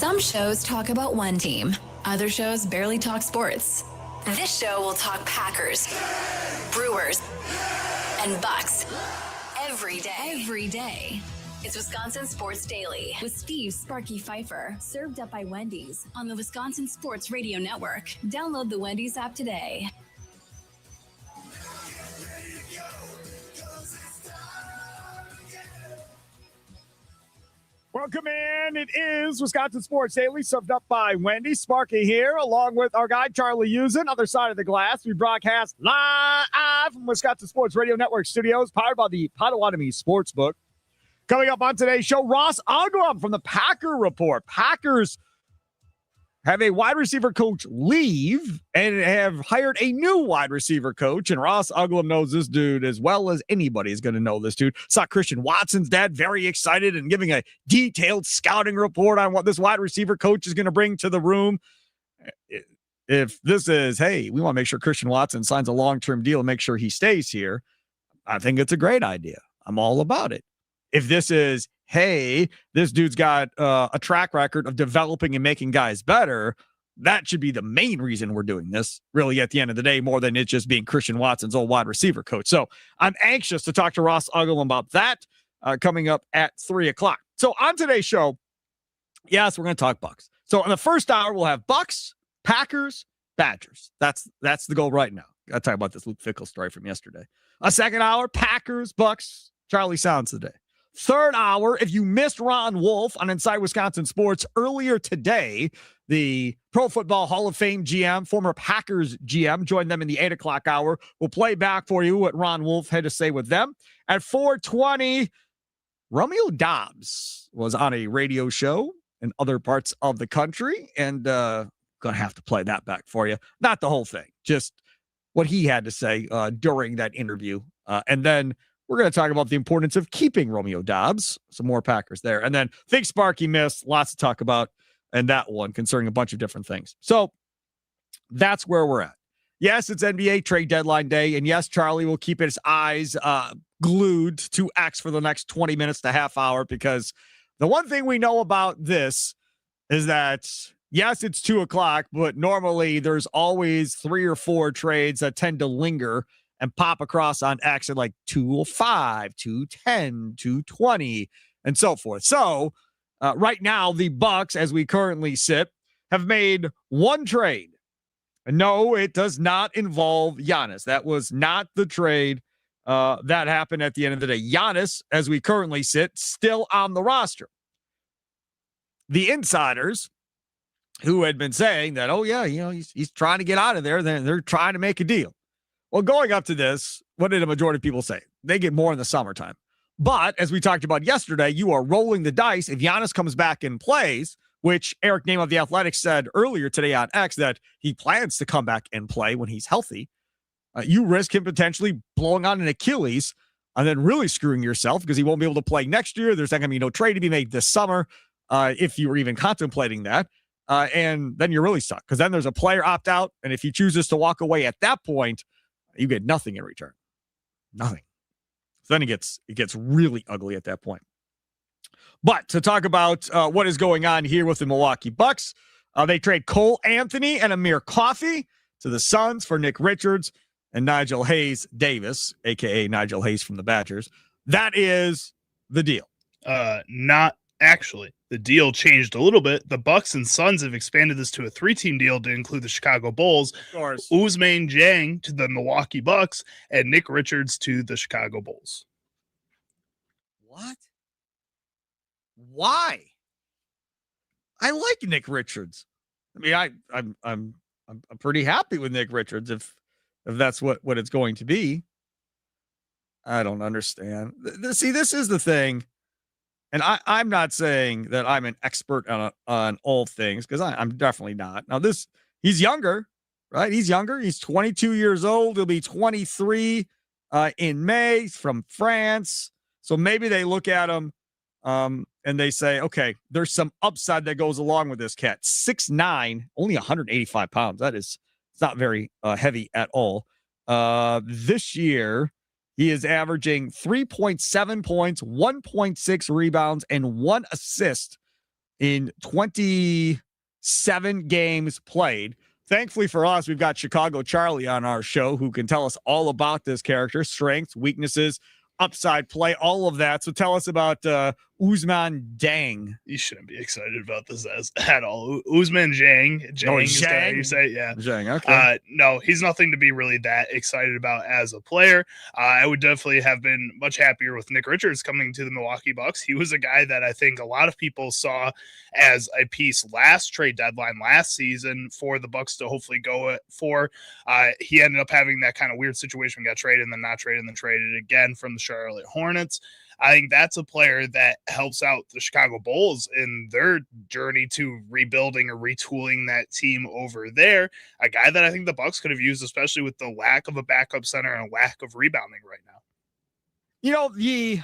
Some shows talk about one team. Other shows barely talk sports. This show will talk Packers, Brewers, and Bucks every day. It's Wisconsin Sports Daily with Steve Sparky Pfeiffer, served up by Wendy's on the Wisconsin Sports Radio Network. Download the Wendy's app today. Welcome in. It is Wisconsin Sports Daily, served up by Wendy. Sparky here, along with our guy, Charlie Usen, other side of the glass. We broadcast live from Wisconsin Sports Radio Network studios, powered by the Potawatomi Sportsbook. Coming up on today's show, Ross Uglem from the Packer Report. Packers have a wide receiver coach leave and have hired a new wide receiver coach. And Ross Uglem knows this dude as well as anybody is going to know this dude. Saw Christian Watson's dad very excited and giving a detailed scouting report on what this wide receiver coach is going to bring to the room. If this is, hey, we want to make sure Christian Watson signs a long-term deal and make sure he stays here, I think it's a great idea. I'm all about it. If this is, hey, this dude's got a track record of developing and making guys better, that should be the main reason we're doing this, really, at the end of the day, more than it just being Christian Watson's old wide receiver coach. So I'm anxious to talk to Ross Uglem about that coming up at 3 o'clock. So on today's show, yes, we're going to talk Bucks. So in the first hour, we'll have Bucks, Packers, Badgers. That's the goal right now. Got to talk about this Luke Fickell story from yesterday. A second hour, Packers, Bucks, Charlie Sounds today. Third hour, if you missed Ron Wolf on Inside Wisconsin Sports earlier today, the Pro Football Hall of Fame GM, former Packers GM, joined them in the 8 o'clock hour. We'll play back for you what Ron Wolf had to say with them. At 4:20, Romeo Doubs was on a radio show in other parts of the country, and going to have to play that back for you. Not the whole thing, just what he had to say during that interview. And then we're going to talk about the importance of keeping Romeo Doubs. Some more Packers there. And then think Sparky missed. Lots to talk about in that one concerning a bunch of different things. So that's where we're at. Yes, it's NBA trade deadline day. And yes, Charlie will keep his eyes glued to X for the next 20 minutes to half hour, because the one thing we know about this is that, yes, it's 2 o'clock, but normally there's always 3 or 4 trades that tend to linger and pop across on X at like 2:05, 2:10, 2:20, and so forth. So right now, the Bucks, as we currently sit, have made one trade. And no, it does not involve Giannis. That was not the trade that happened at the end of the day. Giannis, as we currently sit, still on the roster. The insiders who had been saying that, oh yeah, he's trying to get out of there, they're trying to make a deal. Well, going up to this, what did a majority of people say? They get more in the summertime. But as we talked about yesterday, you are rolling the dice. If Giannis comes back and plays, which Eric Name of The Athletic said earlier today on X that he plans to come back and play when he's healthy, you risk him potentially blowing on an Achilles and then really screwing yourself because he won't be able to play next year. There's not going to be no trade to be made this summer if you were even contemplating that. And then you're really stuck because then there's a player opt-out. And if he chooses to walk away at that point, you get nothing in return. Nothing. So then it gets really ugly at that point. But to talk about what is going on here with the Milwaukee Bucks, they trade Cole Anthony and Amir Coffey to the Suns for Nick Richards and Nigel Hayes Davis, a.k.a. Nigel Hayes from the Badgers. That is the deal. Not actually. The deal changed a little bit. The Bucks and Suns have expanded this to a 3-team deal to include the Chicago Bulls, Ousmane Dieng to the Milwaukee Bucks, and Nick Richards to the Chicago Bulls. What? Why? I like Nick Richards. I mean, I'm pretty happy with Nick Richards if that's what it's going to be. I don't understand. See, this is the thing. And I'm not saying that I'm an expert on all things, because I'm definitely not. Now, he's younger, right? He's younger. He's 22 years old. He'll be 23 in May. He's from France. So maybe they look at him and they say, okay, there's some upside that goes along with this cat. 6'9", only 185 pounds. It's not very heavy at all. This year, he is averaging 3.7 points, 1.6 rebounds, and 1 assist in 27 games played. Thankfully for us, we've got Chicago Charlie on our show who can tell us all about this character, strengths, weaknesses, upside play, all of that. So tell us about Ousmane Dieng. You shouldn't be excited about this at all. Ousmane Dieng. Is how you say it. Yeah. Dieng, okay. No, he's nothing to be really that excited about as a player. I would definitely have been much happier with Nick Richards coming to the Milwaukee Bucks. He was a guy that I think a lot of people saw as a piece last trade deadline last season for the Bucks to hopefully go for. He ended up having that kind of weird situation, got traded and then not traded and then traded again from the Charlotte Hornets. I think that's a player that helps out the Chicago Bulls in their journey to rebuilding or retooling that team over there. A guy that I think the Bucks could have used, especially with the lack of a backup center and a lack of rebounding right now. You know, the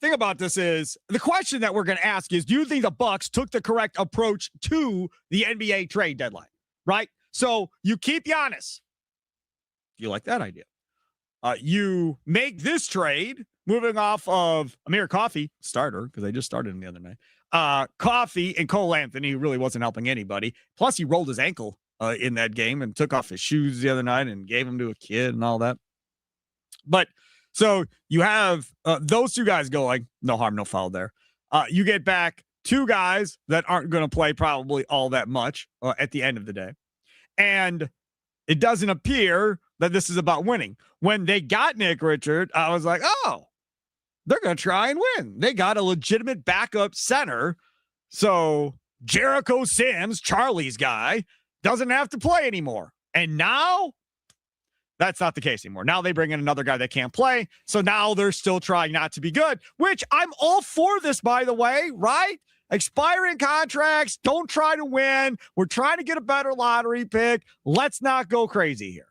thing about this is the question that we're going to ask is, do you think the Bucks took the correct approach to the NBA trade deadline? Right? So you keep Giannis. Do you like that idea? You make this trade, moving off of Amir Coffey, starter, because they just started him the other night. Coffey and Cole Anthony, who really wasn't helping anybody. Plus, he rolled his ankle in that game and took off his shoes the other night and gave them to a kid and all that. But so you have those two guys going, no harm, no foul there. You get back two guys that aren't going to play probably all that much at the end of the day. And it doesn't appear that this is about winning. When they got Nick Richards, I was like, oh, they're going to try and win. They got a legitimate backup center. So Jericho Sims, Charlie's guy, doesn't have to play anymore. And now that's not the case anymore. Now they bring in another guy that can't play. So now they're still trying not to be good, which I'm all for this, by the way, right? Expiring contracts, don't try to win. We're trying to get a better lottery pick. Let's not go crazy here.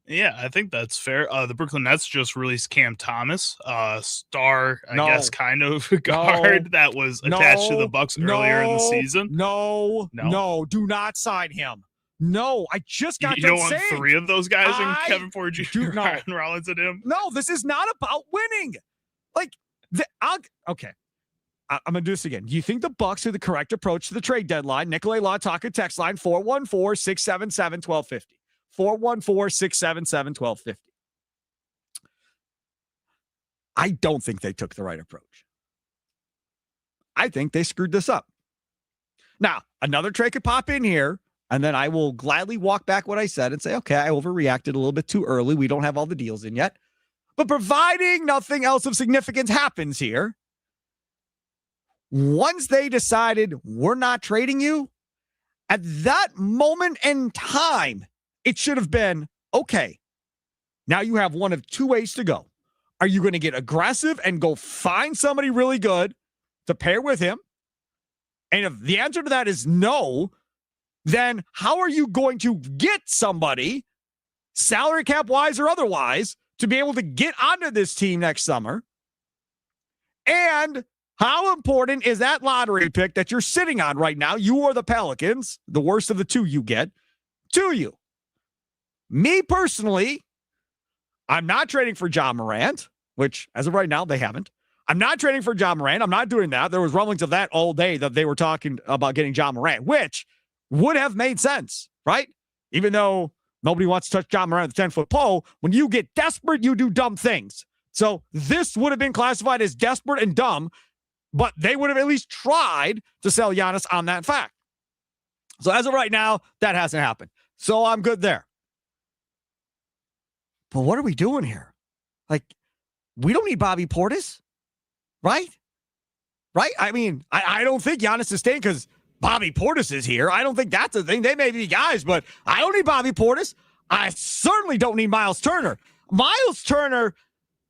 Yeah, I think that's fair. The Brooklyn Nets just released Cam Thomas, star, I guess, kind of guard that was attached to the Bucks earlier in the season. No, do not sign him. No, I just got you don't want three of those guys and Kevin Porter Jr., Ryan Rollins, and him? No, this is not about winning. Like, okay. I'm going to do this again. Do you think the Bucks are the correct approach to the trade deadline? Nikolay Lautaka text line 414-677-1250. 414-677-1250. I don't think they took the right approach. I think they screwed this up. Now, another trade could pop in here, and then I will gladly walk back what I said and say, okay, I overreacted a little bit too early. We don't have all the deals in yet. But providing nothing else of significance happens here, once they decided we're not trading you, at that moment in time, it should have been, okay, now you have one of two ways to go. Are you going to get aggressive and go find somebody really good to pair with him? And if the answer to that is no, then how are you going to get somebody, salary cap wise or otherwise, to be able to get onto this team next summer? And how important is that lottery pick that you're sitting on right now? You are the Pelicans, the worst of the two you get, to you. Me personally, I'm not trading for Ja Morant, which as of right now, they haven't. I'm not trading for Ja Morant. I'm not doing that. There was rumblings of that all day that they were talking about getting Ja Morant, which would have made sense, right? Even though nobody wants to touch Ja Morant with a 10-foot pole, when you get desperate, you do dumb things. So this would have been classified as desperate and dumb, but they would have at least tried to sell Giannis on that fact. So as of right now, that hasn't happened. So I'm good there. But what are we doing here? Like, we don't need Bobby Portis, right? Right? I mean, I don't think Giannis is staying because Bobby Portis is here. I don't think that's a thing. They may be guys, but I don't need Bobby Portis. I certainly don't need Miles Turner. Miles Turner,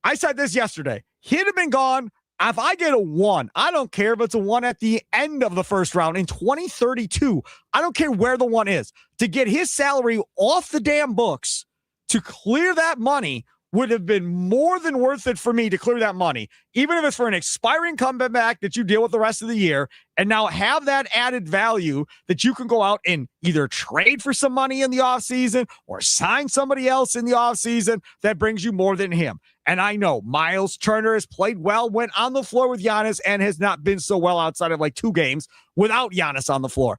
I said this yesterday. He'd have been gone. If I get a 1, I don't care if it's a 1 at the end of the first round in 2032. I don't care where the 1 is. To get his salary off the damn books, to clear that money would have been more than worth it for me to clear that money, even if it's for an expiring comeback that you deal with the rest of the year, and now have that added value that you can go out and either trade for some money in the offseason or sign somebody else in the offseason that brings you more than him. And I know Miles Turner has played well, went on the floor with Giannis, and has not been so well outside of like 2 games without Giannis on the floor.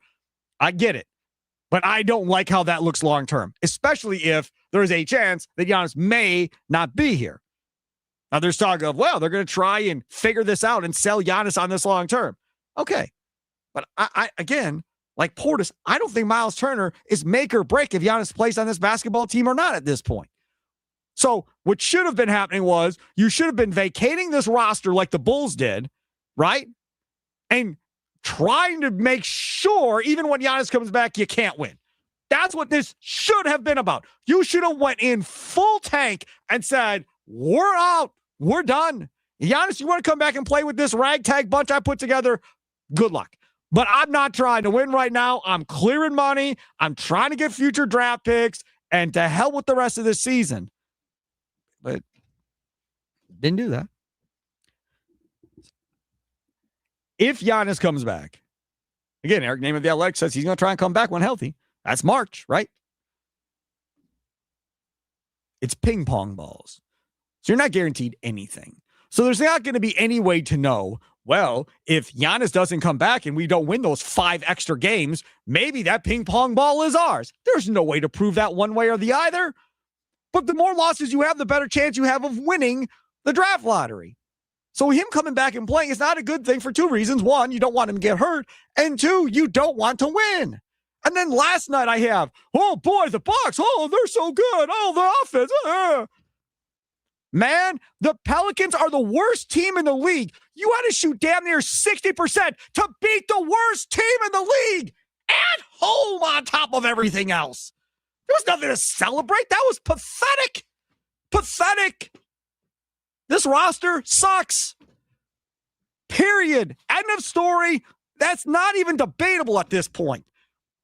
I get it. But I don't like how that looks long-term, especially if there is a chance that Giannis may not be here. Now, there's talk of, well, they're going to try and figure this out and sell Giannis on this long-term. Okay. But I again, like Portis, I don't think Miles Turner is make or break if Giannis plays on this basketball team or not at this point. So what should have been happening was you should have been vacating this roster like the Bulls did, right? And trying to make sure, even when Giannis comes back, you can't win. That's what this should have been about. You should have went in full tank and said, we're out. We're done. Giannis, you want to come back and play with this ragtag bunch I put together? Good luck. But I'm not trying to win right now. I'm clearing money. I'm trying to get future draft picks, and to hell with the rest of this season. But didn't do that. If Giannis comes back, again, Eric Name of the Athletic says he's going to try and come back when healthy. That's March, right? It's ping pong balls. So you're not guaranteed anything. So there's not going to be any way to know, well, if Giannis doesn't come back and we don't win those 5 extra games, maybe that ping pong ball is ours. There's no way to prove that one way or the other. But the more losses you have, the better chance you have of winning the draft lottery. So him coming back and playing is not a good thing for 2 reasons. 1, you don't want him to get hurt. And 2, you don't want to win. And then last night I have, oh boy, the Bucks. Oh, they're so good. Oh, the offense. Man, the Pelicans are the worst team in the league. You had to shoot damn near 60% to beat the worst team in the league at home on top of everything else. There was nothing to celebrate. That was pathetic. Pathetic. This roster sucks. Period. End of story. That's not even debatable at this point.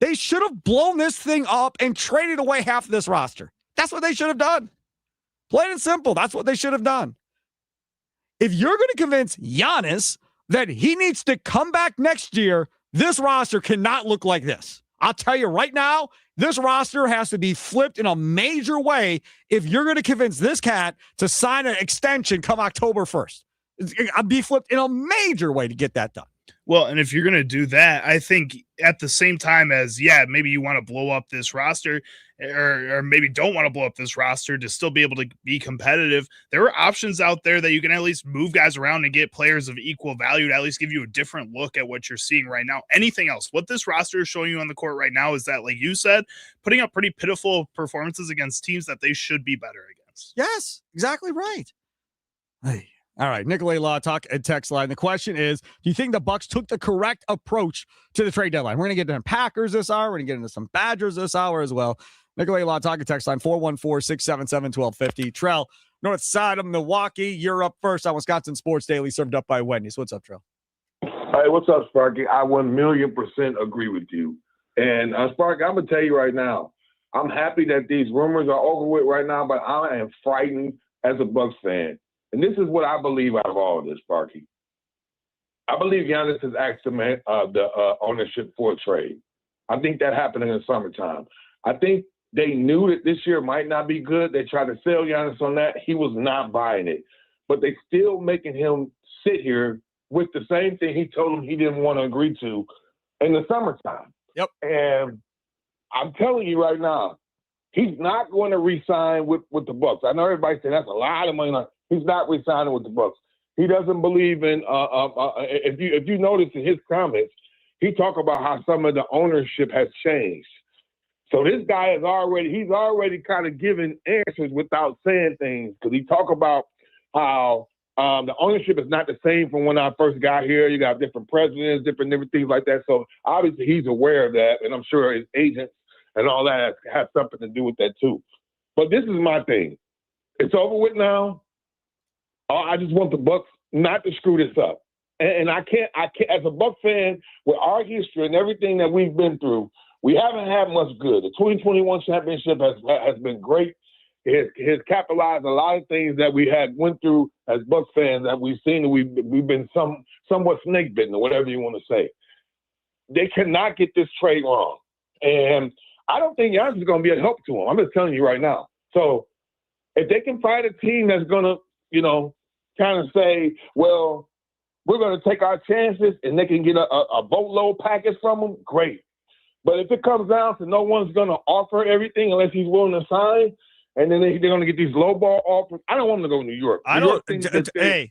They should have blown this thing up and traded away half of this roster. That's what they should have done. Plain and simple. That's what they should have done. If you're going to convince Giannis that he needs to come back next year, this roster cannot look like this. I'll tell you right now, this roster has to be flipped in a major way if you're going to convince this cat to sign an extension come October 1st. I'll be flipped in a major way to get that done. Well, and if you're going to do that, I think at the same time as, yeah, maybe you want to blow up this roster or maybe don't want to blow up this roster to still be able to be competitive, there are options out there that you can at least move guys around and get players of equal value to at least give you a different look at what you're seeing right now. Anything else? What this roster is showing you on the court right now is that, like you said, putting up pretty pitiful performances against teams that they should be better against. Yes, exactly right. Hey. All right, Nicolay Law Talk and text line. The question is, do you think the Bucks took the correct approach to the trade deadline? We're going to get into Packers this hour. We're going to get into some Badgers this hour as well. Nicolay Law Talk and text line 414-677-1250. Trell, north side of Milwaukee. You're up first on Wisconsin Sports Daily, served up by Wendy's. What's up, Trell? Hey, what's up, Sparky? I 1,000,000% agree with you. And Sparky, I'm going to tell you right now, I'm happy that these rumors are over with right now, but I am frightened as a Bucks fan. And this is what I believe out of all of this, Sparky. I believe Giannis has asked the ownership for a trade. I think that happened in the summertime. I think they knew that this year might not be good. They tried to sell Giannis on that. He was not buying it. But they still making him sit here with the same thing he told him he didn't want to agree to in the summertime. Yep. And I'm telling you right now, he's not going to re-sign with the Bucks. I know everybody's saying that's a lot of money. He's not re-signing with the Bucks. He doesn't believe in. If you notice in his comments, he talk about how some of the ownership has changed. So this guy he's already kind of giving answers without saying things, because he talk about how the ownership is not the same from when I first got here. You got different presidents, different things like that. So obviously he's aware of that, and I'm sure his agents and all that has something to do with that too. But this is my thing. It's over with now. I just want the Bucks not to screw this up. And I can't, as a Bucks fan, with our history and everything that we've been through, we haven't had much good. The 2021 championship has been great. has capitalized a lot of things that we had went through as Bucks fans that we've seen. And we've been somewhat snake bitten or whatever you want to say. They cannot get this trade wrong, and I don't think Giannis is going to be a help to him. I'm just telling you right now. So if they can find a team that's going to, kind of say, well, we're going to take our chances and they can get a boatload package from him, great. But if it comes down to no one's going to offer everything unless he's willing to sign, and then they're going to get these lowball offers, I don't want them to go to New York.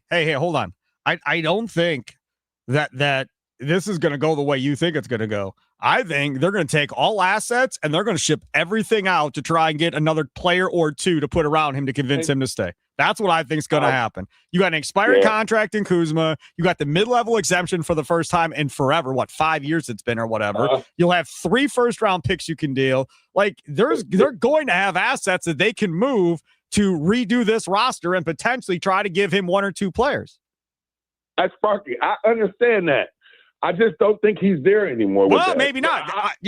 Hey, hold on. I don't think that this is going to go the way you think it's going to go. I think they're going to take all assets and they're going to ship everything out to try and get another player or two to put around him to convince him to stay. That's what I think is going to happen. You got an expired contract in Kuzma. You got the mid-level exemption for the first time in forever. 5 years it's been or whatever. You'll have 3 first-round picks you can deal. Like, they're going to have assets that they can move to redo this roster and potentially try to give him 1 or 2 players. That's Sparky. I understand that. I just don't think he's there anymore. Well, maybe not.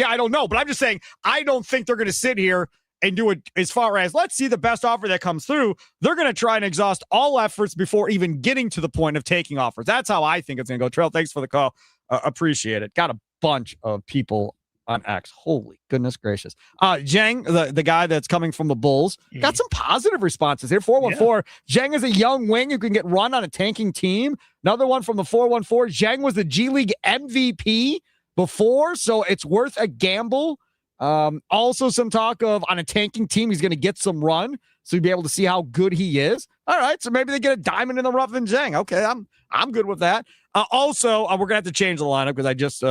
I don't know. But I'm just saying, I don't think they're going to sit here and do it as far as, let's see the best offer that comes through. They're going to try and exhaust all efforts before even getting to the point of taking offers. That's how I think it's going to go. Trail, thanks for the call. Appreciate it. Got a bunch of people on X. Holy goodness gracious. Jang, the guy that's coming from the Bulls, got some positive responses here. 414. Yeah. Jang is a young wing who can get run on a tanking team. Another one from the 414. Jang was the G League MVP before, so it's worth a gamble. Also some talk of on a tanking team, he's going to get some run, so you'll be able to see how good he is. All right, so maybe they get a diamond in the rough in Jang. Okay, I'm good with that. Also, we're going to have to change the lineup because I just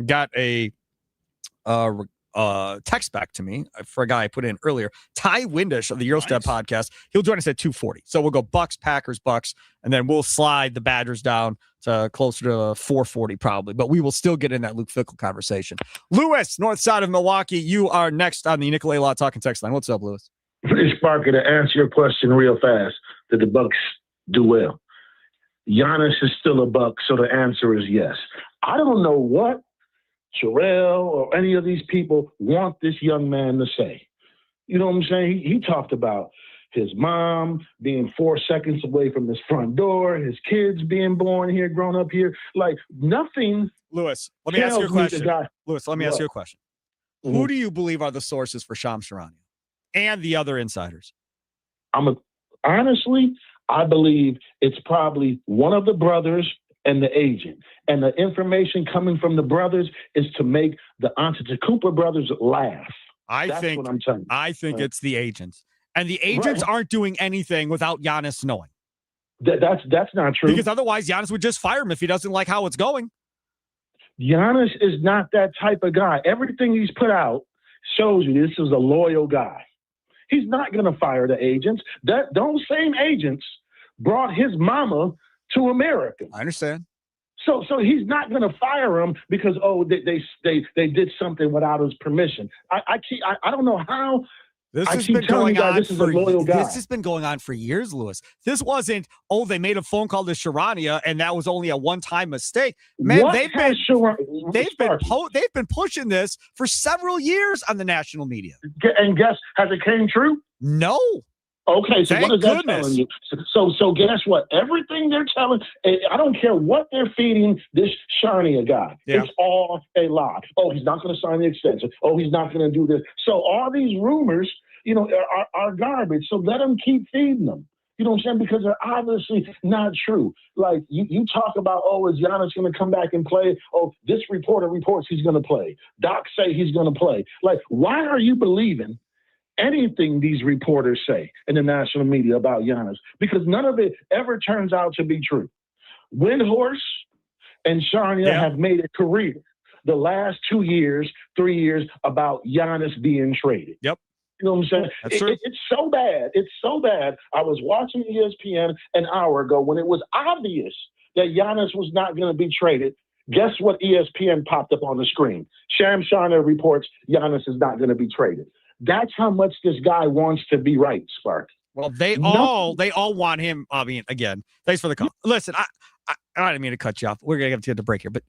got a text back to me for a guy I put in earlier. Ty Windish of the Eurostep podcast. He'll join us at 2:40. So we'll go Bucks, Packers, Bucks, and then we'll slide the Badgers down to closer to 4:40 probably. But we will still get in that Luke Fickell conversation. Lewis, north side of Milwaukee. You are next on the Nicolay Law Talking text line. What's up, Lewis? Pretty Sparky, to answer your question real fast, did the Bucks do well? Giannis is still a Buck, so the answer is yes. I don't know what Terrell or any of these people want this young man to say. You know what I'm saying? He talked about his mom being 4 seconds away from his front door, his kids being born here, grown up here. Like, nothing. Lewis, let me ask you a question. Lewis, let me ask you a question. Mm-hmm. Who do you believe are the sources for Shams Charania and the other insiders? Honestly, I believe it's probably one of the brothers and the agent. And the information coming from the brothers is to make the Antetokounmpo brothers laugh. That's what I'm telling you. I think it's the agents. And the agents aren't doing anything without Giannis knowing. That's not true. Because otherwise Giannis would just fire him if he doesn't like how it's going. Giannis is not that type of guy. Everything he's put out shows you this is a loyal guy. He's not going to fire the agents. Those same agents brought his mama to America. I understand. So he's not going to fire him because they did something without his permission. I don't know how. This has been going on. This is a loyal guy. This has been going on for years, Lewis. This wasn't. They made a phone call to Charania, and that was only a one-time mistake. Man, they've been pushing this for several years on the national media. And guess, has it came true? No. Okay, so what is that telling you? So guess what? Everything they're telling, I don't care what they're feeding this Charania guy. Yeah. It's all a lie. Oh, he's not going to sign the extension. Oh, he's not going to do this. So all these rumors, are garbage. So let them keep feeding them. You know what I'm saying? Because they're obviously not true. Like, you talk about, is Giannis going to come back and play? Oh, this reporter reports he's going to play. Doc say he's going to play. Like, why are you believing anything these reporters say in the national media about Giannis? Because none of it ever turns out to be true. Windhorse and Charania have made a career the last 2 years, 3 years about Giannis being traded. Yep. You know what I'm saying? That's true. It's so bad. It's so bad. I was watching ESPN an hour ago when it was obvious that Giannis was not going to be traded. Guess what ESPN popped up on the screen? Shams Charania reports Giannis is not going to be traded. That's how much this guy wants to be right, Spark. Well, they all want him. I mean, again, thanks for the call. Listen, I didn't mean to cut you off. We're going to get to the break here, but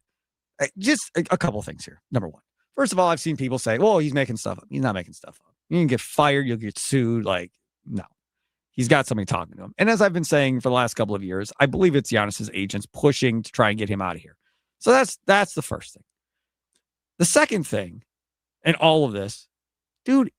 just a couple of things here. Number one, first of all, I've seen people say, well, he's making stuff up. He's not making stuff up. You can get fired. You'll get sued. Like, No. He's got somebody talking to him. And as I've been saying for the last couple of years, I believe it's Giannis's agents pushing to try and get him out of here. So that's the first thing. The second thing in all of this, dude,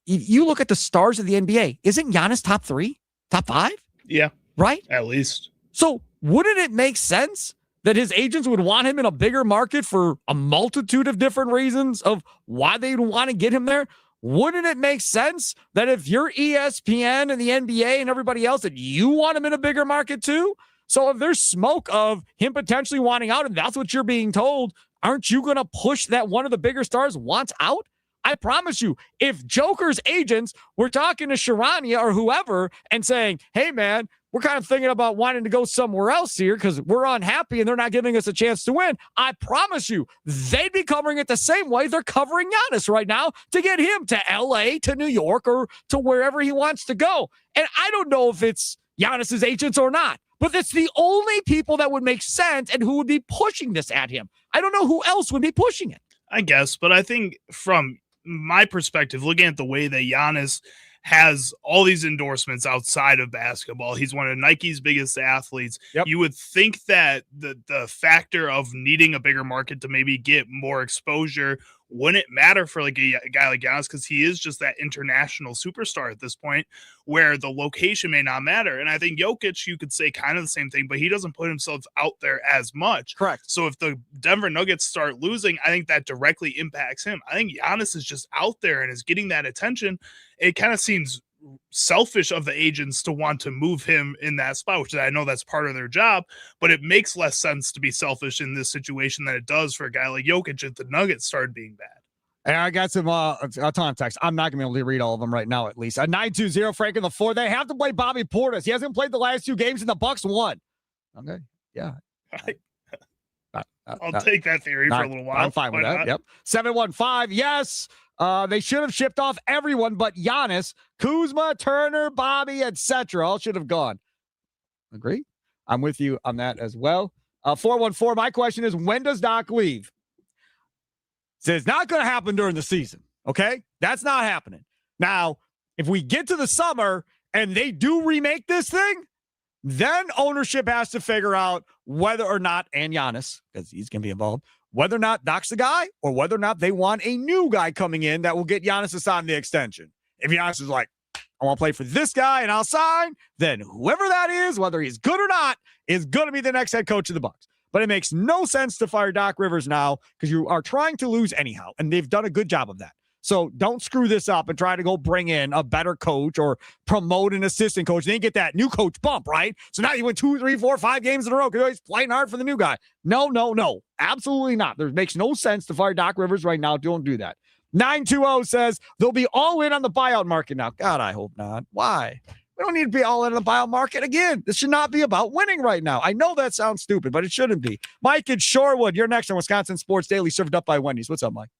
you look at the stars of the NBA. Isn't Giannis top 3, top 5? Yeah. Right? At least. So wouldn't it make sense that his agents would want him in a bigger market for a multitude of different reasons of why they'd want to get him there? Wouldn't it make sense that if you're ESPN and the NBA and everybody else, that you want him in a bigger market too? So if there's smoke of him potentially wanting out and that's what you're being told, aren't you going to push that one of the bigger stars wants out? I promise you, if Joker's agents were talking to Sharania or whoever and saying, hey, man, we're kind of thinking about wanting to go somewhere else here because we're unhappy and they're not giving us a chance to win, I promise you, they'd be covering it the same way they're covering Giannis right now to get him to L.A., to New York, or to wherever he wants to go. And I don't know if it's Giannis's agents or not, but it's the only people that would make sense and who would be pushing this at him. I don't know who else would be pushing it. I guess, but I think from my perspective, looking at the way that Giannis has all these endorsements outside of basketball, he's one of Nike's biggest athletes. Yep. You would think that the factor of needing a bigger market to maybe get more exposure wouldn't matter for like a guy like Giannis, because he is just that international superstar at this point where the location may not matter. And I think Jokic, you could say kind of the same thing, but he doesn't put himself out there as much. Correct. So if the Denver Nuggets start losing, I think that directly impacts him. I think Giannis is just out there and is getting that attention. It kind of seems selfish of the agents to want to move him in that spot, which I know that's part of their job, but it makes less sense to be selfish in this situation than it does for a guy like Jokic if the Nuggets started being bad. And I got some a ton of text. I'm not going to be able to read all of them right now, at least. 920 Frank in the 4. They have to play Bobby Portis. He hasn't played the last 2 games and the Bucks won. Okay. Yeah. I'll take that theory for a little while. I'm fine with that. Yep. 715. Yes. They should have shipped off everyone but Giannis, Kuzma, Turner, Bobby, etc. All should have gone. Agree? I'm with you on that as well. 414. My question is, when does Doc leave? So it's not going to happen during the season. Okay? That's not happening. Now, if we get to the summer and they do remake this thing, then ownership has to figure out whether or not, and Giannis, because he's going to be involved, whether or not Doc's the guy or whether or not they want a new guy coming in that will get Giannis to sign the extension. If Giannis is like, I want to play for this guy and I'll sign, then whoever that is, whether he's good or not, is going to be the next head coach of the Bucks. But it makes no sense to fire Doc Rivers now because you are trying to lose anyhow, and they've done a good job of that. So don't screw this up and try to go bring in a better coach or promote an assistant coach. Then you get that new coach bump, right? So now you win 2, 3, 4, 5 games in a row because he's playing hard for the new guy. No. Absolutely not. There makes no sense to fire Doc Rivers right now. Don't do that. 920 says they'll be all in on the buyout market now. God, I hope not. Why? We don't need to be all in on the buyout market again. This should not be about winning right now. I know that sounds stupid, but it shouldn't be. Mike in Shorewood, you're next on Wisconsin Sports Daily, served up by Wendy's. What's up, Mike?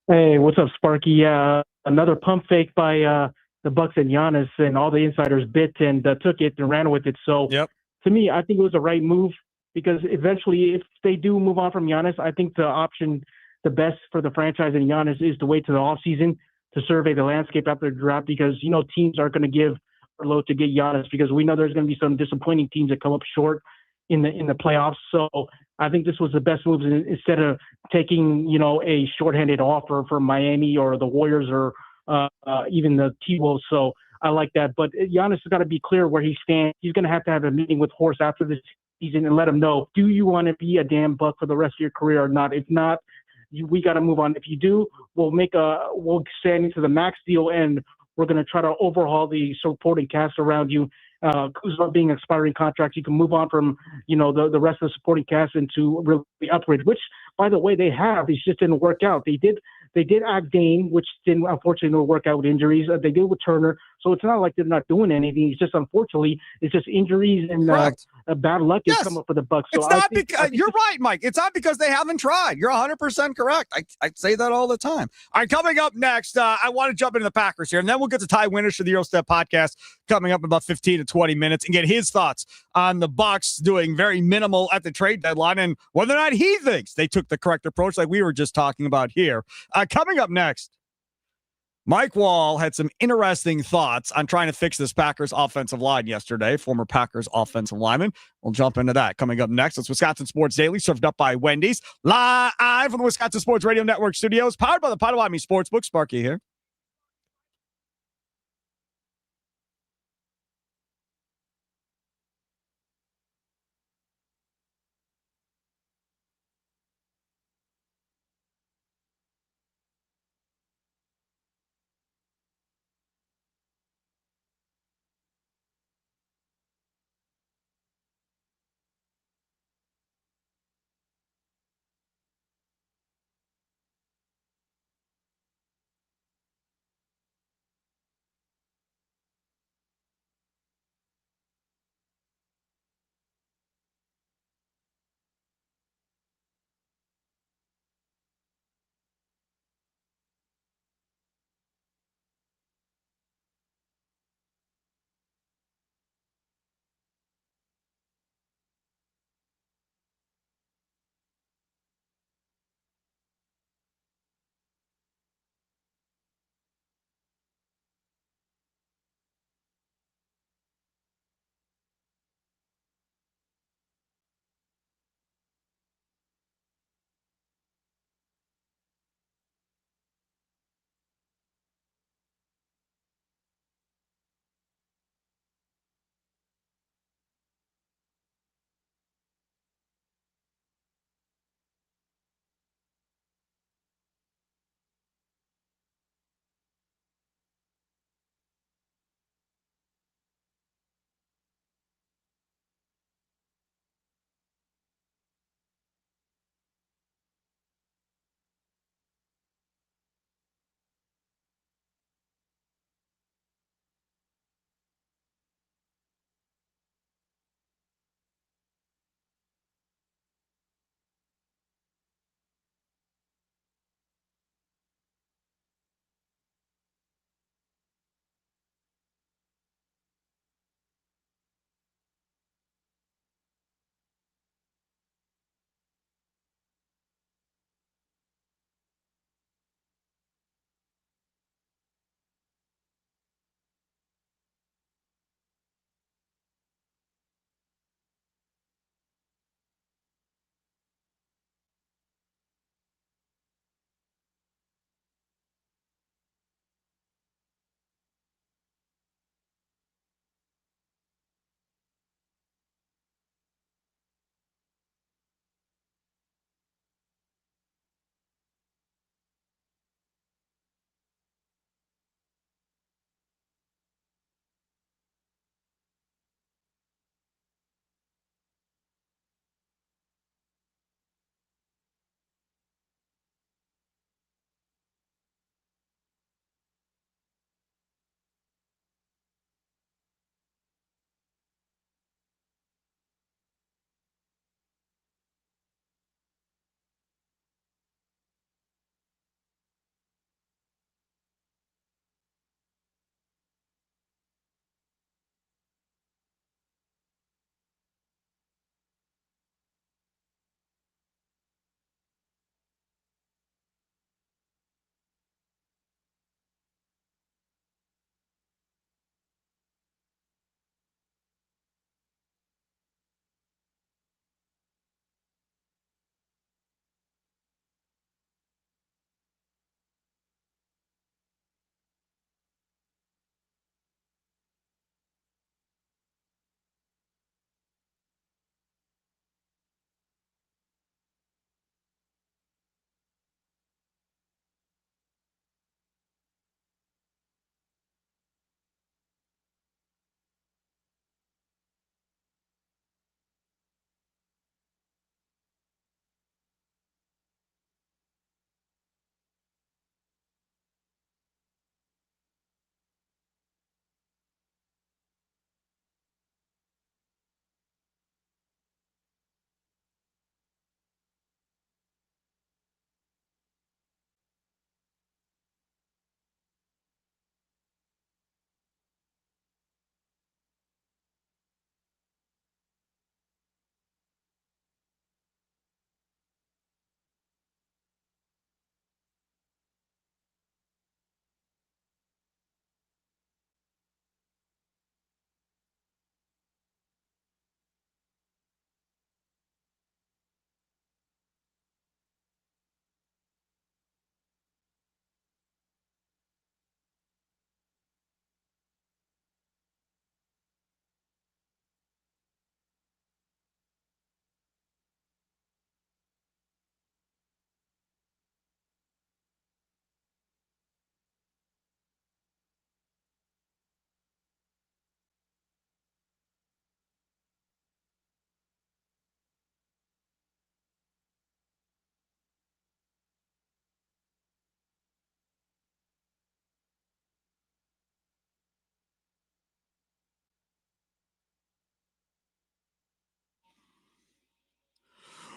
Hey, what's up, Sparky? Another pump fake by the Bucks and Giannis, and all the insiders bit and took it and ran with it. So to me, I think it was a right move because eventually if they do move on from Giannis, I think the option, the best for the franchise and Giannis is to wait to the offseason to survey the landscape after the draft because, you know, teams aren't going to give a load to get Giannis because we know there's going to be some disappointing teams that come up short in the playoffs. So I think this was the best move instead of taking, you know, a shorthanded offer from Miami or the Warriors or even the T-Wolves. So I like that. But Giannis has got to be clear where he stands. He's going to have a meeting with Horst after this season and let him know, do you want to be a damn Buck for the rest of your career or not? If not, we got to move on. If you do, we'll stand into the max deal and we're going to try to overhaul the supporting cast around you. Kuzma being expiring contract, you can move on from, you know, the rest of the supporting cast into really upgrade, which, by the way, they have. It just didn't work out. They did add Dame, which didn't, unfortunately, work out with injuries. They did with Turner. So it's not like they're not doing anything. It's just, unfortunately, it's just injuries and bad luck has come up for the Bucks. So it's not because you're right, Mike. It's not because they haven't tried. You're 100% correct. I say that all the time. All right, coming up next, I want to jump into the Packers here, and then we'll get to Ty Winnish for the Eurostep podcast coming up in about 15 to 20 minutes and get his thoughts on the Bucks doing very minimal at the trade deadline and whether or not he thinks they took the correct approach like we were just talking about here. Coming up next, Mike Wall had some interesting thoughts on trying to fix this Packers offensive line yesterday, former Packers offensive lineman. We'll jump into that coming up next. It's Wisconsin Sports Daily, served up by Wendy's, live from the Wisconsin Sports Radio Network studios, powered by the Potawatomi Sportsbook. Sparky here.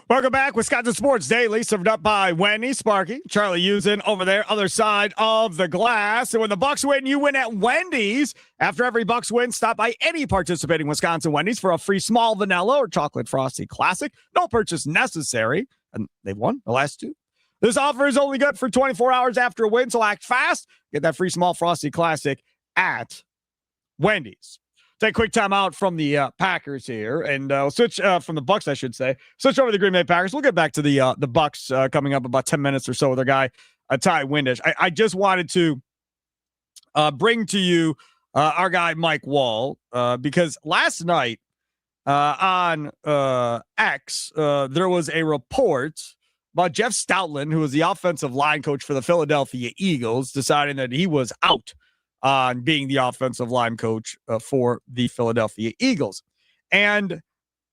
Welcome back. Wisconsin Sports Daily, served up by Wendy, Sparky, Charlie Usen over there, other side of the glass. And when the Bucks win, you win at Wendy's. After every Bucks win, stop by any participating Wisconsin Wendy's for a free small vanilla or chocolate frosty classic. No purchase necessary. And they've won the last two. This offer is only good for 24 hours after a win, so act fast. Get that free small frosty classic at Wendy's. Take a quick time out from the Packers here, and we'll switch from the Bucks, I should say. Switch over to the Green Bay Packers. We'll get back to the Bucks coming up about 10 minutes or so with our guy, Ty Windish. I just wanted to bring to you our guy, Mike Wall, because last night on X, there was a report about Jeff Stoutland, who was the offensive line coach for the Philadelphia Eagles, deciding that he was out on being the offensive line coach for the Philadelphia Eagles. And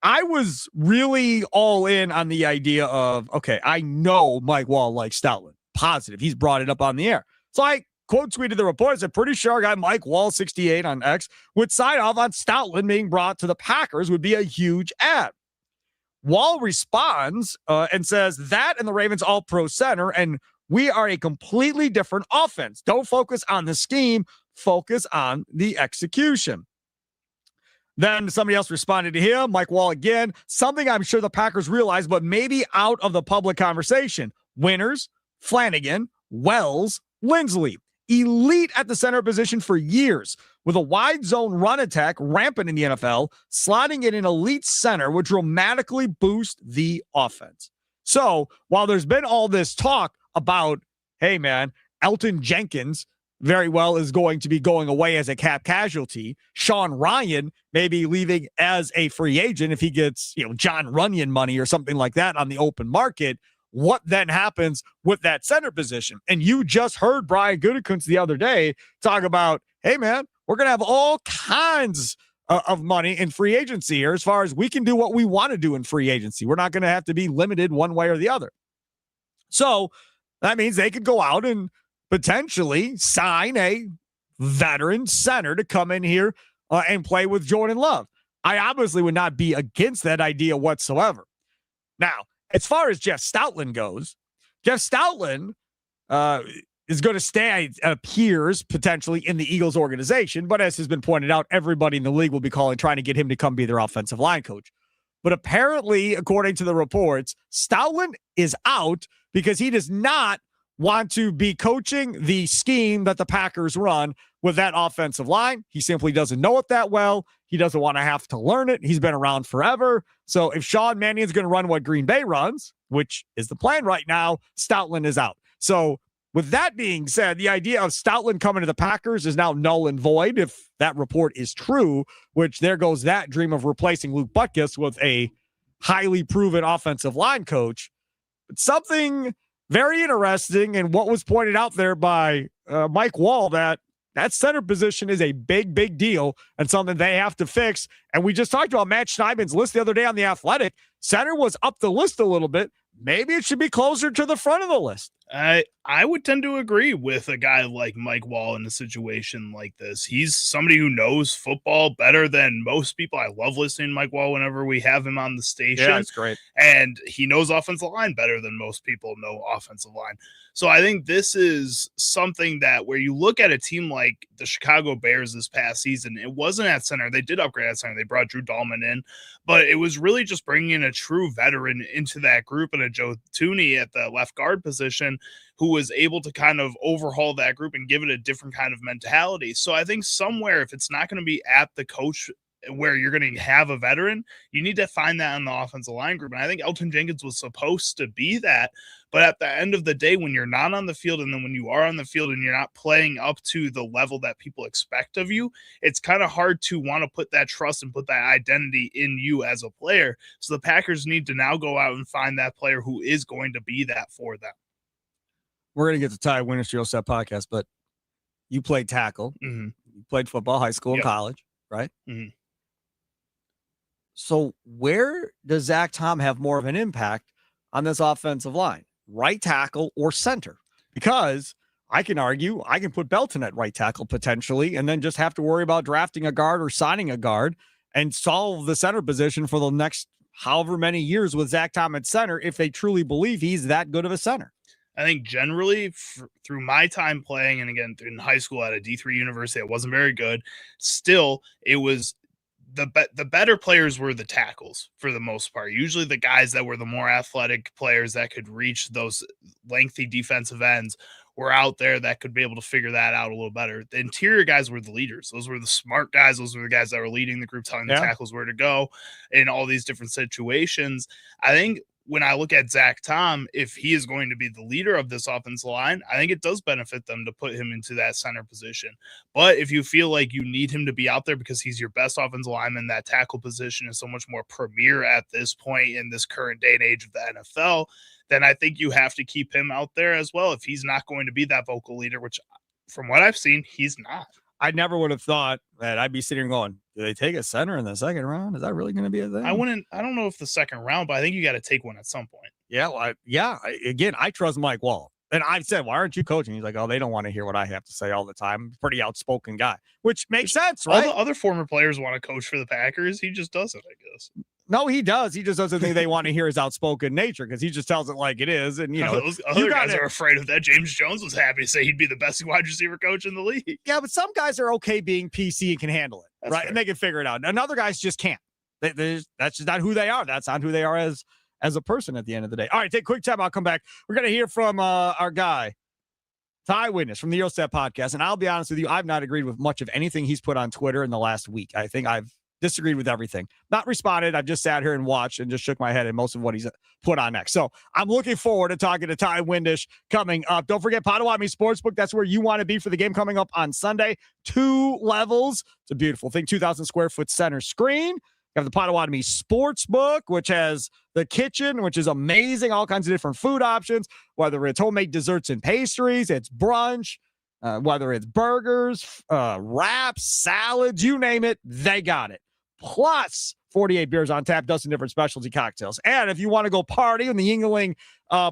I was really all in on the idea of, okay, I know Mike Wall likes Stoutland. Positive. He's brought it up on the air. So I quote tweeted the report. I said, pretty sure our guy Mike Wall, 68 on X, would sign off on Stoutland being brought to the Packers would be a huge ad. Wall responds and says that and the Ravens all-pro center, and we are a completely different offense. Don't focus on the scheme. Focus on the execution. Then somebody else responded to him, Mike Wall again, something I'm sure the Packers realize, but maybe out of the public conversation. Winters, Flanagan, Wells, Lindsley, elite at the center position for years, with a wide zone run attack rampant in the NFL, slotting in an elite center would dramatically boost the offense. So while there's been all this talk about, hey man, Elton Jenkins very well is going to be going away as a cap casualty. Sean Ryan may be leaving as a free agent if he gets, John Runyon money or something like that on the open market. What then happens with that center position? And you just heard Brian Gutekunst the other day talk about, hey man, we're going to have all kinds of money in free agency here as far as we can do what we want to do in free agency. We're not going to have to be limited one way or the other. So that means they could go out and potentially sign a veteran center to come in here and play with Jordan Love. I obviously would not be against that idea whatsoever. Now, as far as Jeff Stoutland goes, Jeff Stoutland is going to stay, it appears, potentially in the Eagles organization, but as has been pointed out, everybody in the league will be trying to get him to come be their offensive line coach. But apparently, according to the reports, Stoutland is out because he does not want to be coaching the scheme that the Packers run with that offensive line. He simply doesn't know it that well. He doesn't want to have to learn it. He's been around forever. So if Sean Mannion is going to run what Green Bay runs, which is the plan right now, Stoutland is out. So with that being said, the idea of Stoutland coming to the Packers is now null and void if that report is true, which there goes that dream of replacing Luke Butkus with a highly proven offensive line coach. But something very interesting, and what was pointed out there by Mike Wall, that center position is a big, big deal and something they have to fix. And we just talked about Matt Schneidman's list the other day on The Athletic. Center was up the list a little bit. Maybe it should be closer to the front of the list. I would tend to agree with a guy like Mike Wall in a situation like this. He's somebody who knows football better than most people. I love listening to Mike Wall whenever we have him on the station. Yeah, it's great. And he knows offensive line better than most people know offensive line. So I think this is something that where you look at a team like the Chicago Bears this past season, it wasn't at center. They did upgrade at center. They brought Drew Dahlman in, but it was really just bringing in a true veteran into that group and a Joe Thuney at the left guard position who was able to kind of overhaul that group and give it a different kind of mentality. So I think somewhere, if it's not going to be at the coach where you're going to have a veteran, you need to find that in the offensive line group. And I think Elton Jenkins was supposed to be that. But at the end of the day, when you're not on the field and then when you are on the field and you're not playing up to the level that people expect of you, it's kind of hard to want to put that trust and put that identity in you as a player. So the Packers need to now go out and find that player who is going to be that for them. We're going to get to Ty Winnish Real Set podcast, but you played tackle. Mm-hmm. You played football, high school, and college, right? Mm-hmm. So where does Zach Tom have more of an impact on this offensive line? Right tackle or center? Because I can argue I can put Belton at right tackle potentially and then just have to worry about drafting a guard or signing a guard and solve the center position for the next however many years with Zach Tom at center if they truly believe he's that good of a center. I think generally through my time playing, and again, in high school at a D3 university, it wasn't very good. Still, it was the better players were the tackles for the most part. Usually the guys that were the more athletic players that could reach those lengthy defensive ends were out there that could be able to figure that out a little better. The interior guys were the leaders. Those were the smart guys. Those were the guys that were leading the group, telling the tackles where to go in all these different situations. I think when I look at Zach Tom, if he is going to be the leader of this offensive line, I think it does benefit them to put him into that center position. But if you feel like you need him to be out there because he's your best offensive lineman, that tackle position is so much more premier at this point in this current day and age of the NFL, then I think you have to keep him out there as well if he's not going to be that vocal leader, which from what I've seen, he's not. I never would have thought that I'd be sitting here going, do they take a center in the second round? Is that really going to be a thing? I don't know if the second round, but I think you got to take one at some point. Yeah. Well, again, I trust Mike Wall. And I've said, why aren't you coaching? He's like, oh, they don't want to hear what I have to say all the time. Pretty outspoken guy, which makes sense, right? All the other former players want to coach for the Packers. He just doesn't, I guess. No, he does. He just doesn't think they want to hear his outspoken nature because he just tells it like it is. And, those other guys are afraid of that. James Jones was happy to say he'd be the best wide receiver coach in the league. Yeah, but some guys are okay being PC and can handle it, That's right? fair. And they can figure it out. And other guys just can't. That's just not who they are. That's not who they are as a person at the end of the day. All right, take a quick time. I'll come back. We're going to hear from our guy, Ty Witness from the Eurostat podcast. And I'll be honest with you, I've not agreed with much of anything he's put on Twitter in the last week. I think I've disagreed with everything. Not responded. I've just sat here and watched and just shook my head at most of what he's put on next. So I'm looking forward to talking to Ty Windish coming up. Don't forget Potawatomi Sportsbook. That's where you want to be for the game coming up on Sunday. 2 levels. It's a beautiful thing. 2,000 square foot center screen. You have the Potawatomi Sportsbook, which has the kitchen, which is amazing. All kinds of different food options, whether it's homemade desserts and pastries, it's brunch, whether it's burgers, wraps, salads, you name it, they got it. Plus 48 beers on tap, dozen different specialty cocktails. And if you want to go party in the Yingling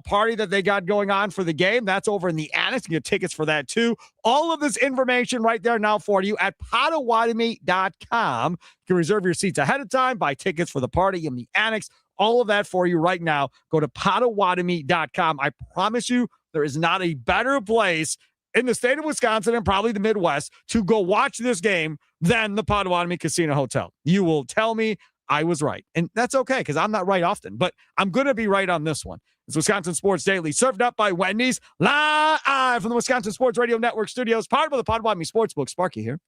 party that they got going on for the game, that's over in the Annex. You get tickets for that too. All of this information right there now for you at Potawatomi.com. You can reserve your seats ahead of time, buy tickets for the party in the Annex. All of that for you right now. Go to Potawatomi.com. I promise you there is not a better place in the state of Wisconsin and probably the Midwest to go watch this game than the Potawatomi Casino Hotel. You will tell me I was right. And that's okay because I'm not right often, but I'm going to be right on this one. It's Wisconsin Sports Daily, served up by Wendy's, live from the Wisconsin Sports Radio Network studios, powered by the Potawatomi Sportsbook. Sparky here.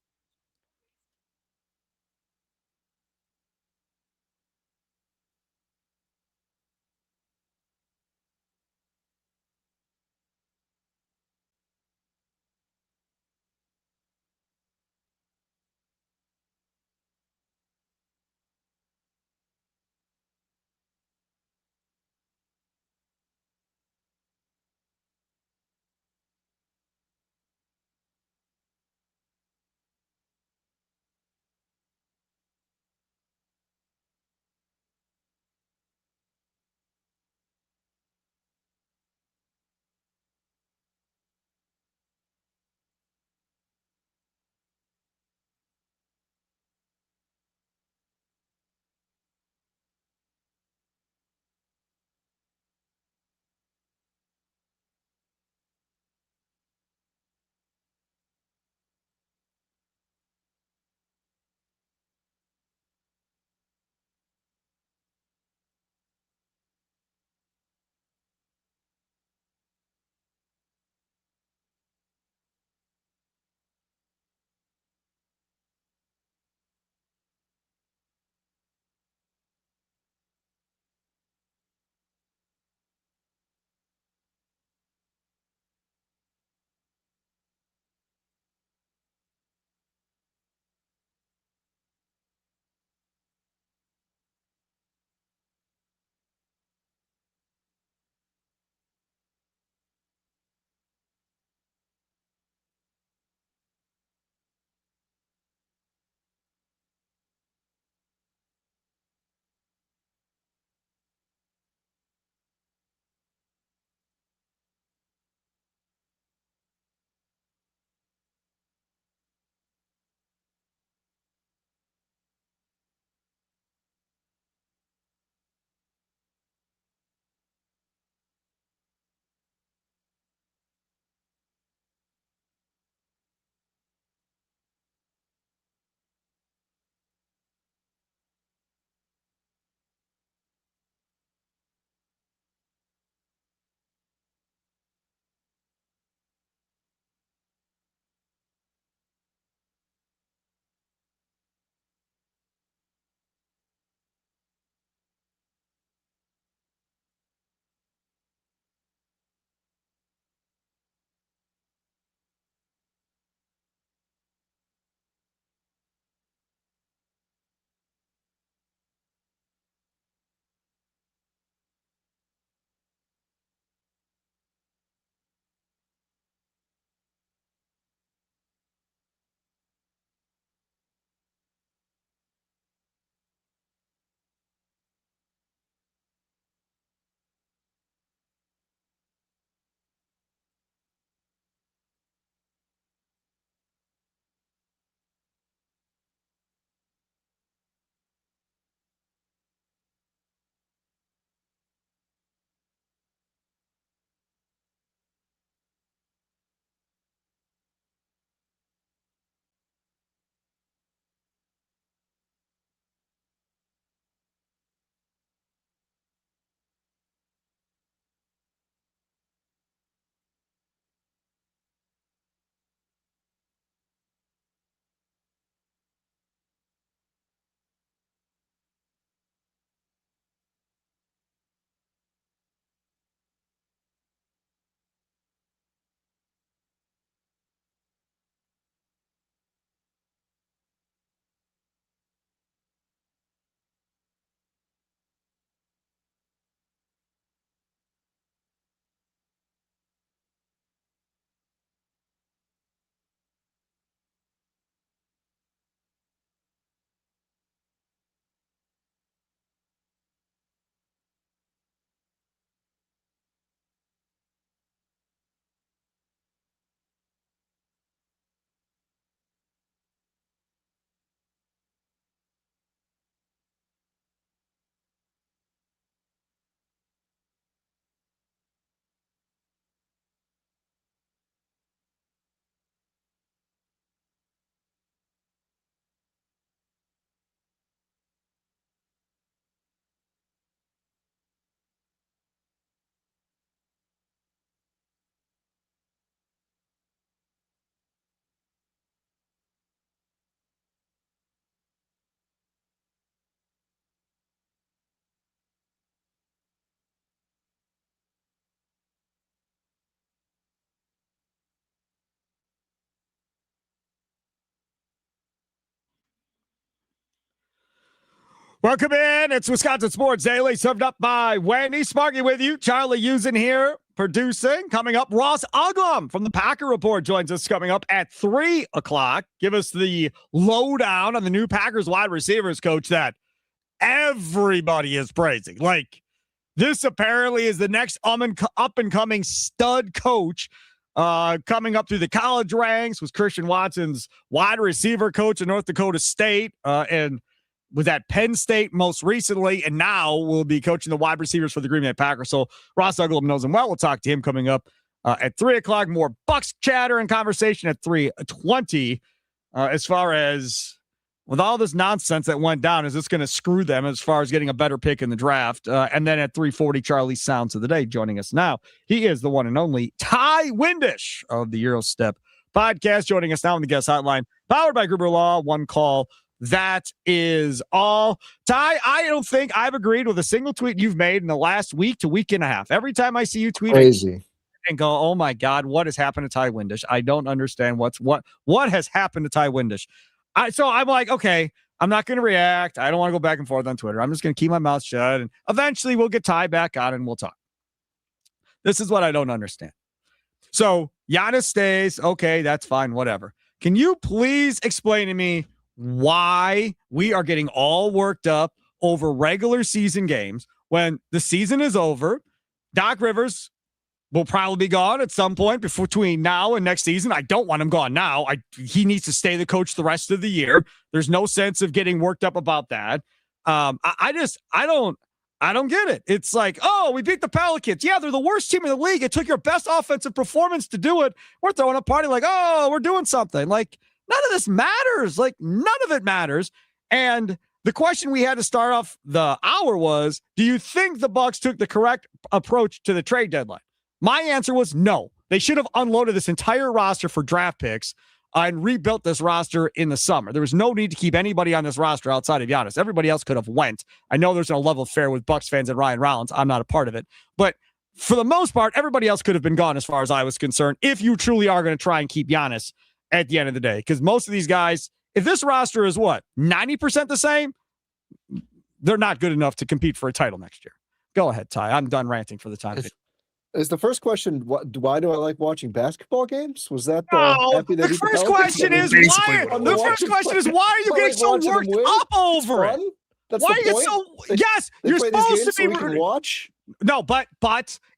Welcome in. It's Wisconsin Sports Daily, served up by Wendy. Sparky with you. Charlie Usen here, producing. Coming up, Ross Uglem from the Packer Report joins us coming up at 3 o'clock. Give us the lowdown on the new Packers wide receivers coach that everybody is praising. Like, this apparently is the next up-and-coming stud coach coming up through the college ranks. Was Christian Watson's wide receiver coach at North Dakota State and was at Penn State most recently, and now will be coaching the wide receivers for the Green Bay Packers. So Ross Uglem knows him well. We'll talk to him coming up at 3 o'clock. More Bucks chatter and conversation at 3:20. As far as with all this nonsense that went down, is this going to screw them as far as getting a better pick in the draft? And then at 3:40, Charlie's Sounds of the Day joining us now. He is the one and only Ty Windish of the Eurostep podcast, joining us now on the guest hotline, powered by Gruber Law. One call. That is all. Ty, I don't think I've agreed with a single tweet you've made in the last week to week and a half. Every time I see you tweet crazy and go, oh my God, what has happened to Ty Windish? I don't understand what has happened to Ty Windish. So I'm like, okay, I'm not going to react. I don't want to go back and forth on Twitter. I'm just going to keep my mouth shut, and eventually we'll get Ty back on and we'll talk. This is what I don't understand. So Giannis stays. Okay, that's fine. Whatever. Can you please explain to me why we are getting all worked up over regular season games when the season is over? Doc Rivers will probably be gone at some point between now and next season. I don't want him gone now. He needs to stay the coach the rest of the year. There's no sense of getting worked up about that. I don't get it. It's like, oh, we beat the Pelicans. Yeah, they're the worst team in the league. It took your best offensive performance to do it. We're throwing a party like, oh, we're doing something. Like, none of this matters. Like, none of it matters. And the question we had to start off the hour was, do you think the Bucks took the correct approach to the trade deadline? My answer was no. They should have unloaded this entire roster for draft picks and rebuilt this roster in the summer. There was no need to keep anybody on this roster outside of Giannis. Everybody else could have went. I know there's a level fair with Bucks fans and Ryan Rollins. I'm not a part of it. But for the most part, everybody else could have been gone as far as I was concerned, if you truly are going to try and keep Giannis at the end of the day. Because most of these guys, if this roster is 90% the same, they're not good enough to compete for a title next year. Go ahead, Ty. I'm done ranting for the time being. Is the first question, why do I like watching basketball games? Was that the first question is why are you getting so worked up over it? That's why are you so yes, you're supposed to be watch. No, but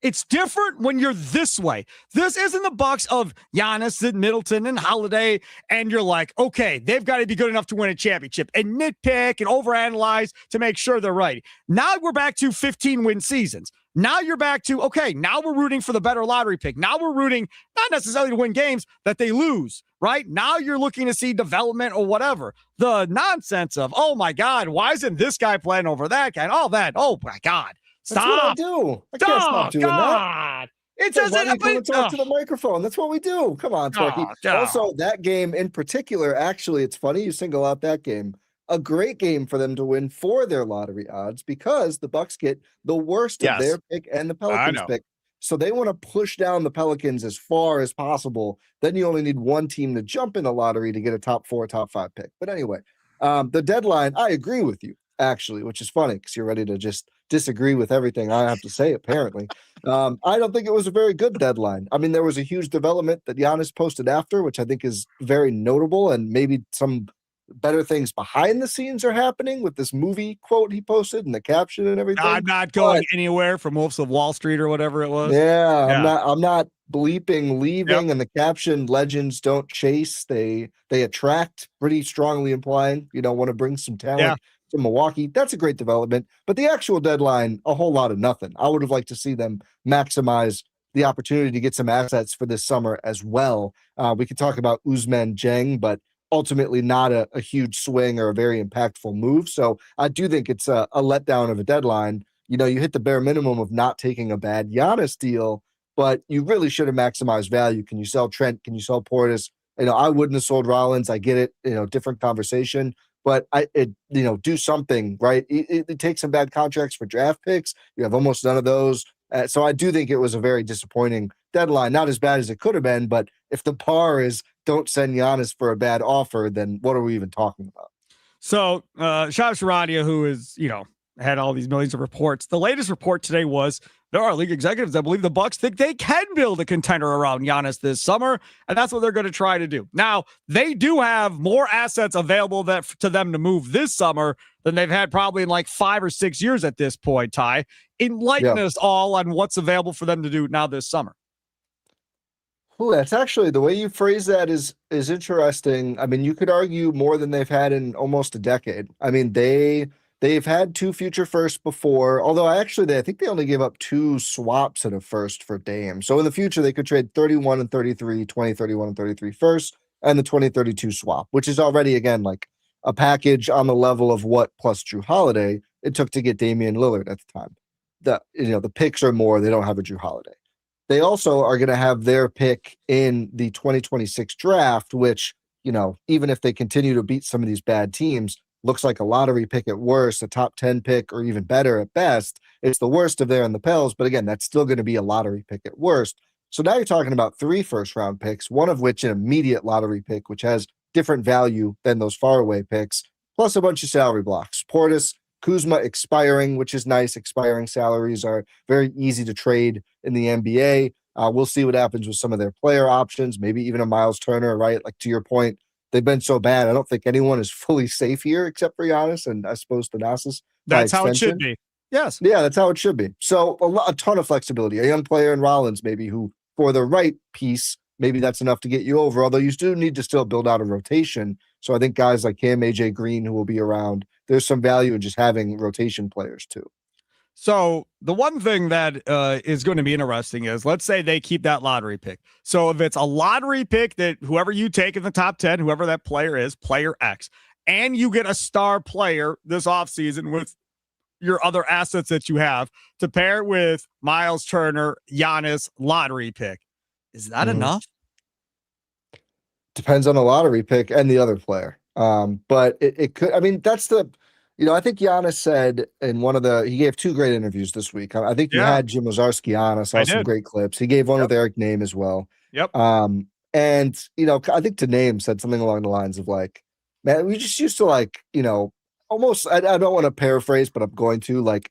it's different when you're this way. This isn't the Bucks of Giannis and Middleton and Holiday, and you're like, okay, they've got to be good enough to win a championship and nitpick and overanalyze to make sure they're right. Now we're back to 15-win seasons. Now you're back to, okay, now we're rooting for the better lottery pick. Now we're rooting not necessarily to win games that they lose, right? Now you're looking to see development or whatever. The nonsense of, oh my God, why isn't this guy playing over that guy? And all that. Oh my God. Stop. That's what I do. I can't stop doing that. It doesn't talk to the microphone. That's what we do. Come on, Sparky. Also, that game in particular, actually, it's funny you single out that game. A great game for them to win for their lottery odds because the Bucks get the worst of their pick and the Pelicans pick. So they want to push down the Pelicans as far as possible. Then you only need one team to jump in the lottery to get a top 4, top 5 pick. But anyway, the deadline, I agree with you, actually, which is funny because you're ready to just disagree with everything I have to say, apparently. I don't think it was a very good deadline. I mean, there was a huge development that Giannis posted after, which I think is very notable, and maybe some better things behind the scenes are happening with this movie quote he posted and the caption and everything. I'm not going anywhere from Wolves of Wall Street or whatever it was. Yeah. I'm not bleeping leaving. And the caption, legends don't chase, they attract, pretty strongly implying, want to bring some talent to Milwaukee. That's a great development, but the actual deadline, a whole lot of nothing. I would have liked to see them maximize the opportunity to get some assets for this summer as well. We could talk about Ousmane Dieng, but ultimately not a huge swing or a very impactful move. So I do think it's a letdown of a deadline. You hit the bare minimum of not taking a bad Giannis deal, but you really should have maximized value. Can you sell Trent? Can you sell Portis? I wouldn't have sold Rollins. I get it, different conversation, but do something, right? It takes some bad contracts for draft picks. You have almost none of those. So I do think it was a very disappointing deadline. Not as bad as it could have been, but if the par is don't send Giannis for a bad offer, then what are we even talking about? So, Shab Sharania, who is, had all these millions of reports. The latest report today was there are league executives that believe the Bucks think they can build a contender around Giannis this summer, and that's what they're going to try to do. Now, they do have more assets available to them to move this summer than they've had probably in like 5 or 6 years at this point, Ty. Enlighten us all on what's available for them to do now this summer. Well, that's actually the way you phrase that is interesting. I mean, you could argue more than they've had in almost a decade. I mean, they've had 2 future firsts before, although I think they only gave up 2 swaps at a first for Dame. So in the future, they could trade 31 and 33, 31 and 33 first, and the 2032 swap, which is already, again, like a package on the level of what plus Drew Holiday it took to get Damian Lillard at the time. The picks are more, they don't have a Drew Holiday. They also are going to have their pick in the 2026 draft, which, even if they continue to beat some of these bad teams, looks like a lottery pick at worst, a top 10 pick, or even better at best. It's the worst of there in the Pels, but again, that's still going to be a lottery pick at worst. So now you're talking about 3 first-round picks, one of which an immediate lottery pick, which has different value than those faraway picks, plus a bunch of salary blocks. Portis, Kuzma expiring, which is nice. Expiring salaries are very easy to trade in the NBA. We'll see what happens with some of their player options, maybe even a Miles Turner, right? Like, to your point, they've been so bad. I don't think anyone is fully safe here except for Giannis and I suppose Thanasis. That's how it should be. Yes. Yeah, that's how it should be. So a ton of flexibility. A young player in Rollins, maybe, who for the right piece, maybe that's enough to get you over, although you do need to still build out a rotation. So I think guys like him, AJ Green, who will be around, there's some value in just having rotation players too. So the one thing that is going to be interesting is, let's say they keep that lottery pick. So if it's a lottery pick that whoever you take in the top 10, whoever that player is, player X, and you get a star player this offseason with your other assets that you have to pair with Miles Turner, Giannis lottery pick, is that enough? Depends on the lottery pick and the other player. But it could, I mean, that's the, I think Giannis said in he gave 2 great interviews this week. I think you had Jim Ozarski on. I saw some great clips. He gave one with Eric Name as well. Yep. And, I think to Name said something along the lines of like, man, we just used to almost, I don't want to paraphrase, but I'm going to like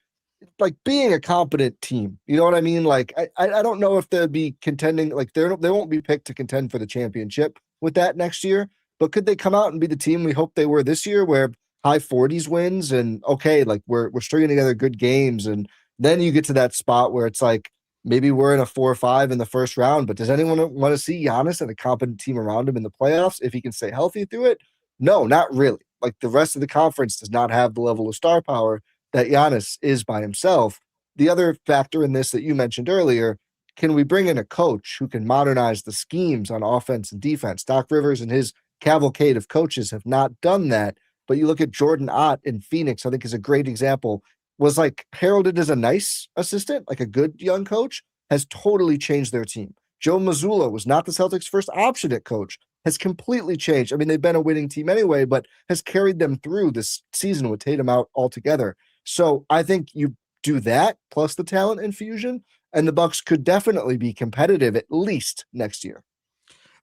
being a competent team. You know what I mean? Like, I don't know if they'll be contending, like they won't be picked to contend for the championship with that next year, but could they come out and be the team we hope they were this year, where high 40s wins and like we're stringing together good games, and then you get to that spot where it's like maybe we're in a 4 or 5 in the first round, but does anyone want to see Giannis and a competent team around him in the playoffs if he can stay healthy through it? No, not really. Like, the rest of the conference does not have the level of star power that Giannis is by himself. The other factor in this that you mentioned earlier, can we bring in a coach who can modernize the schemes on offense and defense? Doc Rivers and his cavalcade of coaches have not done that. But you look at Jordan Ott in Phoenix, I think is a great example, was like heralded as a nice assistant, like a good young coach, has totally changed their team. Joe Mazzulla was not the Celtics' first option at coach, has completely changed. I mean, they've been a winning team anyway, but has carried them through this season with Tatum out altogether. So I think you do that plus the talent infusion, and the Bucks could definitely be competitive at least next year.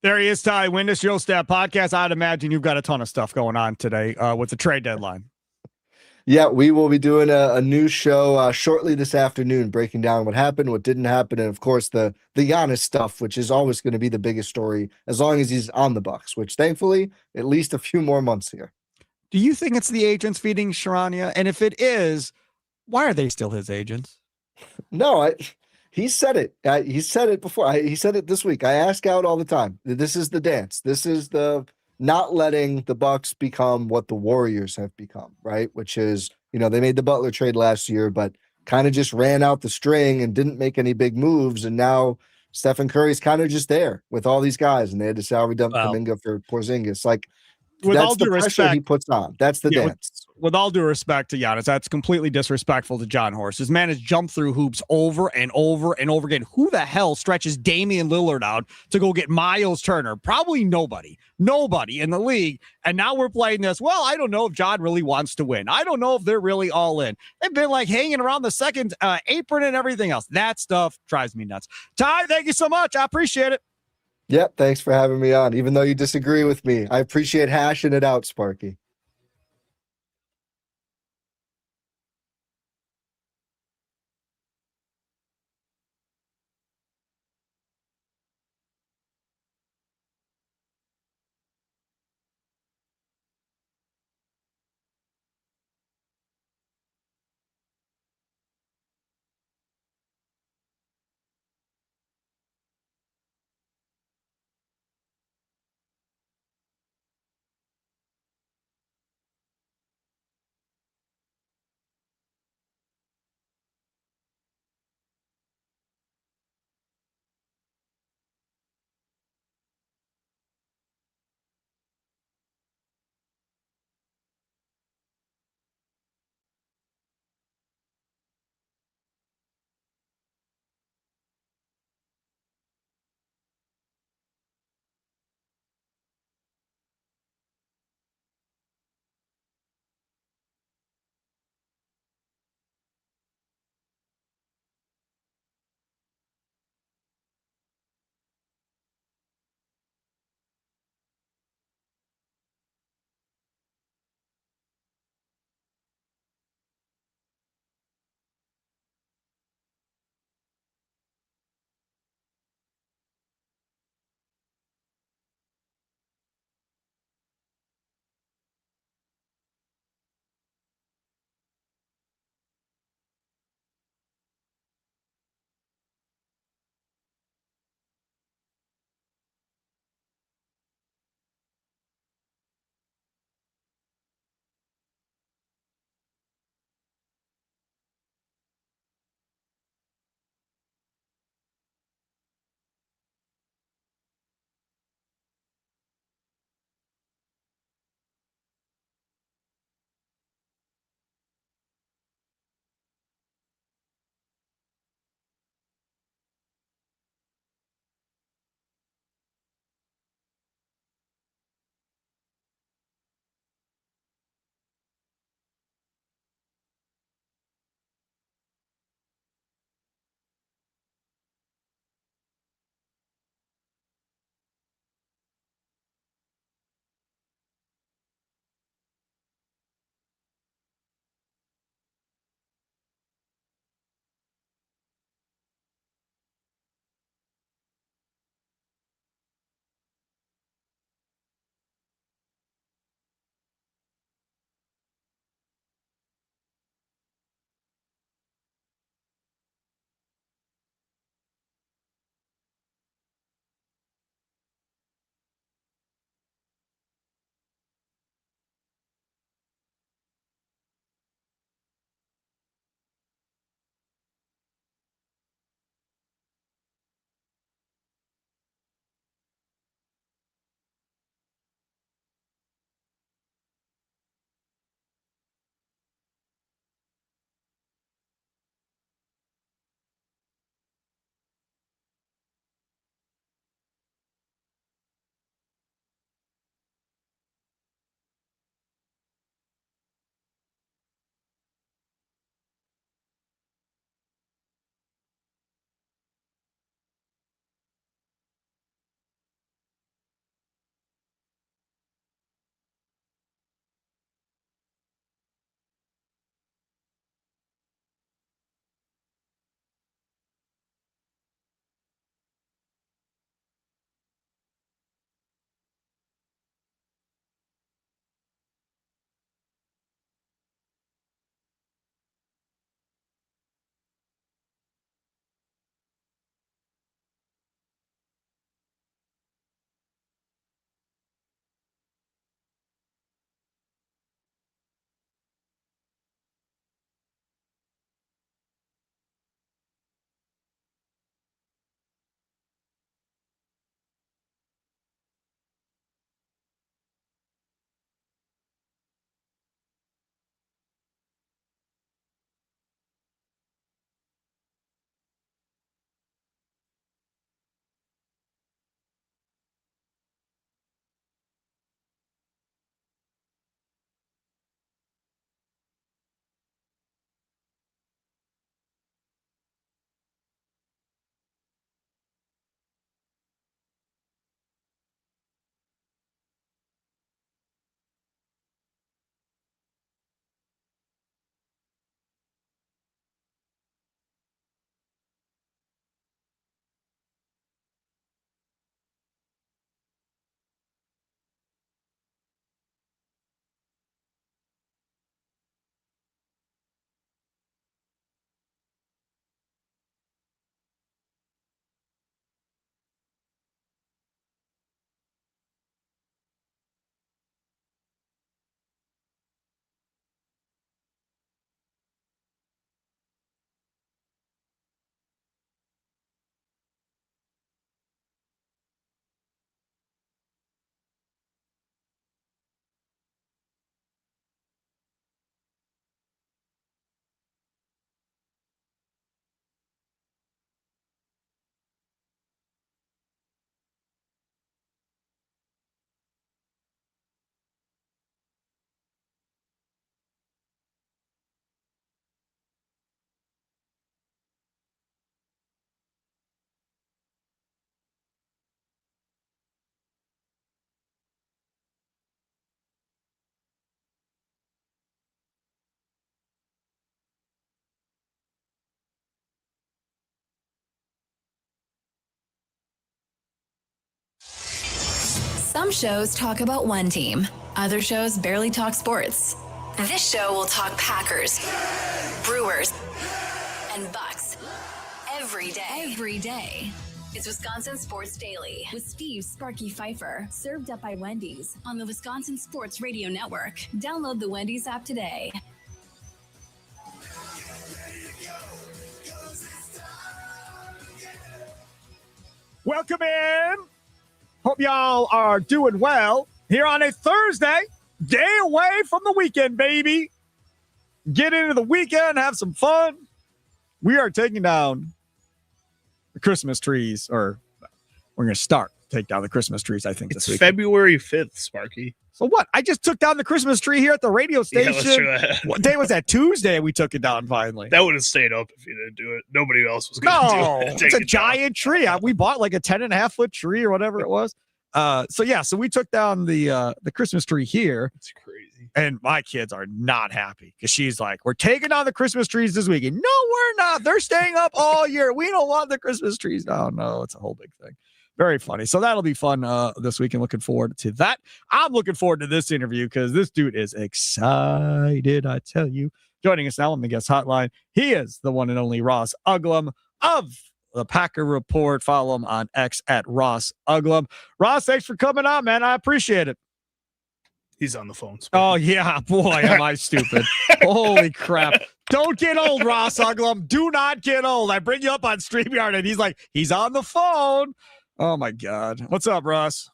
There he is, Ty Windus, Your Stat Podcast. I'd imagine you've got a ton of stuff going on today with the trade deadline. Yeah, we will be doing a new show shortly this afternoon, breaking down what happened, what didn't happen, and of course the Giannis stuff, which is always going to be the biggest story as long as he's on the Bucks, which thankfully at least a few more months here. Do you think it's the agents feeding Sharania? And if it is, why are they still his agents? No, he said it. He said it before. He said it this week. I ask out all the time. This is the dance. This is the not letting the Bucks become what the Warriors have become, right? Which is, they made the Butler trade last year, but kind of just ran out the string and didn't make any big moves. And now Stephen Curry's kind of just there with all these guys, and they had to salary dump Kuminga for Porzingis. Like, with that's all the due pressure respect, he puts on. That's the dance. With all due respect to Giannis, that's completely disrespectful to John Horst. This man has jumped through hoops over and over and over again. Who the hell stretches Damian Lillard out to go get Miles Turner? Probably nobody in the league. And now we're playing this. Well, I don't know if John really wants to win. I don't know if they're really all in. They've been like hanging around the second apron and everything else. That stuff drives me nuts. Ty, thank you so much. I appreciate it. Yep, thanks for having me on. Even though you disagree with me, I appreciate hashing it out, Sparky. Some shows talk about one team. Other shows barely talk sports. This show will talk Packers, Brewers, and Bucks every day. It's Wisconsin Sports Daily with Steve Sparky Pfeiffer, served up by Wendy's on the Wisconsin Sports Radio Network. Download the Wendy's app today. Welcome in. Hope y'all are doing well here on a Thursday, day away from the weekend, baby. Get into the weekend, have some fun. We are taking down the Christmas trees, or we're going to start to take down the Christmas trees, I think, it's this week. February 5th, Sparky. So what? I just took down the Christmas tree here at the radio station. Yeah, what day was that? Tuesday we took it down finally. That would have stayed up if you didn't do it. Nobody else was going to do it. It's a giant tree. We bought like a 10.5-foot tree or whatever it was. So we took down the Christmas tree here. It's crazy. And my kids are not happy because she's like, we're taking down the Christmas trees this weekend. No, we're not. They're staying up all year. We don't want the Christmas trees. No, it's a whole big thing. Very funny. So that'll be fun this weekend. Looking forward to that. I'm looking forward to this interview because this dude is excited, I tell you. Joining us now on the guest hotline, he is the one and only Ross Uglem of the Packer Report. Follow him on X at Ross Uglem. Ross, thanks for coming on, man. I appreciate it. He's on the phone. Oh, yeah. Boy, am I stupid. Holy crap. Don't get old, Ross Uglem. Do not get old. I bring you up on StreamYard, and he's like, he's on the phone. Oh, my God. What's up, Ross?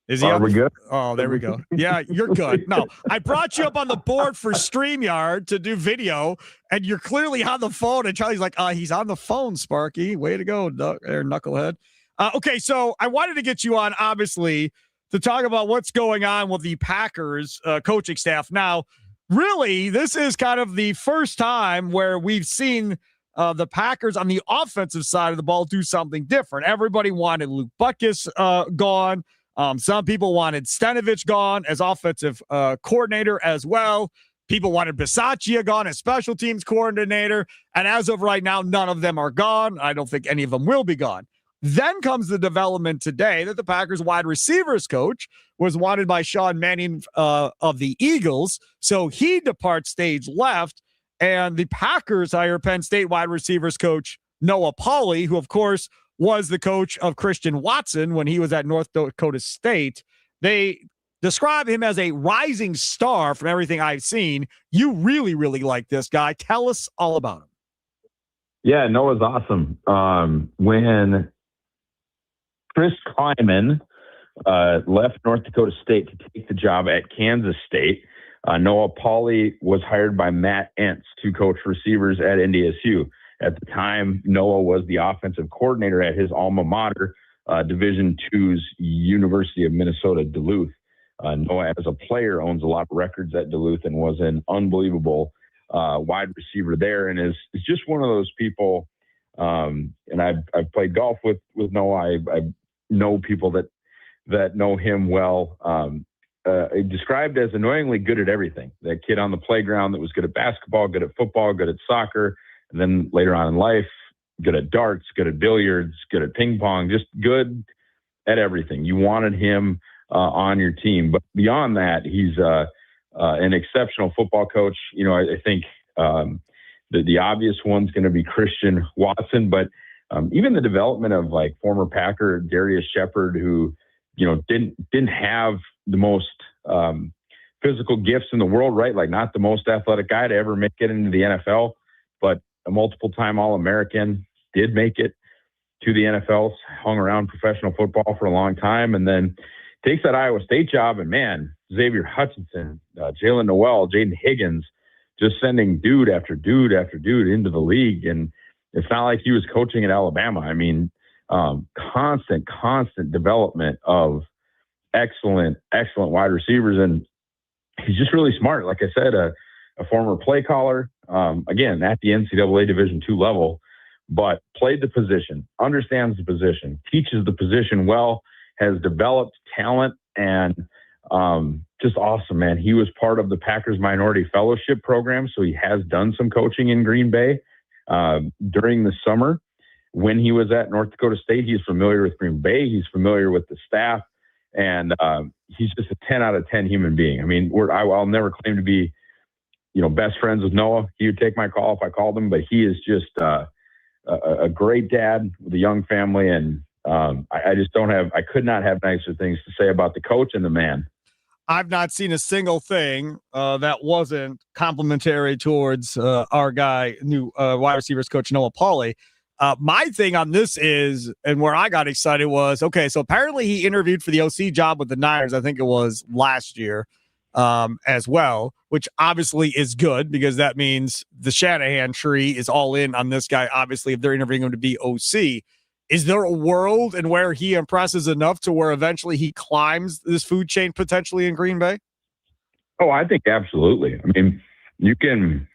Is he Are we good? Oh, there we go. Yeah, you're good. No, I brought you up on the board for StreamYard to do video, and you're clearly on the phone. And Charlie's like, he's on the phone, Sparky. Way to go, knucklehead. Okay, so I wanted to get you on, obviously, to talk about what's going on with the Packers coaching staff. Now, really, this is kind of the first time where we've seen the Packers on the offensive side of the ball do something different. Everybody wanted Luke Butkus gone. Some people wanted Stenavich gone as offensive coordinator as well. People wanted Bisaccia gone as special teams coordinator. And as of right now, none of them are gone. I don't think any of them will be gone. Then comes the development today that the Packers wide receivers coach was wanted by Sean Mannion of the Eagles. So he departs stage left, and the Packers hire Penn State wide receivers coach Noah Pauley, who, of course, was the coach of Christian Watson when he was at North Dakota State. They describe him as a rising star from everything I've seen. You really, really like this guy. Tell us all about him. Yeah, Noah's awesome. When Chris Kleiman left North Dakota State to take the job at Kansas State, Noah Pauley was hired by Matt Entz to coach receivers at NDSU. At the time, Noah was the offensive coordinator at his alma mater, Division II's University of Minnesota, Duluth. Noah, as a player, owns a lot of records at Duluth and was an unbelievable wide receiver there, and is just one of those people. And I've played golf with Noah. I know people that know him well. Described as annoyingly good at everything. That kid on the playground that was good at basketball, good at football, good at soccer, and then later on in life, good at darts, good at billiards, good at ping pong, just good at everything. You wanted him on your team. But beyond that, he's an exceptional football coach. You know, I think the obvious one's going to be Christian Watson, but even the development of like former Packer Darius Shepard, who, you know, didn't have the most physical gifts in the world, right? Like not the most athletic guy to ever make it into the NFL, but a multiple-time All-American, did make it to the NFL, hung around professional football for a long time, and then takes that Iowa State job. And man, Xavier Hutchinson, Jalen Noel, Jaden Higgins, just sending dude after dude after dude into the league. And it's not like he was coaching at Alabama. I mean, constant development of excellent wide receivers. And he's just really smart. Like I said, a former play caller, again, at the NCAA Division II level, but played the position, understands the position, teaches the position well, has developed talent, and just awesome, man. He was part of the Packers Minority Fellowship program, so he has done some coaching in Green Bay during the summer. when he was at North Dakota State. He's familiar with Green Bay. He's familiar with the staff. And he's just a 10 out of 10 human being. I mean, I'll never claim to be, best friends with Noah. He would take my call if I called him, but he is just a great dad with a young family. And I could not have nicer things to say about the coach and the man. I've not seen a single thing that wasn't complimentary towards our guy, new wide receivers coach Noah Pauley. My thing on this is, and where I got excited was, okay, so apparently he interviewed for the OC job with the Niners, I think it was last year as well, which obviously is good because that means the Shanahan tree is all in on this guy, obviously, if they're interviewing him to be OC. Is there a world in where he impresses enough to where eventually he climbs this food chain potentially in Green Bay? Oh, I think absolutely. I mean, you can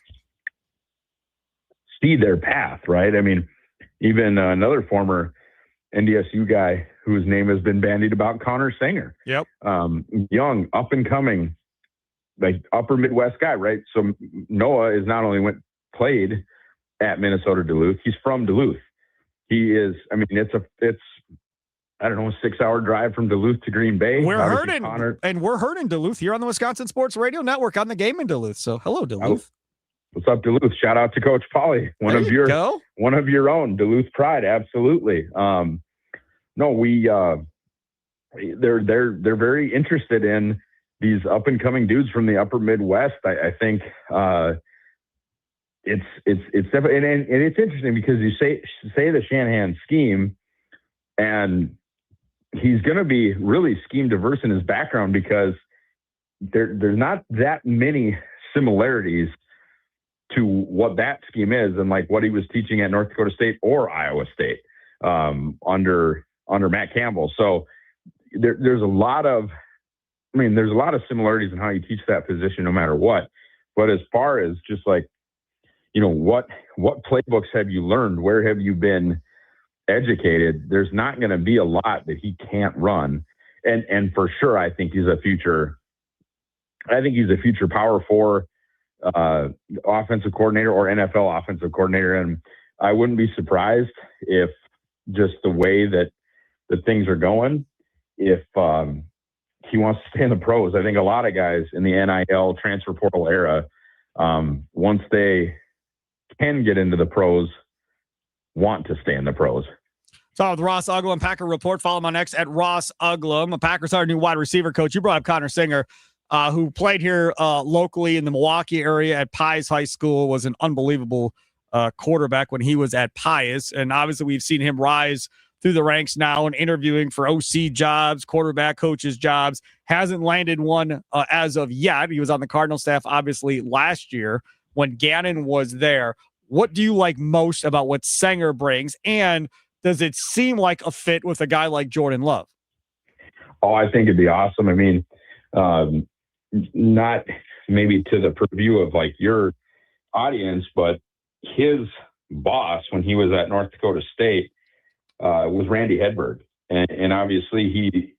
see their path, right? I mean, even another former NDSU guy whose name has been bandied about, Connor Singer. Yep. Young, up and coming, like upper Midwest guy, right? So Noah is not only played at Minnesota Duluth, he's from Duluth. He is, I mean, it's I don't know, a 6-hour drive from Duluth to Green Bay. We're heard in Duluth here on the Wisconsin Sports Radio Network on the game inUluth. So hello, Duluth. What's up, Duluth? Shout out to Coach Pauly, one of your own, Duluth pride. Absolutely. They're very interested in these up and coming dudes from the upper Midwest. I think it's definitely, and it's interesting because you say the Shanahan scheme, and he's going to be really scheme diverse in his background because there's not that many similarities to what that scheme is and like what he was teaching at North Dakota State or Iowa State under Matt Campbell. So there's a lot of similarities in how you teach that position no matter what. But as far as just like, what playbooks have you learned? Where have you been educated? There's not going to be a lot that he can't run. And for sure, I think he's a future Power 4 offensive coordinator or NFL offensive coordinator. And I wouldn't be surprised if just the way that things are going, if he wants to stay in the pros. I think a lot of guys in the NIL transfer portal era, once they can get into the pros, want to stay in the pros. So with Ross Uglem, Packer Report. Follow him on X at Ross Uglem. The Packers are a new wide receiver coach. You brought up Connor Singer, who played here locally in the Milwaukee area at Pius High School, was an unbelievable quarterback when he was at Pius. And obviously we've seen him rise through the ranks now and interviewing for OC jobs, quarterback coaches jobs. Hasn't landed one as of yet. He was on the Cardinal staff, obviously, last year when Gannon was there. What do you like most about what Sanger brings? And does it seem like a fit with a guy like Jordan Love? Oh, I think it'd be awesome. I mean, not maybe to the purview of like your audience, but his boss when he was at North Dakota State was Randy Hedberg. And obviously he,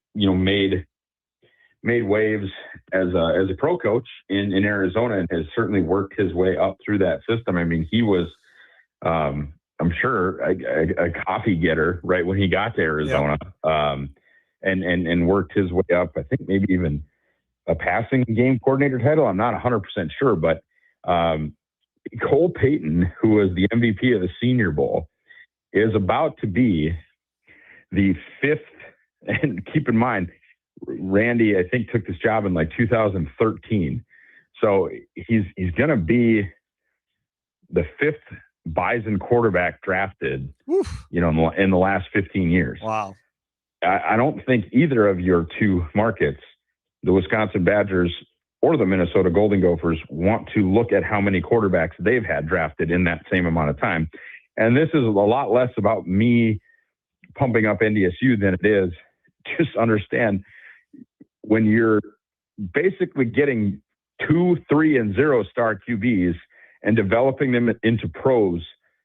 made waves as a pro coach in Arizona and has certainly worked his way up through that system. I mean, he was, I'm sure a coffee getter right when he got to Arizona, and worked his way up. I think maybe even a passing game coordinator title. I'm not 100% sure, but Cole Payton, who was the MVP of the Senior Bowl, is about to be the fifth. And keep in mind, Randy, I think, took this job in like 2013. So he's going to be the fifth Bison quarterback drafted, in the last 15 years. Wow. I don't think either of your two markets, the Wisconsin Badgers or the Minnesota Golden Gophers, want to look at how many quarterbacks they've had drafted in that same amount of time. And this is a lot less about me pumping up NDSU than it is just understand when you're basically getting 2, 3, and 0-star QBs and developing them into pros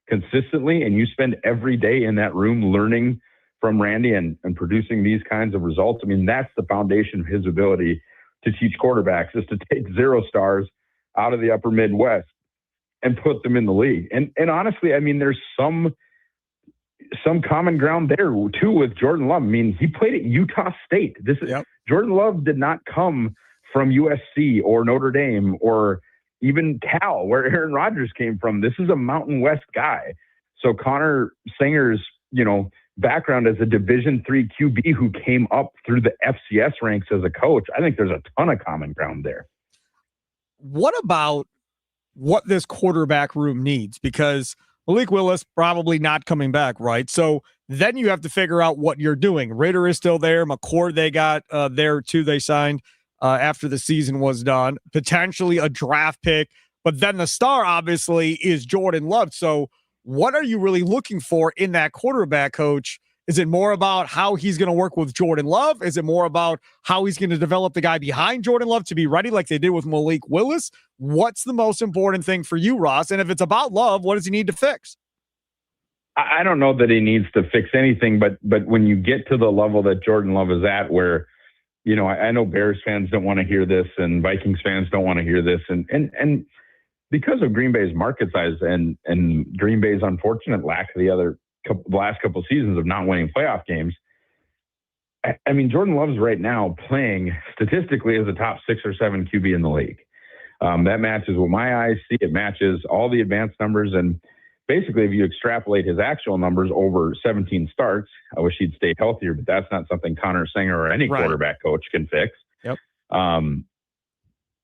consistently, and you spend every day in that room learning from Randy and producing these kinds of results. I mean, that's the foundation of his ability to teach quarterbacks, is to take 0 stars out of the upper Midwest and put them in the league. And honestly, I mean, there's some some common ground there too with Jordan Love. I mean, he played at Utah State. Jordan Love did not come from USC or Notre Dame or even Cal, where Aaron Rodgers came from. This is a Mountain West guy. So Connor Singer's, background as a Division III QB who came up through the FCS ranks as a coach, I think there's a ton of common ground there. What about what this quarterback room needs? Because Malik Willis probably not coming back, right? So then you have to figure out what you're doing. Ritter is still there. McCord they got there too. They signed after the season was done. Potentially a draft pick. But then the star, obviously, is Jordan Love. So what are you really looking for in that quarterback, coach? Is it more about how he's going to work with Jordan Love? Is it more about how he's going to develop the guy behind Jordan Love to be ready like they did with Malik Willis? What's the most important thing for you, Ross? And if it's about Love, what does he need to fix? I don't know that he needs to fix anything, but when you get to the level that Jordan Love is at where, I know Bears fans don't want to hear this and Vikings fans don't want to hear this. And because of Green Bay's market size and Green Bay's unfortunate lack of the last couple of seasons of not winning playoff games, I mean, Jordan Love's right now playing statistically as a top 6 or 7 QB in the league. That matches what my eyes see. It matches all the advanced numbers. And basically, if you extrapolate his actual numbers over 17 starts, I wish he'd stay healthier, but that's not something Connor Singer or any quarterback coach can fix. Yep.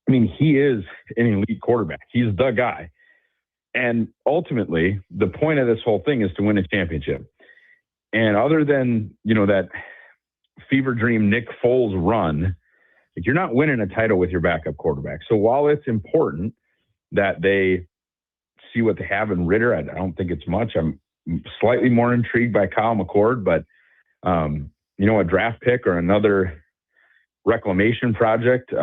I mean, he is an elite quarterback. He's the guy. And ultimately, the point of this whole thing is to win a championship. And other than, that fever dream Nick Foles run, you're not winning a title with your backup quarterback. So while it's important that they see what they have in Ritter, I don't think it's much. I'm slightly more intrigued by Kyle McCord, but, a draft pick or another reclamation project,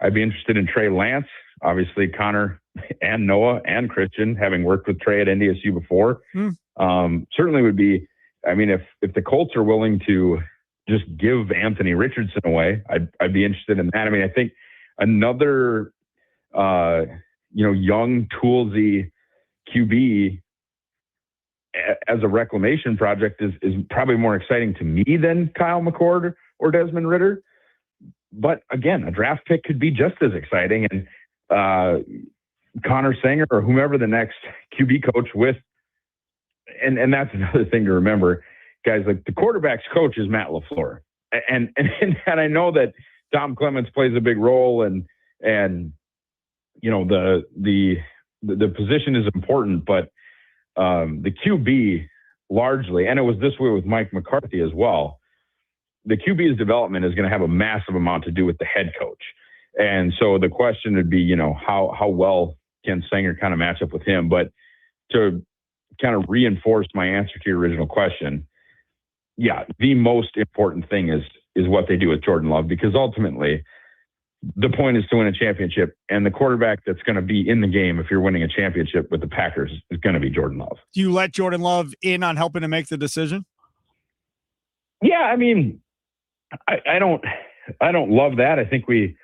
I'd be interested in Trey Lance. Obviously, Connor and Noah and Christian, having worked with Trey at NDSU before, certainly would be. I mean, if the Colts are willing to just give Anthony Richardson away, I'd be interested in that. I mean, I think another, young, toolsy QB as a reclamation project is probably more exciting to me than Kyle McCord or Desmond Ritter. But again, a draft pick could be just as exciting. And Connor Singer or whomever the next QB coach with, and that's another thing to remember, guys, like the quarterback's coach is Matt LaFleur. And I know that Tom Clements plays a big role and the position is important, but the QB largely, and it was this way with Mike McCarthy as well, the QB's development is going to have a massive amount to do with the head coach. And so the question would be, how well can Sanger kind of match up with him? But to kind of reinforce my answer to your original question, yeah, the most important thing is what they do with Jordan Love, because ultimately the point is to win a championship, and the quarterback that's going to be in the game if you're winning a championship with the Packers is going to be Jordan Love. Do you let Jordan Love in on helping to make the decision? Yeah, I mean, I don't love that. I think we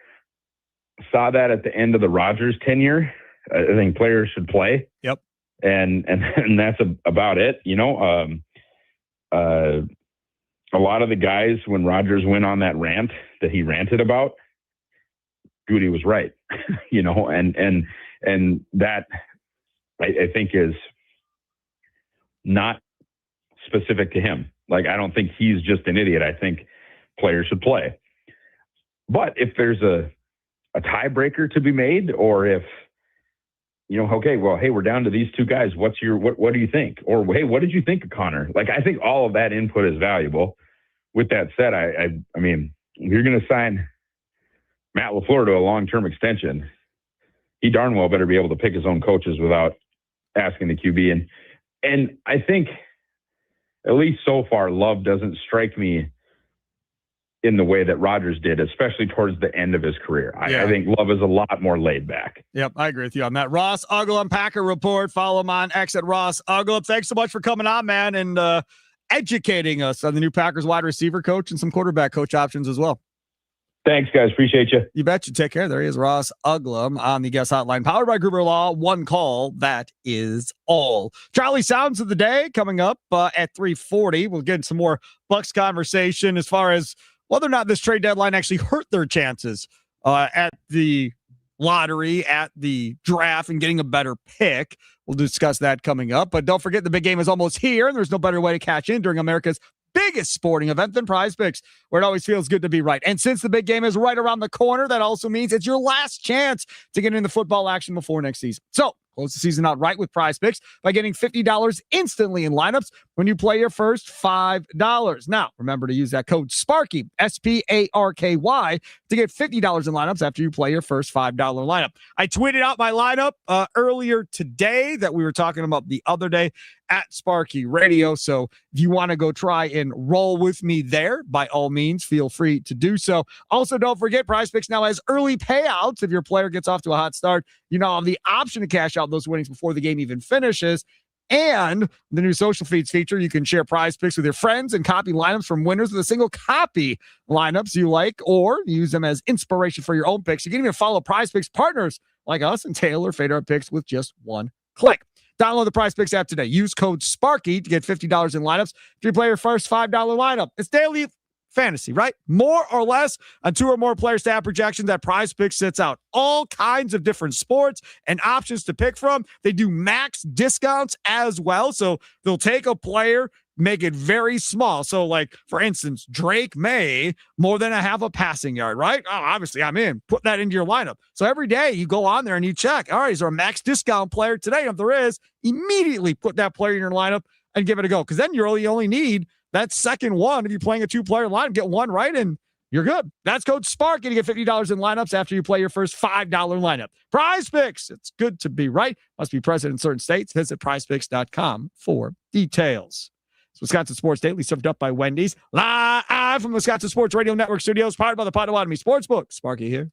saw that at the end of the Rodgers tenure. I think players should play. Yep. And that's about it. A lot of the guys, when Rodgers went on that rant that he ranted about, Goody was right, and that I think is not specific to him. Like, I don't think he's just an idiot. I think players should play. But if there's a tiebreaker to be made, or if, okay, well, hey, we're down to these two guys. What do you think? Or, hey, what did you think of Connor? Like, I think all of that input is valuable. With that said, I mean, if you're going to sign Matt LaFleur to a long-term extension, he darn well better be able to pick his own coaches without asking the QB. And I think, at least so far, Love doesn't strike me in the way that Rodgers did, especially towards the end of his career. I think Love is a lot more laid back. Yep, I agree with you on that. Ross Uglem, Packer Report. Follow him on X at Ross Uglem. Thanks so much for coming on, man, and educating us on the new Packers wide receiver coach and some quarterback coach options as well. Thanks, guys. Appreciate you. You bet you. Take care. There he is, Ross Uglem on the guest hotline. Powered by Gruber Law. One call. That is all. Charlie Sounds of the day coming up at 3:40. We'll get some more Bucks conversation as far as whether or not this trade deadline actually hurt their chances at the lottery, at the draft, and getting a better pick. We'll discuss that coming up. But don't forget, the big game is almost here, and there's no better way to cash in during America's biggest sporting event than Prize Picks, where it always feels good to be right. And since the big game is right around the corner, that also means it's your last chance to get into football action before next season. So close the season out right with Prize Picks by getting $50 instantly in lineups when you play your first $5. Now, remember to use that code SPARKY, SPARKY, to get $50 in lineups after you play your first $5 lineup. I tweeted out my lineup earlier today that we were talking about the other day at Sparky Radio. So if you want to go try and roll with me there, by all means, feel free to do so. Also, don't forget, Prize Picks now has early payouts. If your player gets off to a hot start, you now have the option to cash out those winnings before the game even finishes. And the new social feeds feature, you can share Prize Picks with your friends and copy lineups from winners with a single copy lineups you like, or use them as inspiration for your own picks. You can even follow Prize Picks partners like us and tailor favorite picks with just one click. Download the Prize Picks app today. Use code SPARKY to get $50 in lineups if you play your first $5 lineup. It's daily fantasy, right? More or less on 2 or more player stat projections that Prize Picks sets out. All kinds of different sports and options to pick from. They do max discounts as well. So they'll take a player, make it very small. So, like, for instance, Drake May, more than a half a passing yard, right? Oh, obviously, I'm in. Put that into your lineup. So every day you go on there and you check, all right, is there a max discount player today? And if there is, immediately put that player in your lineup and give it a go. Because then you only need that second one. If you're playing a 2-player lineup, get one right and you're good. That's code SPARKY to get $50 in lineups after you play your first $5 lineup. Prize Picks. It's good to be right. Must be present in certain states. Visit prizepicks.com for details. It's Wisconsin Sports Daily, served up by Wendy's. Live from Wisconsin Sports Radio Network studios, powered by the Potawatomi Sportsbook. Sparky here.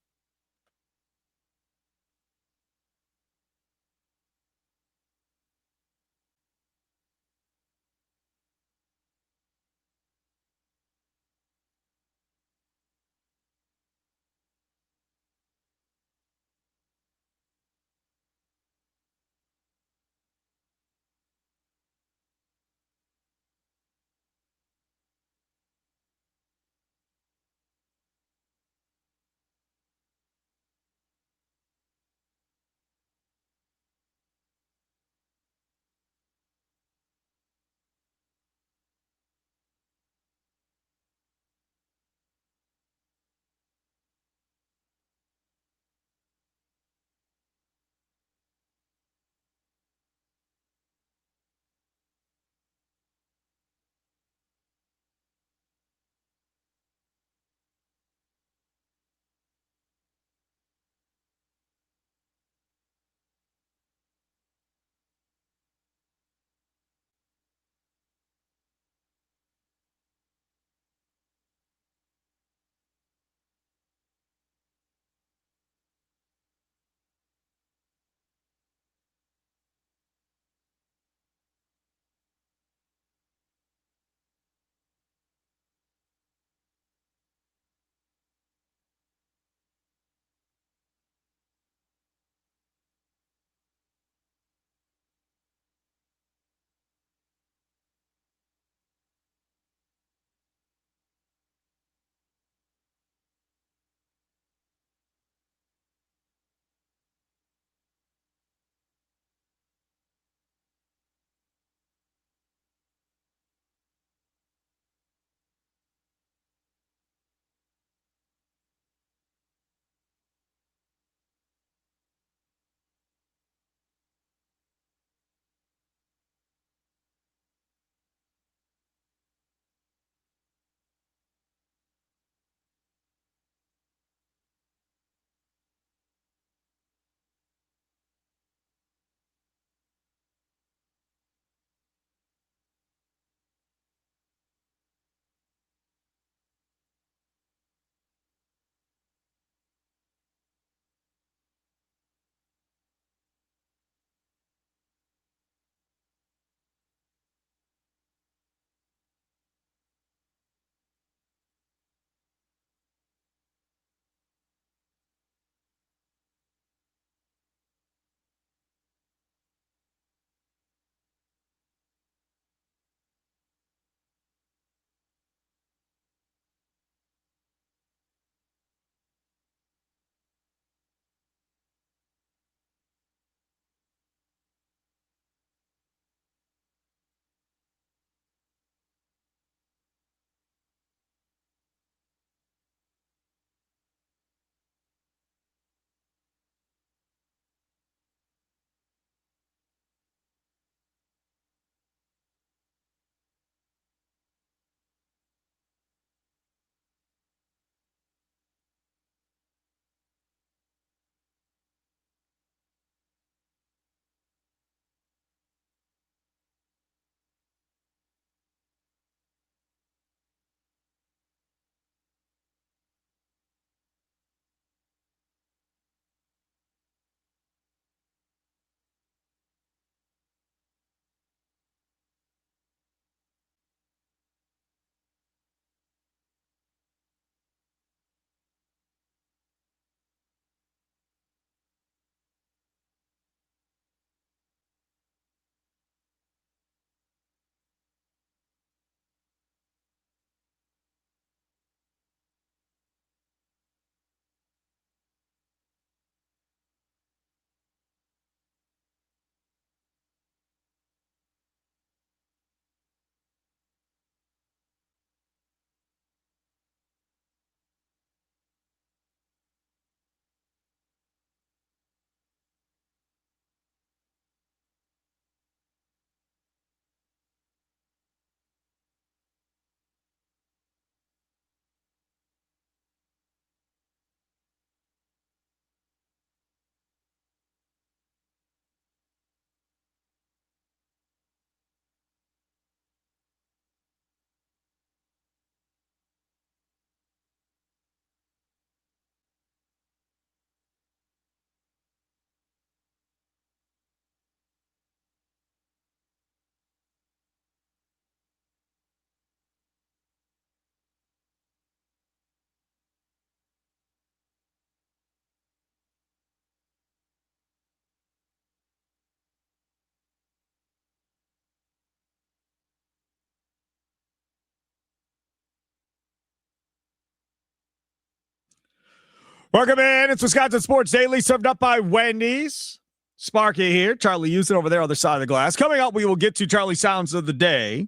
Welcome in. It's Wisconsin Sports Daily, served up by Wendy's. Sparky here. Charlie Houston over there on the side of the glass. Coming up, we will get to Charlie Sounds of the Day,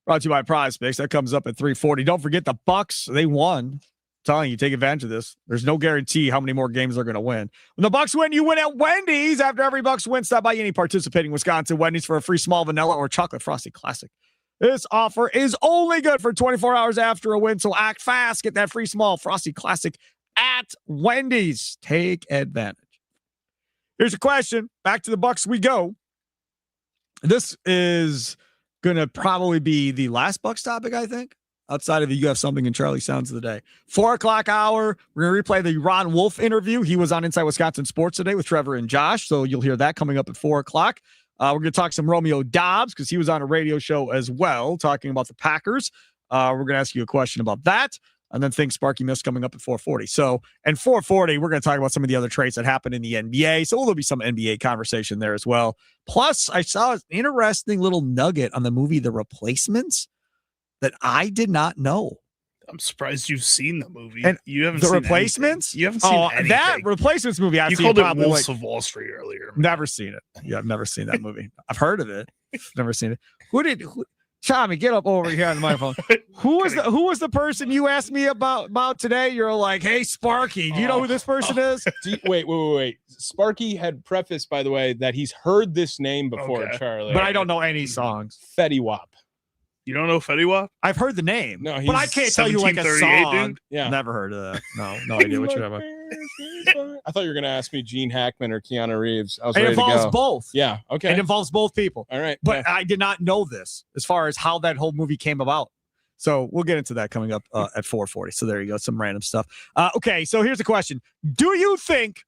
brought to you by Prize Picks. That comes up at 3:40. Don't forget the Bucks. They won. I'm telling you, take advantage of this. There's no guarantee how many more games they're going to win. When the Bucks win, you win at Wendy's. After every Bucks win, stop by any participating Wisconsin Wendy's for a free small vanilla or chocolate frosty classic. This offer is only good for 24 hours after a win, so act fast. Get that free small frosty classic at Wendy's. Take advantage. Here's a question. Back to the Bucks we go. This is going to probably be the last Bucks topic, I think. Outside of you have something in Charlie Sounds of the Day. 4 o'clock hour. We're going to replay the Ron Wolf interview. He was on Inside Wisconsin Sports today with Trevor and Josh. So you'll hear that coming up at 4 o'clock. We're going to talk some Romeo Dobbs because he was on a radio show as well talking about the Packers. We're going to ask you a question about that. And then things Sparky missed coming up at 4:40. So, and 4:40, we're going to talk about some of the other trades that happened in the NBA. So there'll be some NBA conversation there as well. Plus, I saw an interesting little nugget on the movie The Replacements that I did not know. I'm surprised you've seen the movie. And you haven't The seen Replacements? Anything. You haven't seen anything. That Replacements movie. You called it Wolves of Wall Street earlier. Never seen it. Yeah, I've never seen that movie. I've heard of it. Never seen it. Who Tommy, get up over here on the microphone. Who was the person you asked me about today? You're like, hey, Sparky, do you know who this person is? Wait. Sparky had prefaced, by the way, that he's heard this name before, Charlie. But I don't know any songs. Fetty Wap. You don't know Fetty Wap? I've heard the name. No, but I can't tell you like a song. Dude? Yeah. Never heard of that. No idea what you're talking about. I thought you were going to ask me Gene Hackman or Keanu Reeves. I was it ready to go. involves both. Yeah, okay. It involves both people. All right. But I did not know this as far as how that whole movie came about. So we'll get into that coming up at 4:40. So there you go. Some random stuff. Okay, so here's the question. Do you think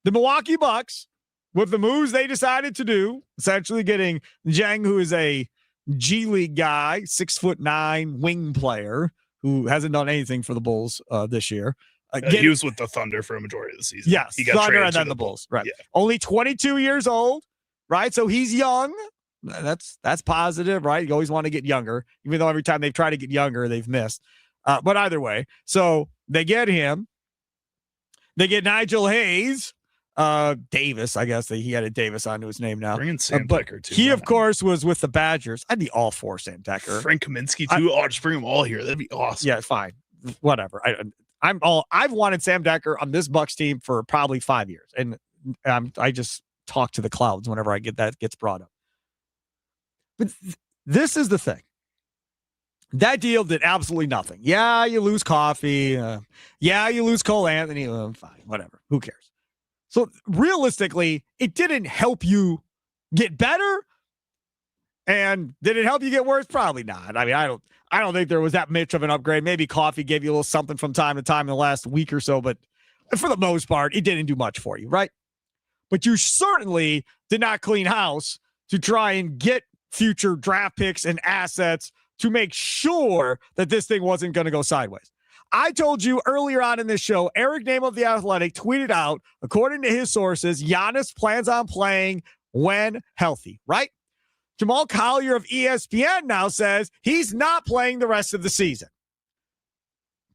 the Milwaukee Bucks, with the moves they decided to do, essentially getting Jang, who is a G League guy, 6'9" wing player who hasn't done anything for the Bulls this year. He was with the Thunder for a majority of the season. Yes, he got Thunder and then the Bulls. Right. Yeah. Only 22 years old, right? So he's young. That's positive, right? You always want to get younger, even though every time they've tried to get younger, they've missed. But either way, so they get him. They get Nigel Hayes. Davis, I guess he had a Davis onto his name now. Bring in Sam Decker too. He, of course, was with the Badgers. I'd be all for Sam Decker. Frank Kaminsky too. Just bring them all here. That'd be awesome. Yeah, fine. Whatever. I've wanted Sam Decker on this Bucks team for probably 5 years, and I just talk to the clouds whenever I get that gets brought up. But this is the thing. That deal did absolutely nothing. Yeah, you lose Coffee. Yeah, you lose Cole Anthony. Fine, whatever. Who cares? So realistically, it didn't help you get better. And did it help you get worse? Probably not. I mean, I don't think there was that much of an upgrade. Maybe Coffee gave you a little something from time to time in the last week or so, but for the most part, it didn't do much for you, right? But you certainly did not clean house to try and get future draft picks and assets to make sure that this thing wasn't going to go sideways. I told you earlier on in this show, Eric Name of The Athletic tweeted out, according to his sources, Giannis plans on playing when healthy, right? Jamal Collier of ESPN now says he's not playing the rest of the season.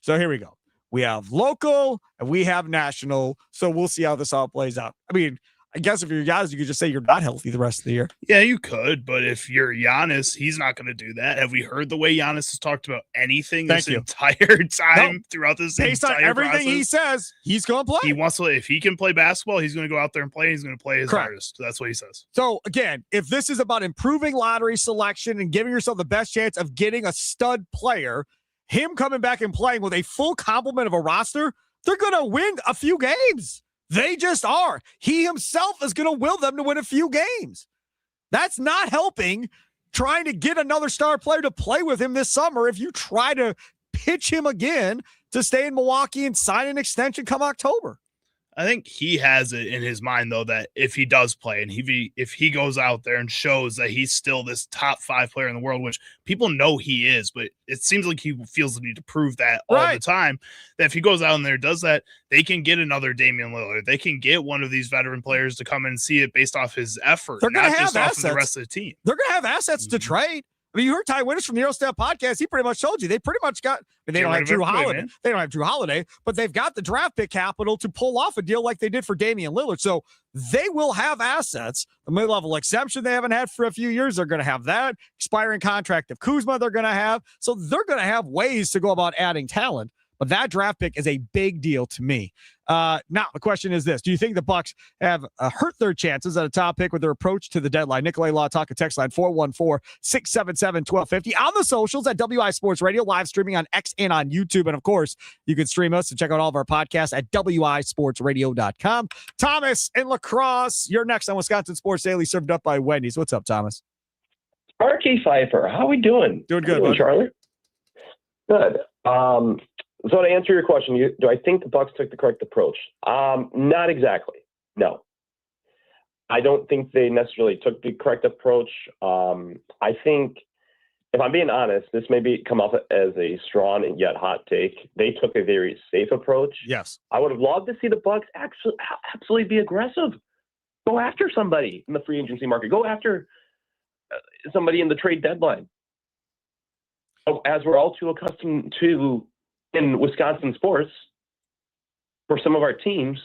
So here we go. We have local and we have national. So we'll see how this all plays out. I mean, I guess if you're Giannis, you could just say you're not healthy the rest of the year. Yeah, you could. But if you're Giannis, he's not going to do that. Have we heard the way Giannis has talked about anything entire time throughout this based entire on everything process? He says, he's going to play. He wants to. If he can play basketball, he's going to go out there and play. He's going to play his hardest. That's what he says. So again, if this is about improving lottery selection and giving yourself the best chance of getting a stud player, him coming back and playing with a full complement of a roster, they're going to win a few games. They just are. He himself is going to will them to win a few games. That's not helping trying to get another star player to play with him this summer if you try to pitch him again to stay in Milwaukee and sign an extension come October. I think he has it in his mind, though, that if he does play and if he goes out there and shows that he's still this top 5 player in the world, which people know he is, but it seems like he feels the need to prove that all the time, that if he goes out and there does that, they can get another Damian Lillard. They can get one of these veteran players to come in and see it based off his effort, not just off of the rest of the team. They're going to have assets to trade. I mean, you heard Ty Winters from the Eurostep podcast. He pretty much told you they pretty much got. They don't have Drew Holiday. They don't have Drew Holiday, but they've got the draft pick capital to pull off a deal like they did for Damian Lillard. So they will have assets. The mid-level exemption they haven't had for a few years, they're going to have that. Expiring contract of Kuzma, they're going to have. So they're going to have ways to go about adding talent. But that draft pick is a big deal to me. Now, the question is this. Do you think the Bucks have hurt their chances at a top pick with their approach to the deadline? Nikolai Law, talk a text line 414-677-1250. On the socials at WI Sports Radio, live streaming on X and on YouTube. And, of course, you can stream us and check out all of our podcasts at wisportsradio.com. Thomas in La Crosse, you're next on Wisconsin Sports Daily, served up by Wendy's. What's up, Thomas? Sparky Pfeiffer, how we doing? Doing good, bud. Charlie? Good. So to answer your question, do I think the Bucks took the correct approach? Not exactly. No. I don't think they necessarily took the correct approach. I think, if I'm being honest, this may come off as a strong and yet hot take. They took a very safe approach. Yes. I would have loved to see the Bucks absolutely be aggressive. Go after somebody in the free agency market. Go after somebody in the trade deadline. As we're all too accustomed to in Wisconsin sports, for some of our teams,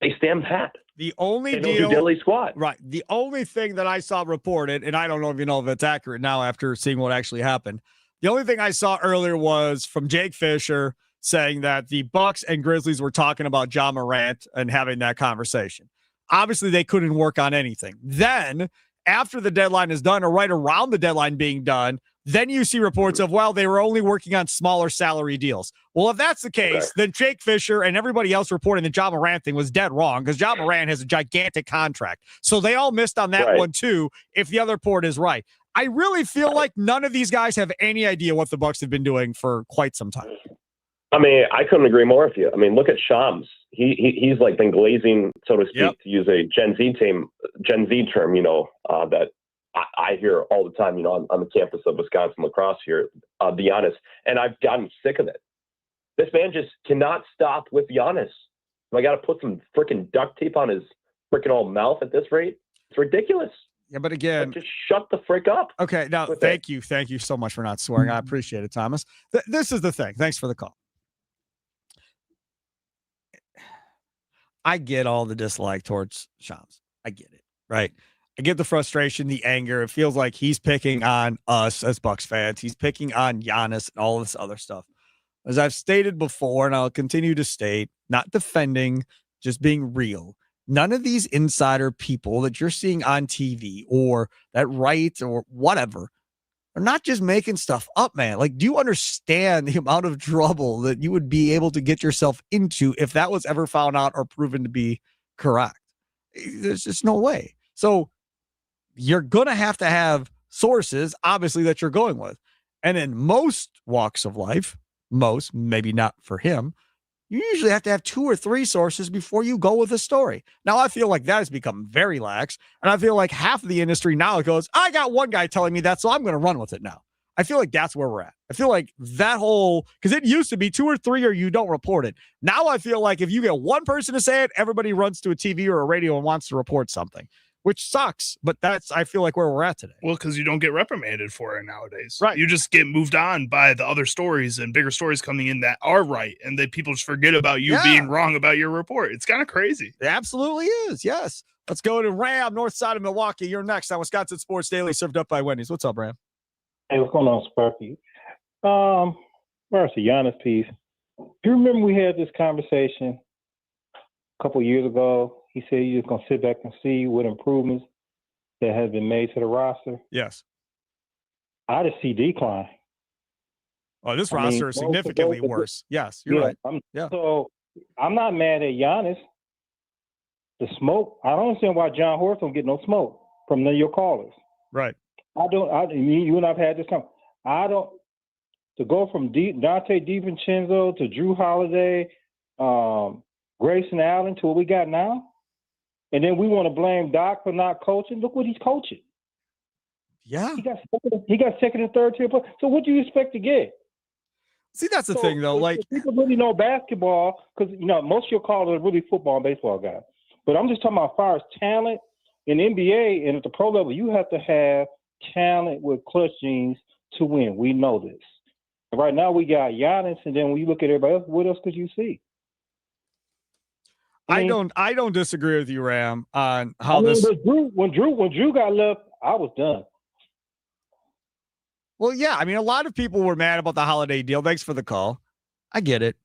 they stand pat. The only they deal, do dilly squat. Right. The only thing that I saw reported, and I don't know if you know if it's accurate now after seeing what actually happened. The only thing I saw earlier was from Jake Fisher saying that the Bucks and Grizzlies were talking about Ja Morant and having that conversation. Obviously, they couldn't work on anything. Then, after the deadline is done, or right around the deadline being done, then you see reports of, well, they were only working on smaller salary deals. Well, if that's the case, then Jake Fisher and everybody else reporting the Ja Morant thing was dead wrong, because Ja Morant has a gigantic contract. So they all missed on that one too, if the other report is right. I really feel like none of these guys have any idea what the Bucks have been doing for quite some time. I mean, I couldn't agree more with you. I mean, look at Shams. He's like been glazing, so to speak, to use a Gen Z term, that I hear all the time, on the campus of Wisconsin lacrosse here, Giannis, and I've gotten sick of it. This man just cannot stop with Giannis. I got to put some freaking duct tape on his freaking old mouth at this rate. It's ridiculous. Yeah, but again, just shut the frick up. Okay, now thank you so much for not swearing. I appreciate it, Thomas. This is the thing. Thanks for the call. I get all the dislike towards Shams. I get it, right? I get the frustration, the anger. It feels like he's picking on us as Bucks fans. He's picking on Giannis and all this other stuff. As I've stated before, and I'll continue to state, not defending, just being real. None of these insider people that you're seeing on TV or that write or whatever are not just making stuff up, man. Like, do you understand the amount of trouble that you would be able to get yourself into if that was ever found out or proven to be correct? There's just no way. So you're going to have sources, obviously, that you're going with. And in most walks of life, maybe not for him, you usually have to have 2 or 3 sources before you go with a story. Now, I feel like that has become very lax. And I feel like half of the industry now goes, I got one guy telling me that, so I'm going to run with it now. I feel like that's where we're at. I feel like that whole, because it used to be 2 or 3 or you don't report it. Now I feel like if you get one person to say it, everybody runs to a TV or a radio and wants to report something, which sucks. But that's, I feel like, where we're at today. Well, because you don't get reprimanded for it nowadays. Right. You just get moved on by the other stories and bigger stories coming in that are right. And then people just forget about you being wrong about your report. It's kind of crazy. It absolutely is. Yes. Let's go to Ram, north side of Milwaukee. You're next on Wisconsin Sports Daily, served up by Wendy's. What's up, Ram? Hey, what's going on, Sparky? First, the Giannis piece. Do you remember we had this conversation a couple of years ago? He said he's just going to sit back and see what improvements that have been made to the roster. Yes. I just see decline. Oh, this roster is significantly worse. Yes, you're right. So I'm not mad at Giannis. The smoke, I don't understand why John Horst don't get no smoke from none of your callers. Right. You and I've had this time. To go from Dante DiVincenzo to Drew Holiday, Grayson Allen to what we got now, and then we want to blame Doc for not coaching. Look what he's coaching. Yeah. He got second and third tier play. So what do you expect to get? See, that's the thing, though. Like, people really know basketball because, most of your callers are really football and baseball guys. But I'm just talking about as far as talent in NBA and at the pro level, you have to have talent with clutch genes to win. We know this. Right now we got Giannis, and then when you look at everybody else, what else could you see? I don't disagree with you, Ram, on how this. When Drew got left, I was done. Well, yeah, I mean, a lot of people were mad about the Holiday deal. Thanks for the call. I get it.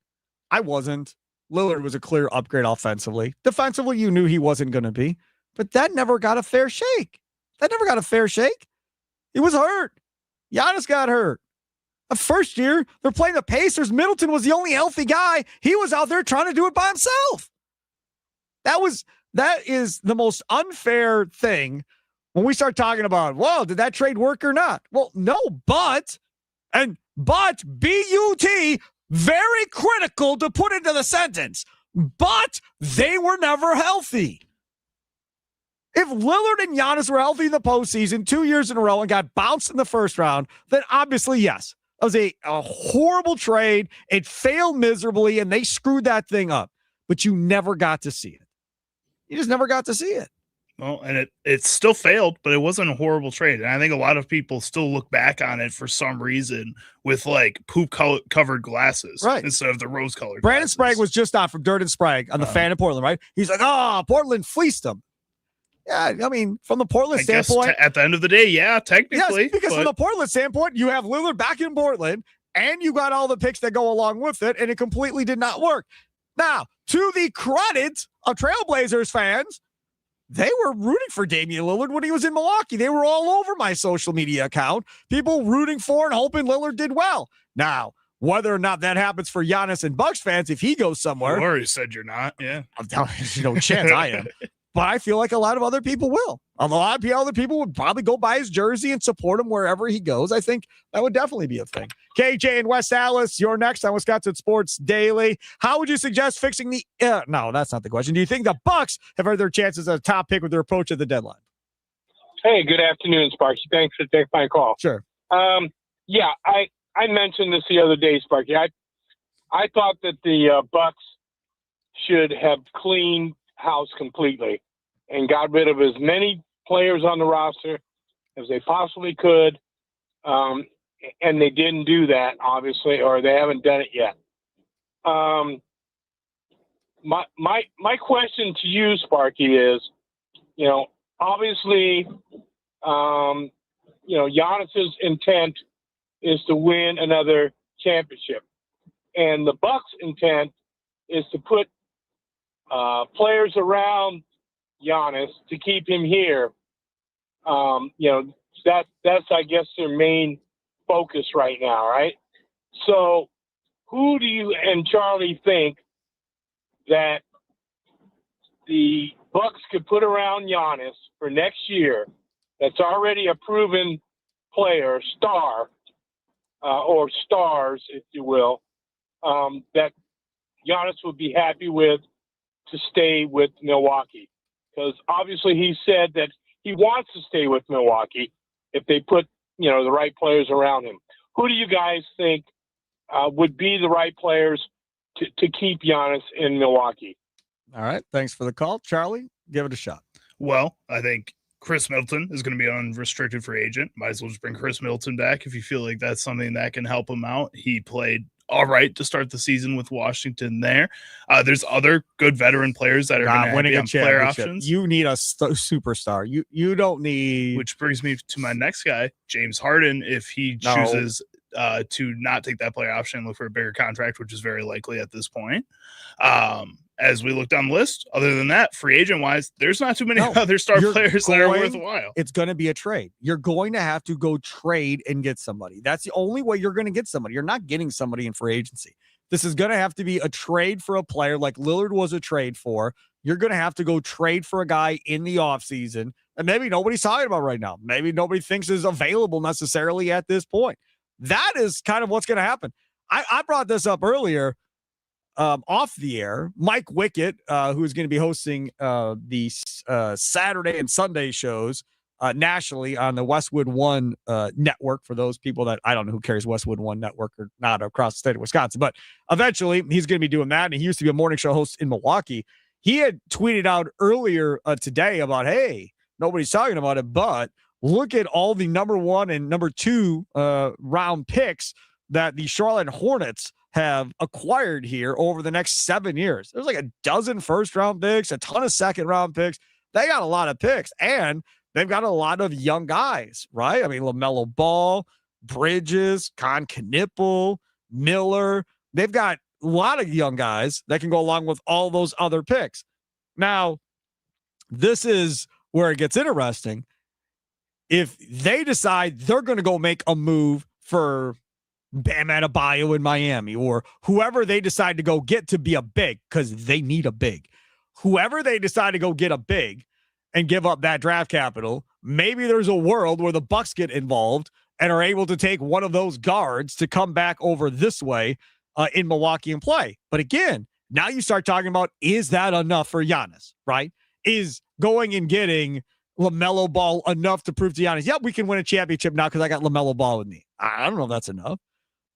I wasn't. Lillard was a clear upgrade offensively. Defensively, you knew he wasn't going to be, but that never got a fair shake. He was hurt. Giannis got hurt. The first year, they're playing the Pacers. Middleton was the only healthy guy. He was out there trying to do it by himself. That is the most unfair thing when we start talking about, well, did that trade work or not? Well, no, but B-U-T, very critical to put into the sentence, but they were never healthy. If Lillard and Giannis were healthy in the postseason 2 years in a row and got bounced in the first round, then obviously, yes, that was a horrible trade. It failed miserably, and they screwed that thing up. But you never got to see it. You just never got to see it. Well, and it still failed, but it wasn't a horrible trade. And I think a lot of people still look back on it for some reason with like poop-covered glasses instead of the rose-colored Brandon glasses. Sprague was just on from Dirt and Sprague on the fan in Portland, right? He's like, Portland fleeced them. Yeah, I mean, from the Portland standpoint. At the end of the day, yeah, technically. Yes, because from the Portland standpoint, you have Lillard back in Portland, and you got all the picks that go along with it, and it completely did not work. Now, to the credit of Trailblazers fans, they were rooting for Damian Lillard when he was in Milwaukee. They were all over my social media account, people rooting for and hoping Lillard did well. Now, whether or not that happens for Giannis and Bucks fans, if he goes somewhere. You already said you're not, yeah. There's no chance I am. But I feel like a lot of other people will. A lot of other people would probably go buy his jersey and support him wherever he goes. I think that would definitely be a thing. KJ and West Allis, you're next on Wisconsin Sports Daily. How would you suggest fixing the no, that's not the question. Do you think the Bucks have heard their chances as a top pick with their approach at the deadline? Hey, good afternoon, Sparky. Thanks for taking my call. Sure. Yeah, I mentioned this the other day, Sparky. I thought that the Bucks should have cleaned house completely and got rid of as many players on the roster as they possibly could. And they didn't do that, obviously, or they haven't done it yet. My question to you, Sparky, is, obviously, Giannis's intent is to win another championship. And the Bucks' intent is to put players around Giannis to keep him here. That's I guess their main focus right now, right? So who do you and Charlie think that the Bucks could put around Giannis for next year that's already a proven player, star, or stars, if you will, that Giannis would be happy with to stay with Milwaukee? Because obviously he said that he wants to stay with Milwaukee if they put, the right players around him. Who do you guys think would be the right players to keep Giannis in Milwaukee? All right. Thanks for the call. Charlie, give it a shot. Well, I think Chris Middleton is going to be an unrestricted free agent. Might as well just bring Chris Middleton back if you feel like that's something that can help him out. He played all right to start the season with Washington there. There's other good veteran players that are going to be on player options. You need a superstar. You don't need. Which brings me to my next guy, James Harden. If he chooses to not take that player option and look for a bigger contract, which is very likely at this point. As we look down the list, other than that, free agent wise, there's not too many other star players that are worthwhile. It's going to be a trade. You're going to have to go trade and get somebody. That's the only way you're going to get somebody. You're not getting somebody in free agency. This is going to have to be a trade for a player like Lillard was a trade for. You're going to have to go trade for a guy in the offseason that maybe nobody's talking about right now. Maybe nobody thinks is available necessarily at this point. That is kind of what's going to happen. I brought this up earlier. Off the air, Mike Wickett, who is going to be hosting the Saturday and Sunday shows nationally on the Westwood One network. For those people that I don't know who carries Westwood One network or not across the state of Wisconsin, but eventually he's going to be doing that. And he used to be a morning show host in Milwaukee. He had tweeted out earlier today about, hey, nobody's talking about it, but look at all the number 1 and number 2 round picks that the Charlotte Hornets have acquired here over the next 7 years. There's like a dozen first-round picks, a ton of second-round picks. They got a lot of picks, and they've got a lot of young guys, right? I mean, LaMelo Ball, Bridges, Con Knipple, Miller. They've got a lot of young guys that can go along with all those other picks. Now, this is where it gets interesting. If they decide they're going to go make a move for Bam Adebayo in Miami, or whoever they decide to go get to be a big, because they need a big. Whoever they decide to go get a big and give up that draft capital, maybe there's a world where the Bucks get involved and are able to take one of those guards to come back over this way in Milwaukee and play. But again, now you start talking about, is that enough for Giannis, right? Is going and getting LaMelo Ball enough to prove to Giannis, yeah, we can win a championship now because I got LaMelo Ball with me? I don't know if that's enough.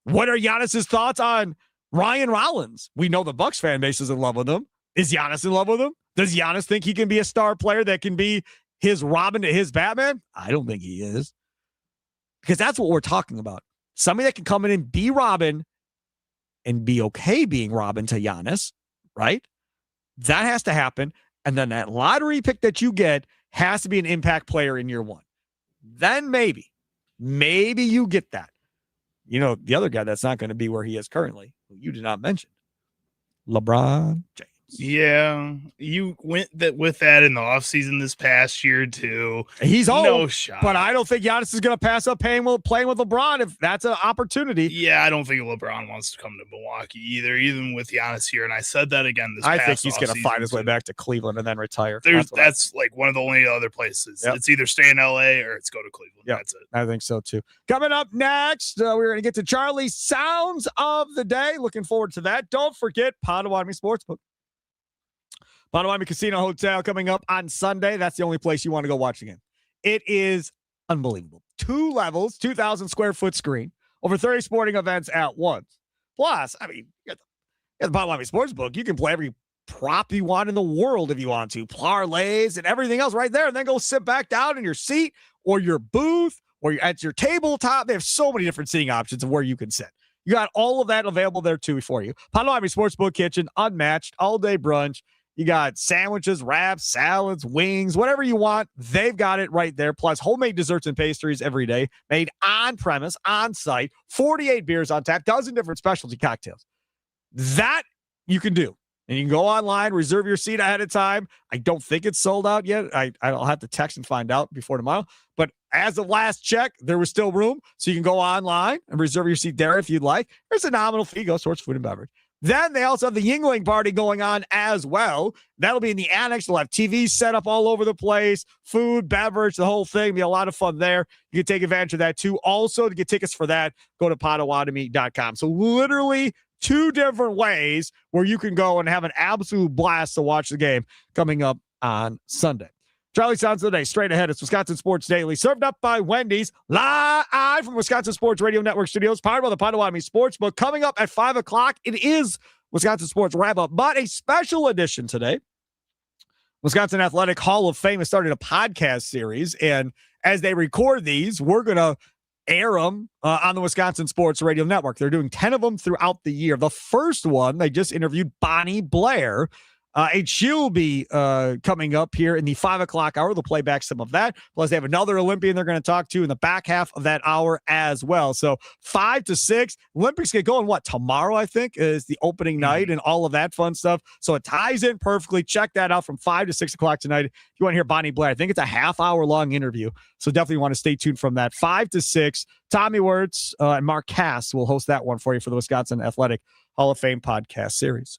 What are Giannis's thoughts on Ryan Rollins? We know the Bucks fan base is in love with him. Is Giannis in love with him? Does Giannis think he can be a star player that can be his Robin to his Batman? I don't think he is. Because that's what we're talking about. Somebody that can come in and be Robin and be okay being Robin to Giannis, right? That has to happen. And then that lottery pick that you get has to be an impact player in year 1. Then maybe you get that. You know, the other guy that's not going to be where he is currently, who you did not mention, LeBron James. Yeah, you went with that in the offseason this past year too. He's old, no shot. But I don't think Giannis is going to pass up playing with LeBron if that's an opportunity. Yeah, I don't think LeBron wants to come to Milwaukee either, even with Giannis here. And I said that again this past I think he's going to find his way back to Cleveland and then retire. That's like one of the only other places. Yep. It's either stay in LA or it's go to Cleveland. Yep. That's it. I think so too. Coming up next, we're going to get to Charlie's Sounds of the Day. Looking forward to that. Don't forget Potawatomi Sportsbook. Potawatomi Casino Hotel coming up on Sunday. That's the only place you want to go watch the game. It is unbelievable. 2 levels, 2,000 square foot screen, over 30 sporting events at once. Plus, I mean, you got the Potawatomi Sportsbook. You can play every prop you want in the world if you want to. Parlays and everything else right there. And then go sit back down in your seat or your booth or at your tabletop. They have so many different seating options of where you can sit. You got all of that available there too for you. Potawatomi Sportsbook Kitchen, unmatched, all-day brunch. You got sandwiches, wraps, salads, wings, whatever you want. They've got it right there. Plus homemade desserts and pastries every day, made on premise, on site, 48 beers on tap, dozen different specialty cocktails. That you can do. And you can go online, reserve your seat ahead of time. I don't think it's sold out yet. I'll have to text and find out before tomorrow. But as of last check, there was still room. So you can go online and reserve your seat there if you'd like. There's a nominal fee. Go Source Food and Beverage. Then they also have the Yingling party going on as well. That'll be in the annex. They'll have TVs set up all over the place, food, beverage, the whole thing. Be a lot of fun there. You can take advantage of that too. Also, to get tickets for that, go to Potawatomi.com. So literally 2 different ways where you can go and have an absolute blast to watch the game coming up on Sunday. Charlie Sounds of the Day, straight ahead. It's Wisconsin Sports Daily, served up by Wendy's, live from Wisconsin Sports Radio Network Studios, powered by the Potawatomi Sportsbook. Coming up at 5 o'clock, it is Wisconsin Sports Wrap-Up, but a special edition today. Wisconsin Athletic Hall of Fame has started a podcast series, and as they record these, we're going to air them on the Wisconsin Sports Radio Network. They're doing 10 of them throughout the year. The first one, they just interviewed Bonnie Blair, and she'll be coming up here in the 5 o'clock hour. They'll play back some of that. Plus, they have another Olympian they're going to talk to in the back half of that hour as well. So 5 to 6. Olympics get going, tomorrow, I think, is the opening night and all of that fun stuff. So it ties in perfectly. Check that out from 5 to 6 o'clock tonight. If you want to hear Bonnie Blair, I think it's a half-hour long interview. So definitely want to stay tuned from that. 5 to 6. Tommy Wirtz and Mark Cass will host that one for you for the Wisconsin Athletic Hall of Fame podcast series.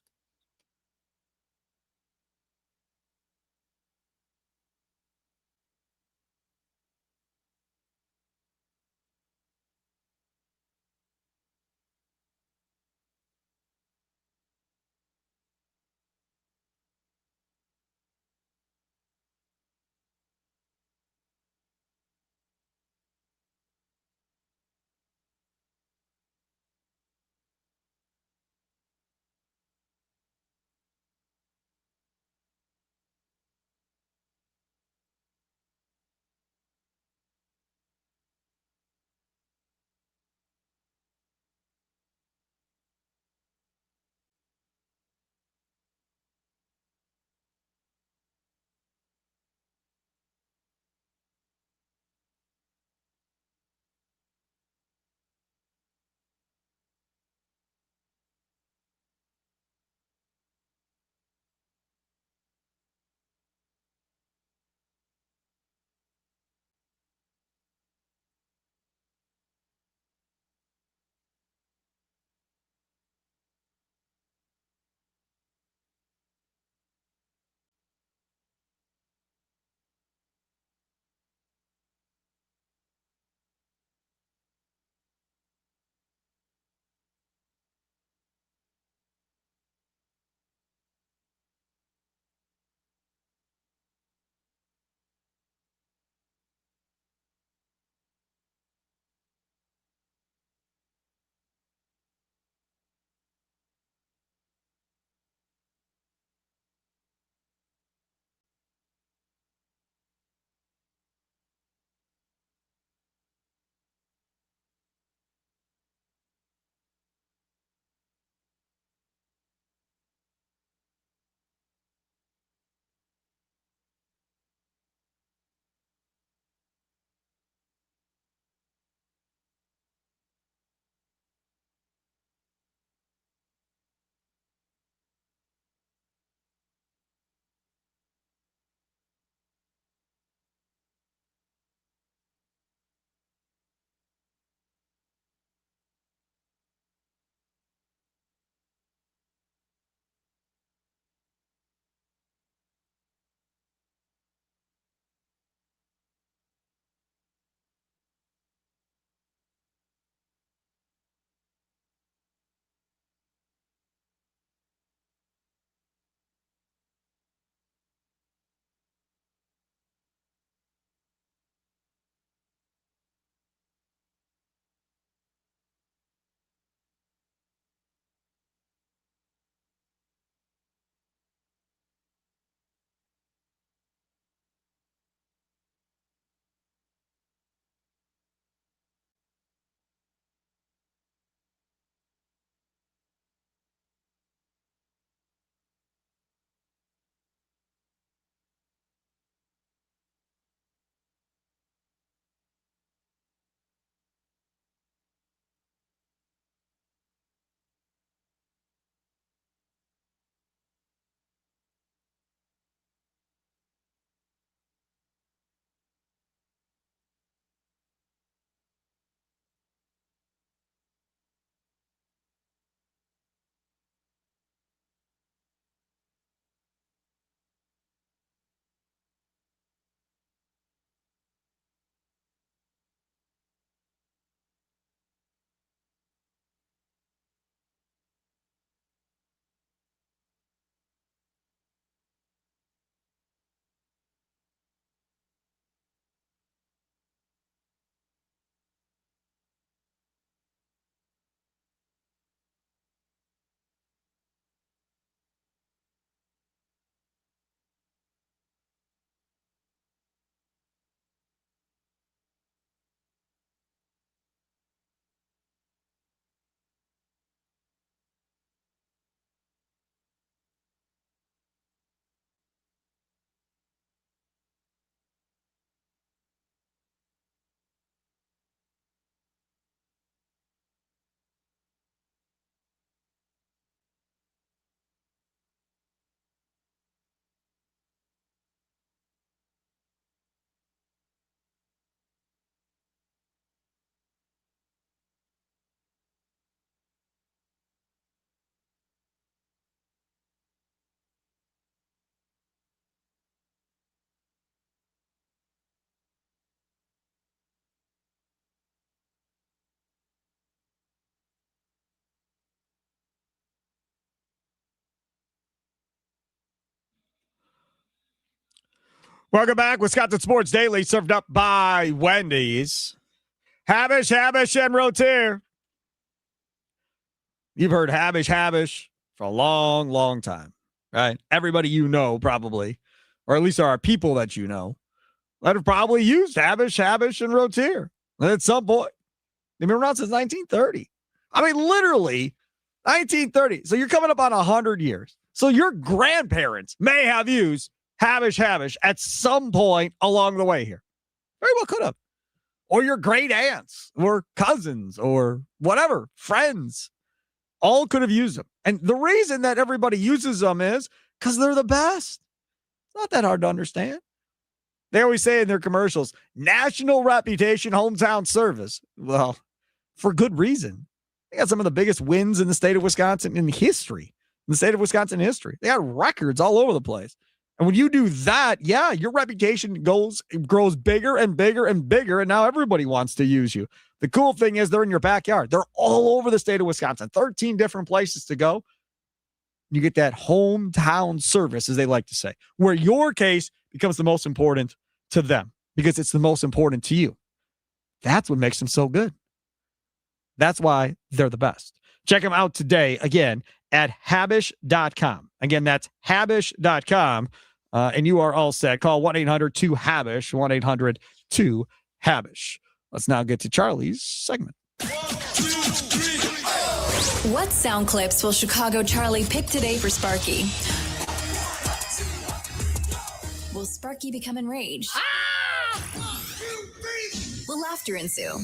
Welcome back. Wisconsin Sports Daily, served up by Wendy's. Habish, and Rotier. You've heard Habish for a long, long time, right? Everybody you know probably, or at least there are people that you know, that have probably used Habish, and Rotier at some point. They've been around since 1930. I mean, literally 1930. So you're coming up on 100 years. So your grandparents may have used Habish at some point along the way here. Very well could have. Or your great aunts or cousins or whatever, friends, all could have used them. And the reason that everybody uses them is because they're the best. It's not that hard to understand. They always say in their commercials, national reputation, hometown service. Well, for good reason. They got some of the biggest wins in the state of Wisconsin in history. In the state of Wisconsin history. They got records all over the place. And when you do that, yeah, your reputation grows bigger and bigger and bigger, and now everybody wants to use you. The cool thing is they're in your backyard. They're all over the state of Wisconsin, 13 different places to go. You get that hometown service, as they like to say, where your case becomes the most important to them because it's the most important to you. That's what makes them so good. That's why they're the best. Check them out today, again, at Habish.com. Again, that's Habish.com. And you are all set. Call 1-800-2-HABISH, 1-800-2-HABISH. Let's now get to Charlie's segment. What sound clips will Chicago Charlie pick today for Sparky? Will Sparky become enraged? Will laughter ensue?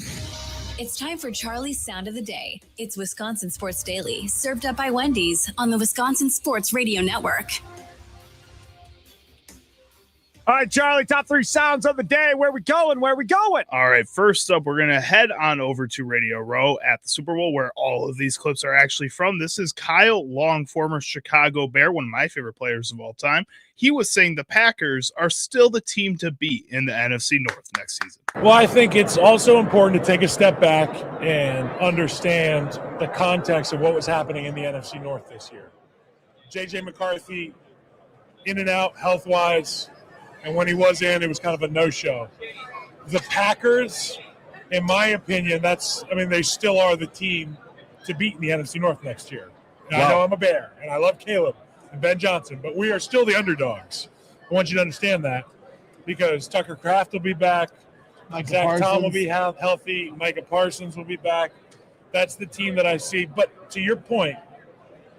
It's time for Charlie's Sound of the Day. It's Wisconsin Sports Daily, served up by Wendy's on the Wisconsin Sports Radio Network. All right, Charlie, top 3 sounds of the day. Where we going? All right, first up, we're going to head on over to Radio Row at the Super Bowl, where all of these clips are actually from. This is Kyle Long, former Chicago Bear, one of my favorite players of all time. He was saying the Packers are still the team to beat in the NFC North next season. Well, I think it's also important to take a step back and understand the context of what was happening in the NFC North this year. J.J. McCarthy, in and out health-wise, and when he was in, it was kind of a no-show. The Packers, in my opinion, they still are the team to beat in the NFC North next year. Now, I know I'm a Bear, and I love Caleb and Ben Johnson, but we are still the underdogs. I want you to understand that because Tucker Kraft will be back. Zach Tom will be healthy. Micah Parsons will be back. That's the team that I see. But to your point,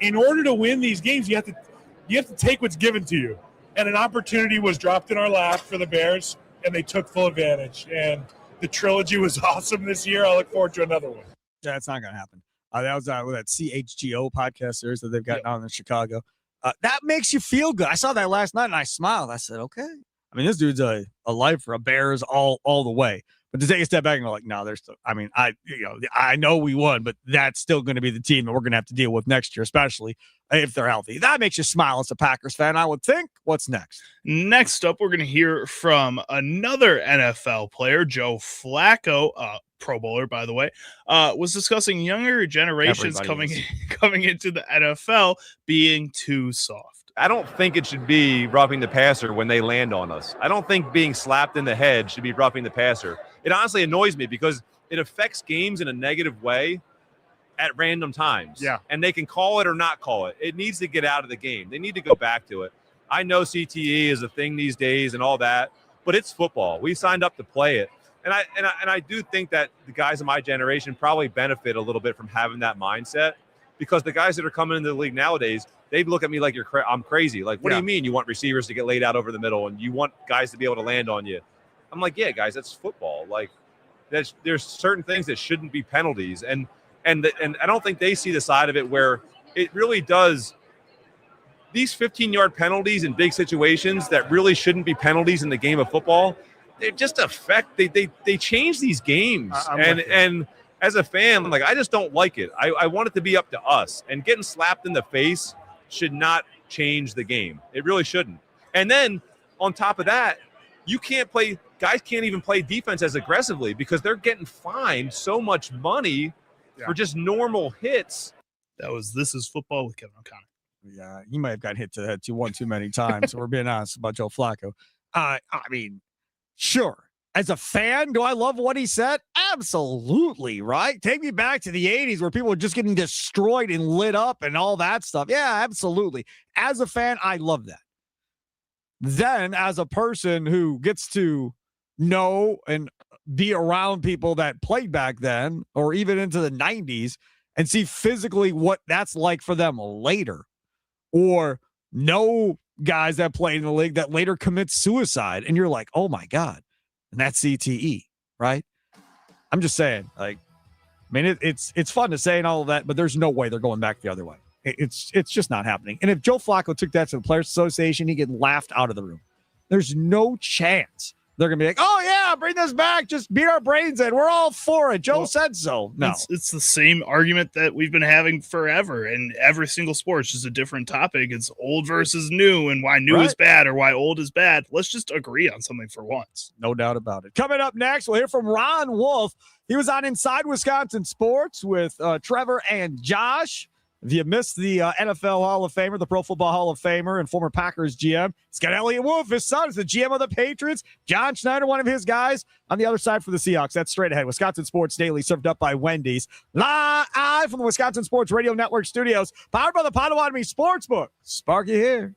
in order to win these games, you have to take what's given to you. And an opportunity was dropped in our lap for the Bears, and they took full advantage. And the trilogy was awesome this year. I look forward to another one. Yeah, it's not going to happen. That was that CHGO podcast series that they've got down in Chicago. That makes you feel good. I saw that last night, and I smiled. I said, okay. I mean, this dude's a life for a Bears all the way. But to take a step back and go like, no, there's still, I know we won, but that's still going to be the team that we're going to have to deal with next year, especially if they're healthy. That makes you smile as a Packers fan, I would think. What's next? Next up, we're going to hear from another NFL player, Joe Flacco, Pro Bowler, by the way, was discussing younger generations coming into the NFL being too soft. I don't think it should be roughing the passer when they land on us. I don't think being slapped in the head should be roughing the passer. It honestly annoys me because it affects games in a negative way at random times. Yeah. And they can call it or not call it. It needs to get out of the game. They need to go back to it. I know CTE is a thing these days and all that, but it's football. We signed up to play it. And I do think that the guys of my generation probably benefit a little bit from having that mindset because the guys that are coming into the league nowadays, they look at me like I'm crazy. Like, what do you mean you want receivers to get laid out over the middle and you want guys to be able to land on you? I'm like, yeah, guys, that's football. Like, there's certain things that shouldn't be penalties. And I don't think they see the side of it where it really does. These 15-yard penalties in big situations that really shouldn't be penalties in the game of football, they just they change these games. And as a fan, like, I just don't like it. I want it to be up to us. And getting slapped in the face should not change the game. It really shouldn't. And then on top of that, guys can't even play defense as aggressively because they're getting fined so much money for just normal hits. This is football with Kevin O'Connor. Yeah, he might have gotten hit to the head too many times. So we're being honest about Joe Flacco. I mean, sure. As a fan, do I love what he said? Absolutely, right? Take me back to the 80s where people were just getting destroyed and lit up and all that stuff. Yeah, absolutely. As a fan, I love that. Then, as a person who gets to know and be around people that played back then or even into the 90s and see physically what that's like for them later, or know guys that played in the league that later commit suicide, and you're like, oh my God. And that's CTE, right? I'm just saying, like, I mean, it's fun to say and all of that, but there's no way they're going back the other way. It's just not happening. And if Joe Flacco took that to the Players Association, he'd get laughed out of the room. There's no chance they're going to be like, oh, yeah, bring this back. Just beat our brains in. We're all for it. Joe said so. No. It's the same argument that we've been having forever. And every single sport is just a different topic. It's old versus new and why new is bad or why old is bad. Let's just agree on something for once. No doubt about it. Coming up next, we'll hear from Ron Wolf. He was on Inside Wisconsin Sports with Trevor and Josh. If you missed the NFL Hall of Famer, the Pro Football Hall of Famer, and former Packers GM, he's got Elliott Wolf. His son is the GM of the Patriots. John Schneider, one of his guys, on the other side for the Seahawks. That's straight ahead. Wisconsin Sports Daily, served up by Wendy's. Live from the Wisconsin Sports Radio Network studios, powered by the Potawatomi Sportsbook. Sparky here.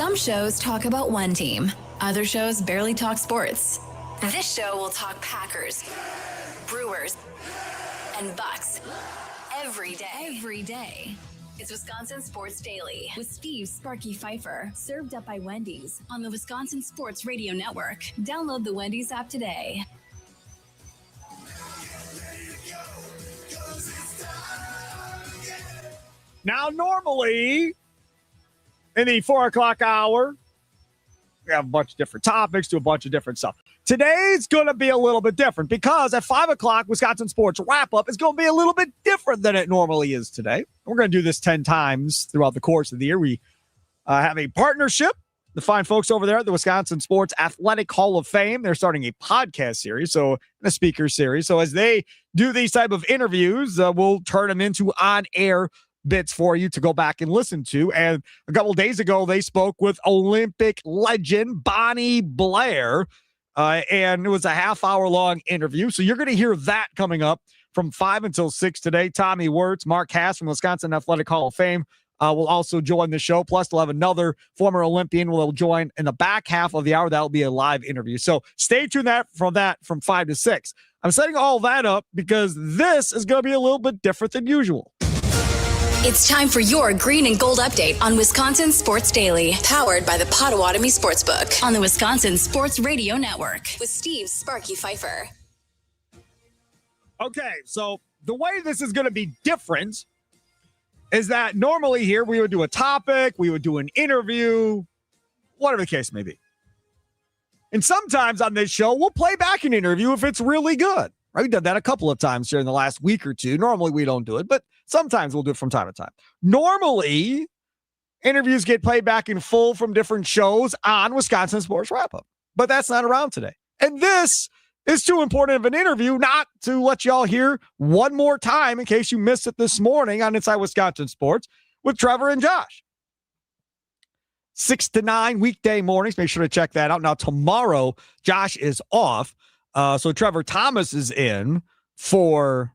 Some shows talk about one team. Other shows barely talk sports. This show will talk Packers, Brewers, and Bucks every day. It's Wisconsin Sports Daily with Steve Sparky Pfeiffer, served up by Wendy's on the Wisconsin Sports Radio Network. Download the Wendy's app today. Now, normally in the 4 o'clock hour, we have a bunch of different topics, do a bunch of different stuff. Today's going to be a little bit different because at 5 o'clock, Wisconsin Sports Wrap-Up is going to be a little bit different than it normally is today. We're going to do this 10 times throughout the course of the year. We have a partnership. The fine folks over there at the Wisconsin Sports Athletic Hall of Fame, they're starting a podcast series, a speaker series. So as they do these type of interviews, we'll turn them into on-air bits for you to go back and listen to. And a couple of days ago, they spoke with Olympic legend Bonnie Blair, and it was a half-hour-long interview. So you're going to hear that coming up from 5 until 6 today. Tommy Wirtz, Mark Hass from Wisconsin Athletic Hall of Fame will also join the show. Plus, we'll have another former Olympian will join in the back half of the hour. That will be a live interview. So stay tuned from 5 to 6. I'm setting all that up because this is going to be a little bit different than usual. It's time for your green and gold update on Wisconsin Sports Daily, powered by the Potawatomi Sportsbook on the Wisconsin Sports Radio Network with Steve Sparky Pfeiffer. Okay, so the way this is going to be different is that normally here we would do a topic, we would do an interview, whatever the case may be. And sometimes on this show, we'll play back an interview if it's really good. Right? We've done that a couple of times here in the last week or two. Normally we don't do it, but sometimes we'll do it from time to time. Normally, interviews get played back in full from different shows on Wisconsin Sports Wrap-Up, but that's not around today. And this is too important of an interview not to let y'all hear one more time in case you missed it this morning on Inside Wisconsin Sports with Trevor and Josh. 6 to 9 weekday mornings. Make sure to check that out. Now, tomorrow, Josh is off. So Trevor Thomas is in for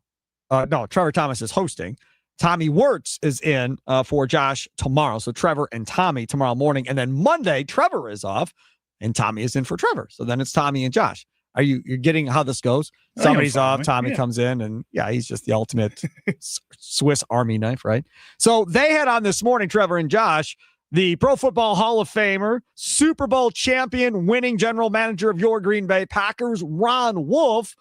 Trevor Thomas is hosting. Tommy Wirtz is in for Josh tomorrow. So Trevor and Tommy tomorrow morning. And then Monday, Trevor is off and Tommy is in for Trevor. So then it's Tommy and Josh. You're getting how this goes? Somebody's off, Tommy comes in, and he's just the ultimate Swiss Army knife, right? So they had on this morning, Trevor and Josh, the Pro Football Hall of Famer, Super Bowl champion, winning general manager of your Green Bay Packers, Ron Wolf,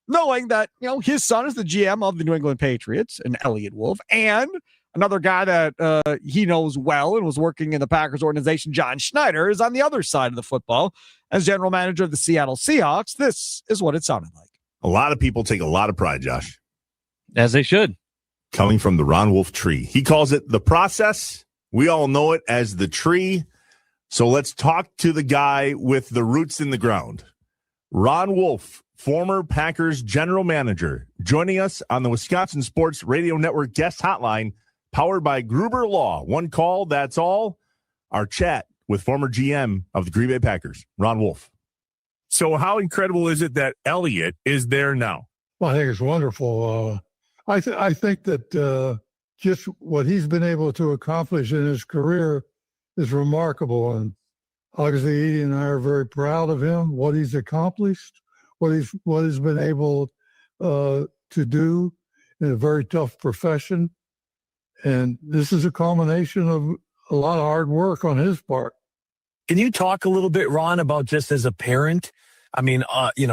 knowing that, his son is the GM of the New England Patriots, and Elliott Wolf, and another guy that he knows well and was working in the Packers organization, John Schneider, is on the other side of the football as general manager of the Seattle Seahawks. This is what it sounded like. A lot of people take a lot of pride, Josh. As they should. Coming from the Ron Wolf tree. He calls it the process. We all know it as the tree. So let's talk to the guy with the roots in the ground. Ron Wolf, former Packers general manager, joining us on the Wisconsin Sports Radio Network guest hotline, powered by Gruber Law. One call, that's all. Our chat with former GM of the Green Bay Packers, Ron Wolf. So how incredible is it that Elliott is there now? Well, I think it's wonderful. I think that just what he's been able to accomplish in his career is remarkable. And obviously, Edie and I are very proud of him, what he's accomplished, what he's been able to do in a very tough profession. And this is a culmination of a lot of hard work on his part. Can you talk a little bit, Ron, about just as a parent? I mean,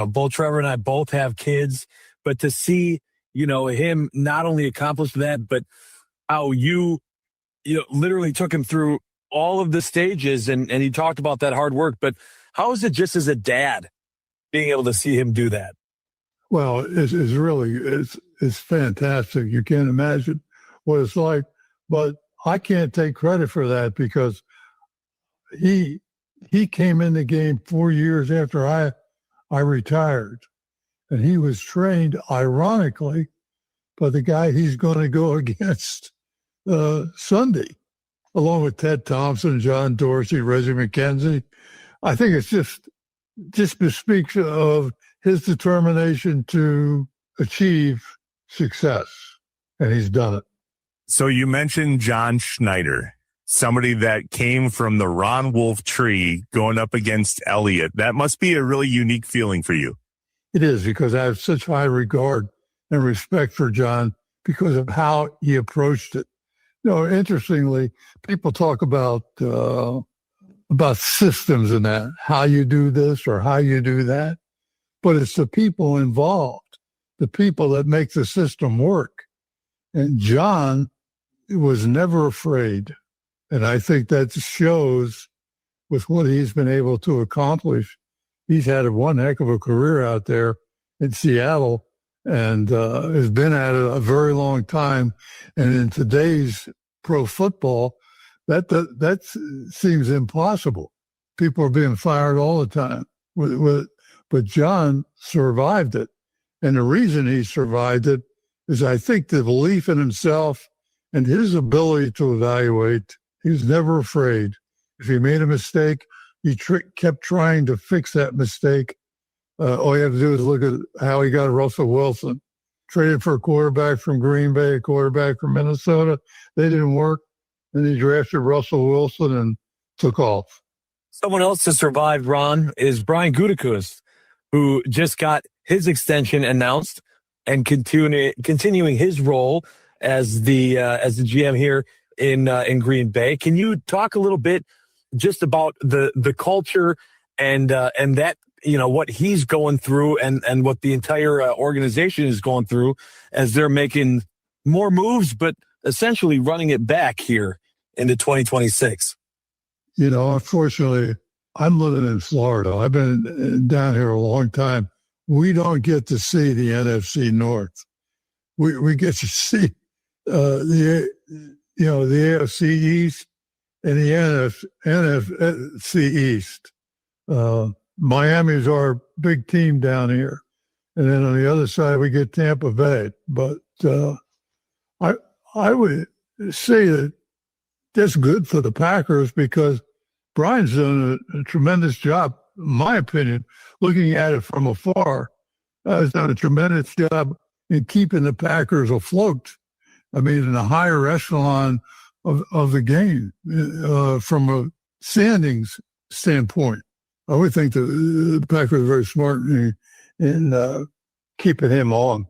both Trevor and I both have kids, but to see, him not only accomplish that, but how you literally took him through all of the stages and he talked about that hard work. But how is it just as a dad being able to see him do that? Well, it's fantastic. You can't imagine what it's like, but I can't take credit for that because he came in the game 4 years after I retired, and he was trained, ironically, by the guy he's going to go against Sunday, along with Ted Thompson, John Dorsey, Reggie McKenzie. I think it's just bespeaks of his determination to achieve success, and he's done it. So you mentioned John Schneider. somebody that came from the Ron Wolf tree going up against Elliott. That must be a really unique feeling for you. It is, because I have such high regard and respect for John because of how he approached it. Interestingly, people talk about systems and that, how you do this or how you do that, but it's the people involved, the people that make the system work. And John was never afraid. And I think that shows with what he's been able to accomplish. He's had one heck of a career out there in Seattle and has been at it a very long time. And in today's pro football, that seems impossible. People are being fired all the time. But John survived it. And the reason he survived it is, I think, the belief in himself and his ability to evaluate. He was never afraid. If he made a mistake, he kept trying to fix that mistake. All you have to do is look at how he got Russell Wilson. Traded for a quarterback from Green Bay, a quarterback from Minnesota. They didn't work. Then he drafted Russell Wilson and took off. Someone else to survive, Ron, is Brian Gutekunst, who just got his extension announced and continuing his role as the GM here in Green Bay. Can you talk a little bit just about the culture and that, what he's going through and what the entire organization is going through as they're making more moves, but essentially running it back here into 2026? Unfortunately, I'm living in Florida. I've been down here a long time. We don't get to see the NFC North. We get to see the AFC East and the NFC East. Miami's our big team down here. And then on the other side, we get Tampa Bay. But I would say that that's good for the Packers because Brian's done a tremendous job, in my opinion, looking at it from afar. He's done a tremendous job in keeping the Packers afloat. I mean, in the higher echelon of the game from a standings standpoint. I would think the Packers are very smart in keeping him on.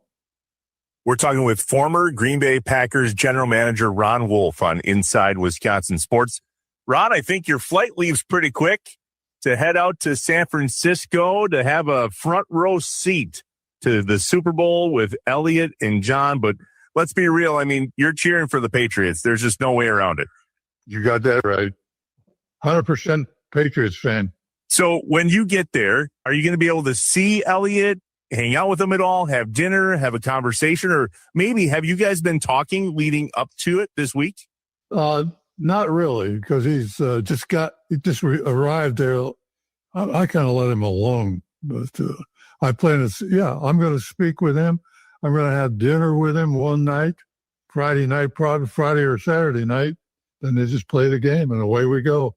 We're talking with former Green Bay Packers general manager Ron Wolf on Inside Wisconsin Sports. Ron, I think your flight leaves pretty quick to head out to San Francisco to have a front row seat to the Super Bowl with Elliott and John. But let's be real. I mean, you're cheering for the Patriots. There's just no way around it. You got that right. 100% Patriots fan. So when you get there, are you going to be able to see Elliott, hang out with him at all, have dinner, have a conversation, or maybe have you guys been talking leading up to it this week? Not really, because he's just arrived there. I kind of let him alone, but I plan to. I'm going to speak with him. I'm going to have dinner with him one night, Friday night, probably Friday or Saturday night. Then they just play the game, and away we go.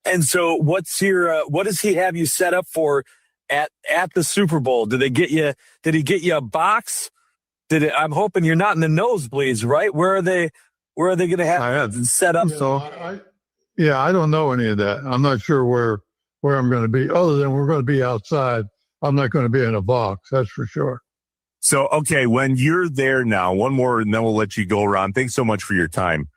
And so, what does he have you set up for at the Super Bowl? Did he get you a box? I'm hoping you're not in the nosebleeds, right? Where are they going to have set up? I don't know any of that. I'm not sure where I'm going to be, other than we're going to be outside. I'm not going to be in a box, that's for sure. So, okay, when you're there now, one more, and then we'll let you go, Ron. Thanks so much for your time.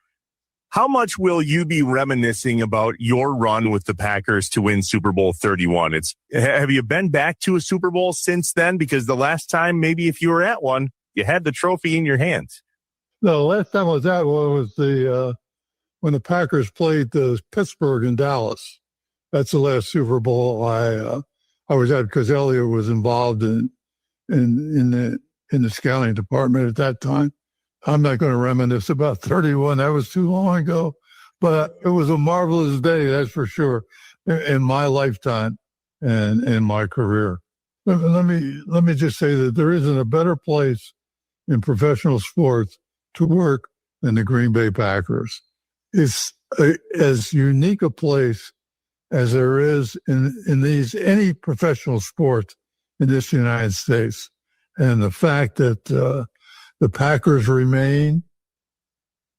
How much will you be reminiscing about your run with the Packers to win Super Bowl 31? Have you been back to a Super Bowl since then? Because the last time, maybe if you were at one, you had the trophy in your hands. No, the last time I was at one was when the Packers played Pittsburgh and Dallas. That's the last Super Bowl I was at, because Elliott was involved in the scouting department at that time. I'm not going to reminisce about 31. That was too long ago, but it was a marvelous day, that's for sure, in my lifetime and in my career. Let me just say that there isn't a better place in professional sports to work than the Green Bay Packers. It's as unique a place as there is in any professional sport in this United States. And the fact that the Packers remain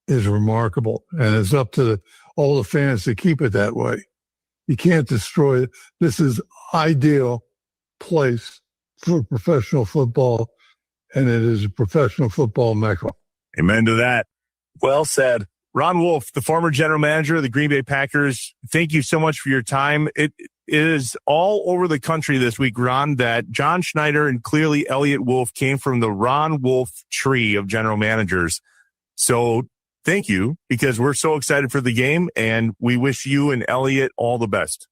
is remarkable, and it's up to all the fans to keep it that way. You can't destroy it. This is ideal place for professional football, and it is a professional football mecca. Amen to that. Well said. Ron Wolf, the former general manager of the Green Bay Packers, thank you so much for your time. It is all over the country this week, Ron, that John Schneider and clearly Elliott Wolf came from the Ron Wolf tree of general managers. So thank you, because we're so excited for the game, and we wish you and Elliott all the best.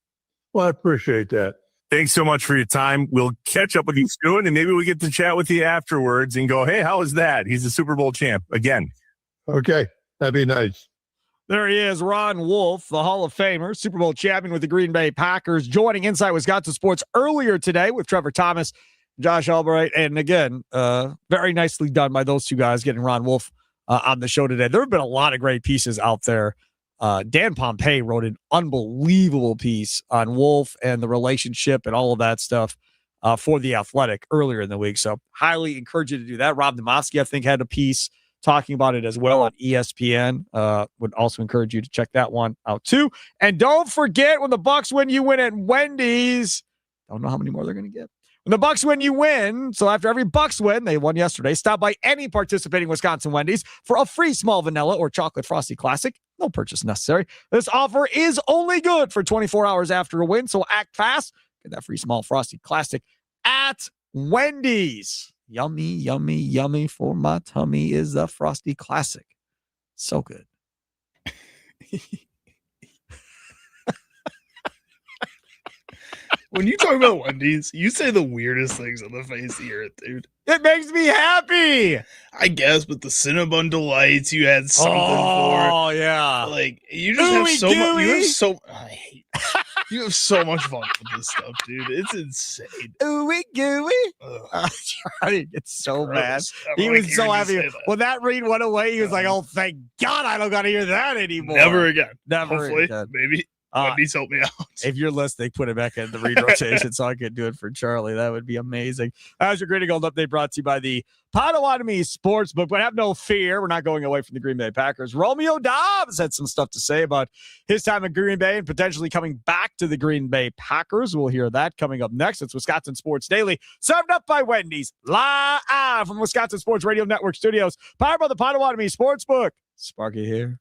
Well, I appreciate that. Thanks so much for your time. We'll catch up with you soon, and maybe we get to chat with you afterwards and go, hey, how was that? He's a Super Bowl champ again. Okay, that'd be nice. There he is, Ron Wolf, the Hall of Famer, Super Bowl champion with the Green Bay Packers, joining Inside Wisconsin Sports earlier today with Trevor Thomas, Josh Albright, and again, very nicely done by those two guys getting Ron Wolf on the show today. There have been a lot of great pieces out there. Dan Pompei wrote an unbelievable piece on Wolf and the relationship and all of that stuff for The Athletic earlier in the week. So highly encourage you to do that. Rob Demoski, I think, had a piece talking about it as well on ESPN. Would also encourage you to check that one out too. And don't forget, when the Bucks win, you win at Wendy's. Don't know how many more they're going to get. When the Bucks win, you win. So after every Bucks win, they won yesterday, stop by any participating Wisconsin Wendy's for a free small vanilla or chocolate frosty classic. No purchase necessary. This offer is only good for 24 hours after a win, so act fast. Get that free small frosty classic at Wendy's. Yummy, yummy, yummy for my tummy is the frosty classic. So good. When you talk about Wendy's, you say the weirdest things on the face of the earth, dude. It makes me happy. I guess, but the Cinnabon Delights, you had something for. Oh, yeah. Like, you just have so much. You have so. I hate. You have so much fun with this stuff, dude. It's insane. Ooey gooey. Charlie gets so mad. He was so happy. When that read went away, he was like, oh, thank God I don't got to hear that anymore. Never again. Never Hopefully, again. maybe. Wendy's help me out. If you're listening, put it back in the read rotation so I could do it for Charlie. That would be amazing. As your Gritty Gold update brought to you by the Potawatomi Sportsbook. But have no fear, we're not going away from the Green Bay Packers. Romeo Dobbs had some stuff to say about his time in Green Bay and potentially coming back to the Green Bay Packers. We'll hear that coming up next. It's Wisconsin Sports Daily, served up by Wendy's, live from Wisconsin Sports Radio Network studios, powered by the Potawatomi Sportsbook. Sparky here.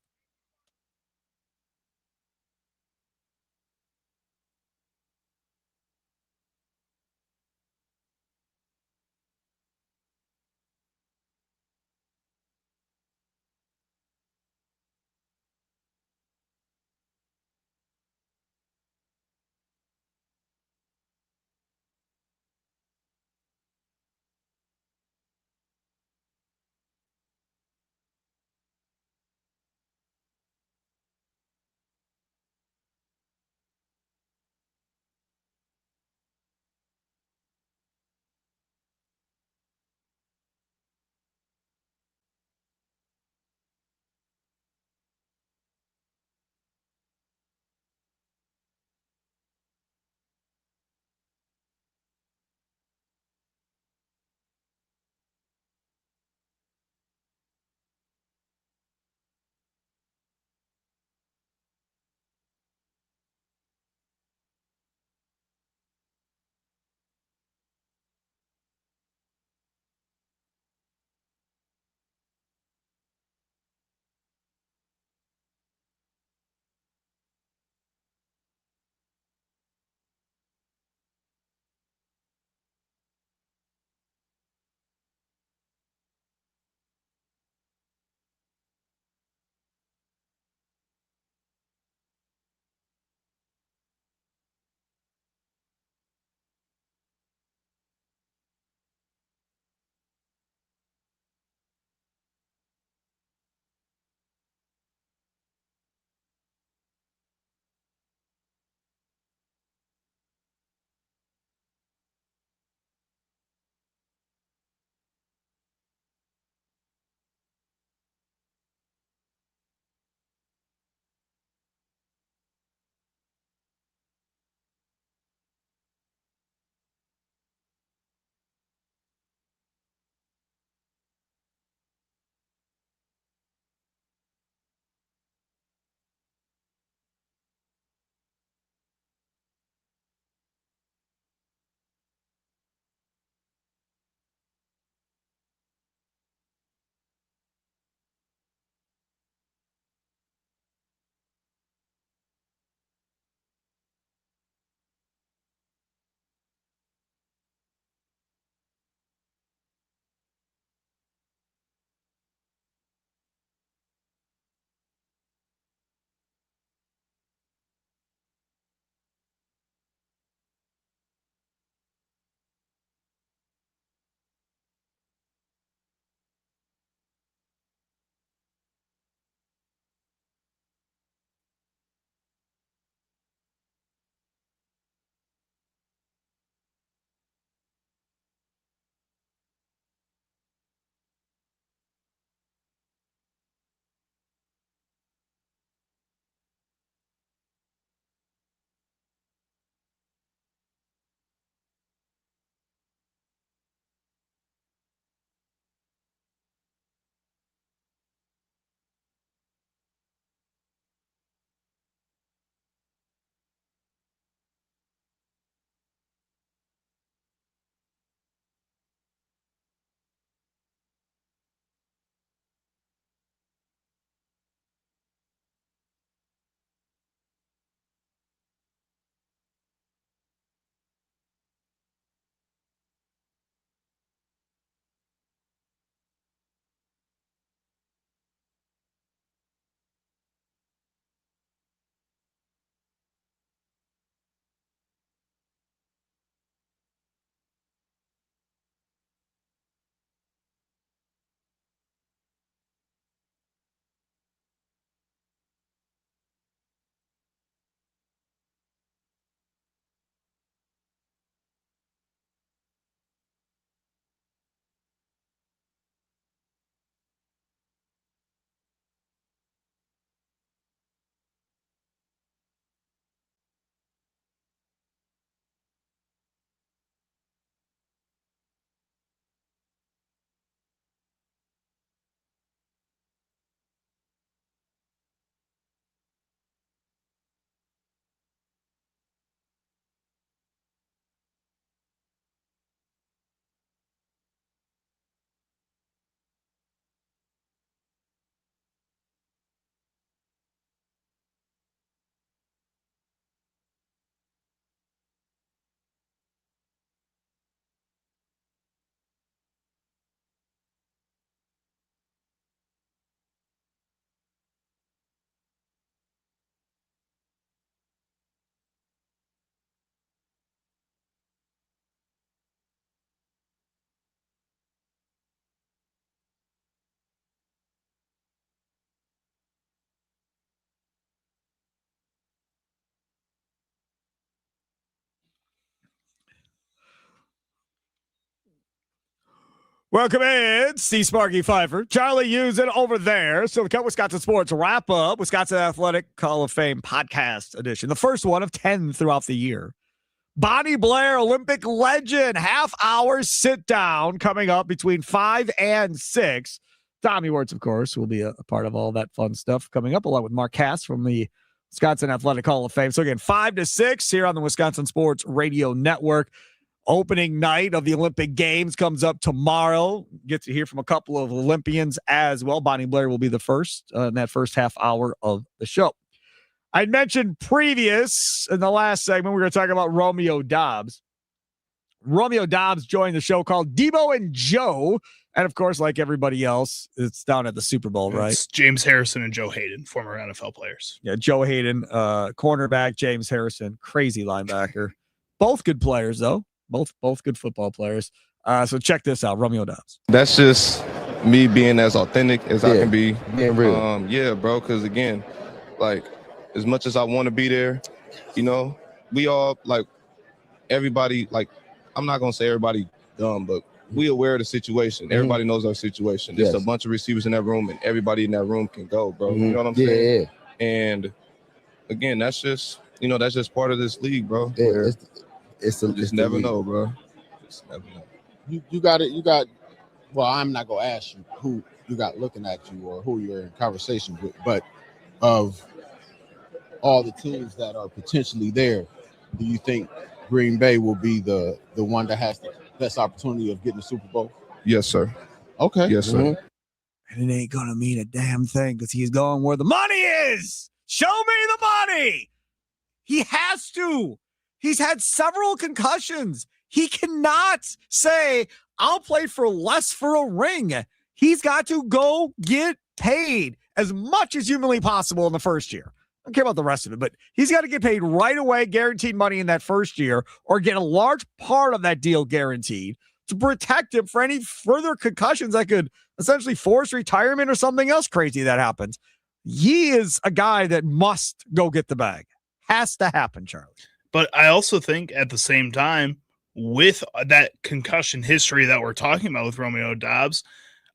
Welcome in, Steve Sparky Pfeiffer, Charlie Usen over there. So the Wisconsin Sports wrap up, Wisconsin Athletic Hall of Fame podcast edition, the first one of 10 throughout the year. Bonnie Blair, Olympic legend, half-hour sit-down coming up between 5 and 6. Tommy Wirtz, of course, will be a part of all that fun stuff coming up, along with Mark Cass from the Wisconsin Athletic Hall of Fame. So again, 5 to 6 here on the Wisconsin Sports Radio Network. Opening night of the Olympic Games comes up tomorrow. Get to hear from a couple of Olympians as well. Bonnie Blair will be the first in that first half hour of the show. I mentioned previous in the last segment, we were talking about Romeo Doubs. Romeo Doubs joined the show called Debo and Joe. And of course, like everybody else, it's down at the Super Bowl, right? It's James Harrison and Joe Hayden, former NFL players. Yeah, Joe Hayden, cornerback, James Harrison, crazy linebacker. Both good players, though. Both good football players. So check this out, Romeo Doubs. That's just me being as authentic as I can be. Being real. Yeah, bro, because again, like, as much as I want to be there, you know, we all, like, everybody, like, I'm not going to say everybody dumb, but we aware of the situation. Everybody knows our situation. There's a bunch of receivers in that room, and everybody in that room can go, bro. You know what I'm saying? Yeah. And, again, that's just, you know, that's just part of this league, bro. Yeah, It's just never know, bro. Just never know. You got it. You got. Well, I'm not gonna ask you who you got looking at you or who you're in conversation with, but of all the teams that are potentially there, do you think Green Bay will be the one that has the best opportunity of getting the Super Bowl? Yes, sir. Okay. Yes, sir. And it ain't gonna mean a damn thing because he's going where the money is. Show me the money. He has to. He's had several concussions. He cannot say, I'll play for less for a ring. He's got to go get paid as much as humanly possible in the first year. I don't care about the rest of it, but he's got to get paid right away, guaranteed money in that first year, or get a large part of that deal guaranteed to protect him for any further concussions that could essentially force retirement or something else crazy that happens. He is a guy that must go get the bag. Has to happen, Charlie. But I also think at the same time, with that concussion history that we're talking about with Romeo Doubs,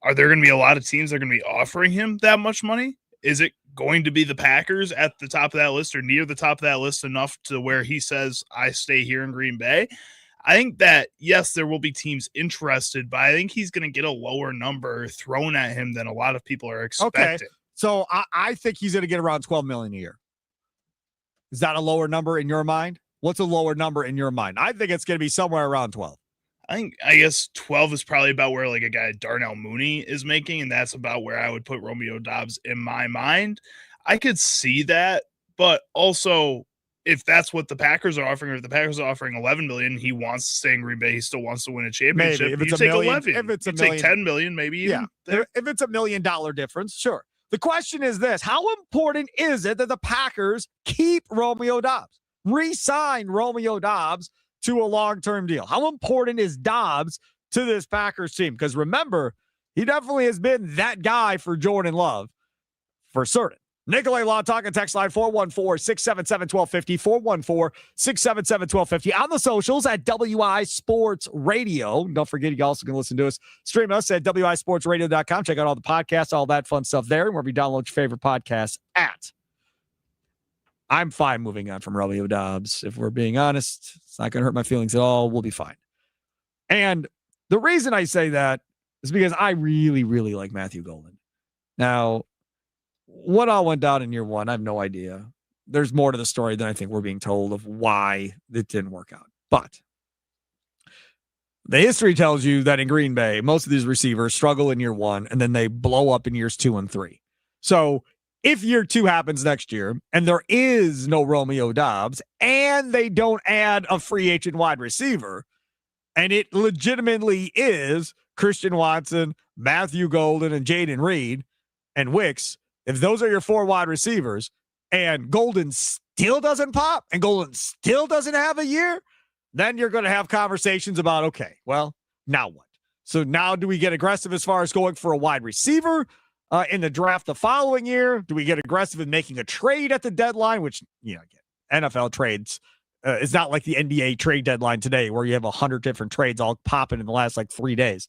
are there going to be a lot of teams that are going to be offering him that much money? Is it going to be the Packers at the top of that list or near the top of that list enough to where he says, I stay here in Green Bay? I think that, yes, there will be teams interested, but I think he's going to get a lower number thrown at him than a lot of people are expecting. Okay, so I think he's going to get around $12 million a year. Is that a lower number in your mind? What's a lower number in your mind? I think it's going to be somewhere around 12. I guess 12 is probably about where like a guy Darnell Mooney is making, and that's about where I would put Romeo Doubs in my mind. I could see that, but also if that's what the Packers are offering, or if the Packers are offering $11 million, he wants to stay in Green Bay. He still wants to win a championship. Maybe. If it's you a take million, 11. if it's a you million, take $10 million, maybe. Yeah. If it's $1 million difference, sure. The question is this: how important is it that the Packers keep Romeo Doubs? Re-sign Romeo Doubs to a long-term deal. How important is Doubs to this Packers team? Because remember, he definitely has been that guy for Jordan Love for certain. Nikolay Law talking text line 414-677-1250, 414-677-1250 on the socials at WI Sports Radio. Don't forget, you also can listen to us, stream us at wisportsradio.com. Check out all the podcasts, all that fun stuff there, and wherever you download your favorite podcasts at. I'm fine moving on from Romeo Doubs. If we're being honest, it's not going to hurt my feelings at all. We'll be fine. And the reason I say that is because I really, really like Matthew Golden. Now, what all went down in year one, I have no idea. There's more to the story than I think we're being told of why it didn't work out. But the history tells you that in Green Bay, most of these receivers struggle in year one, and then they blow up in years 2 and 3. So if year 2 happens next year and there is no Romeo Doubs and they don't add a free agent wide receiver, and it legitimately is Christian Watson, Matthew Golden, and Jaden Reed and Wicks, if those are your 4 wide receivers and Golden still doesn't pop and Golden still doesn't have a year, then you're going to have conversations about, okay, well, now what? So now do we get aggressive as far as going for a wide receiver in the draft the following year? Do we get aggressive in making a trade at the deadline, which, you know, NFL trades is not like the NBA trade deadline today where you have 100 different trades all popping in the last like 3 days.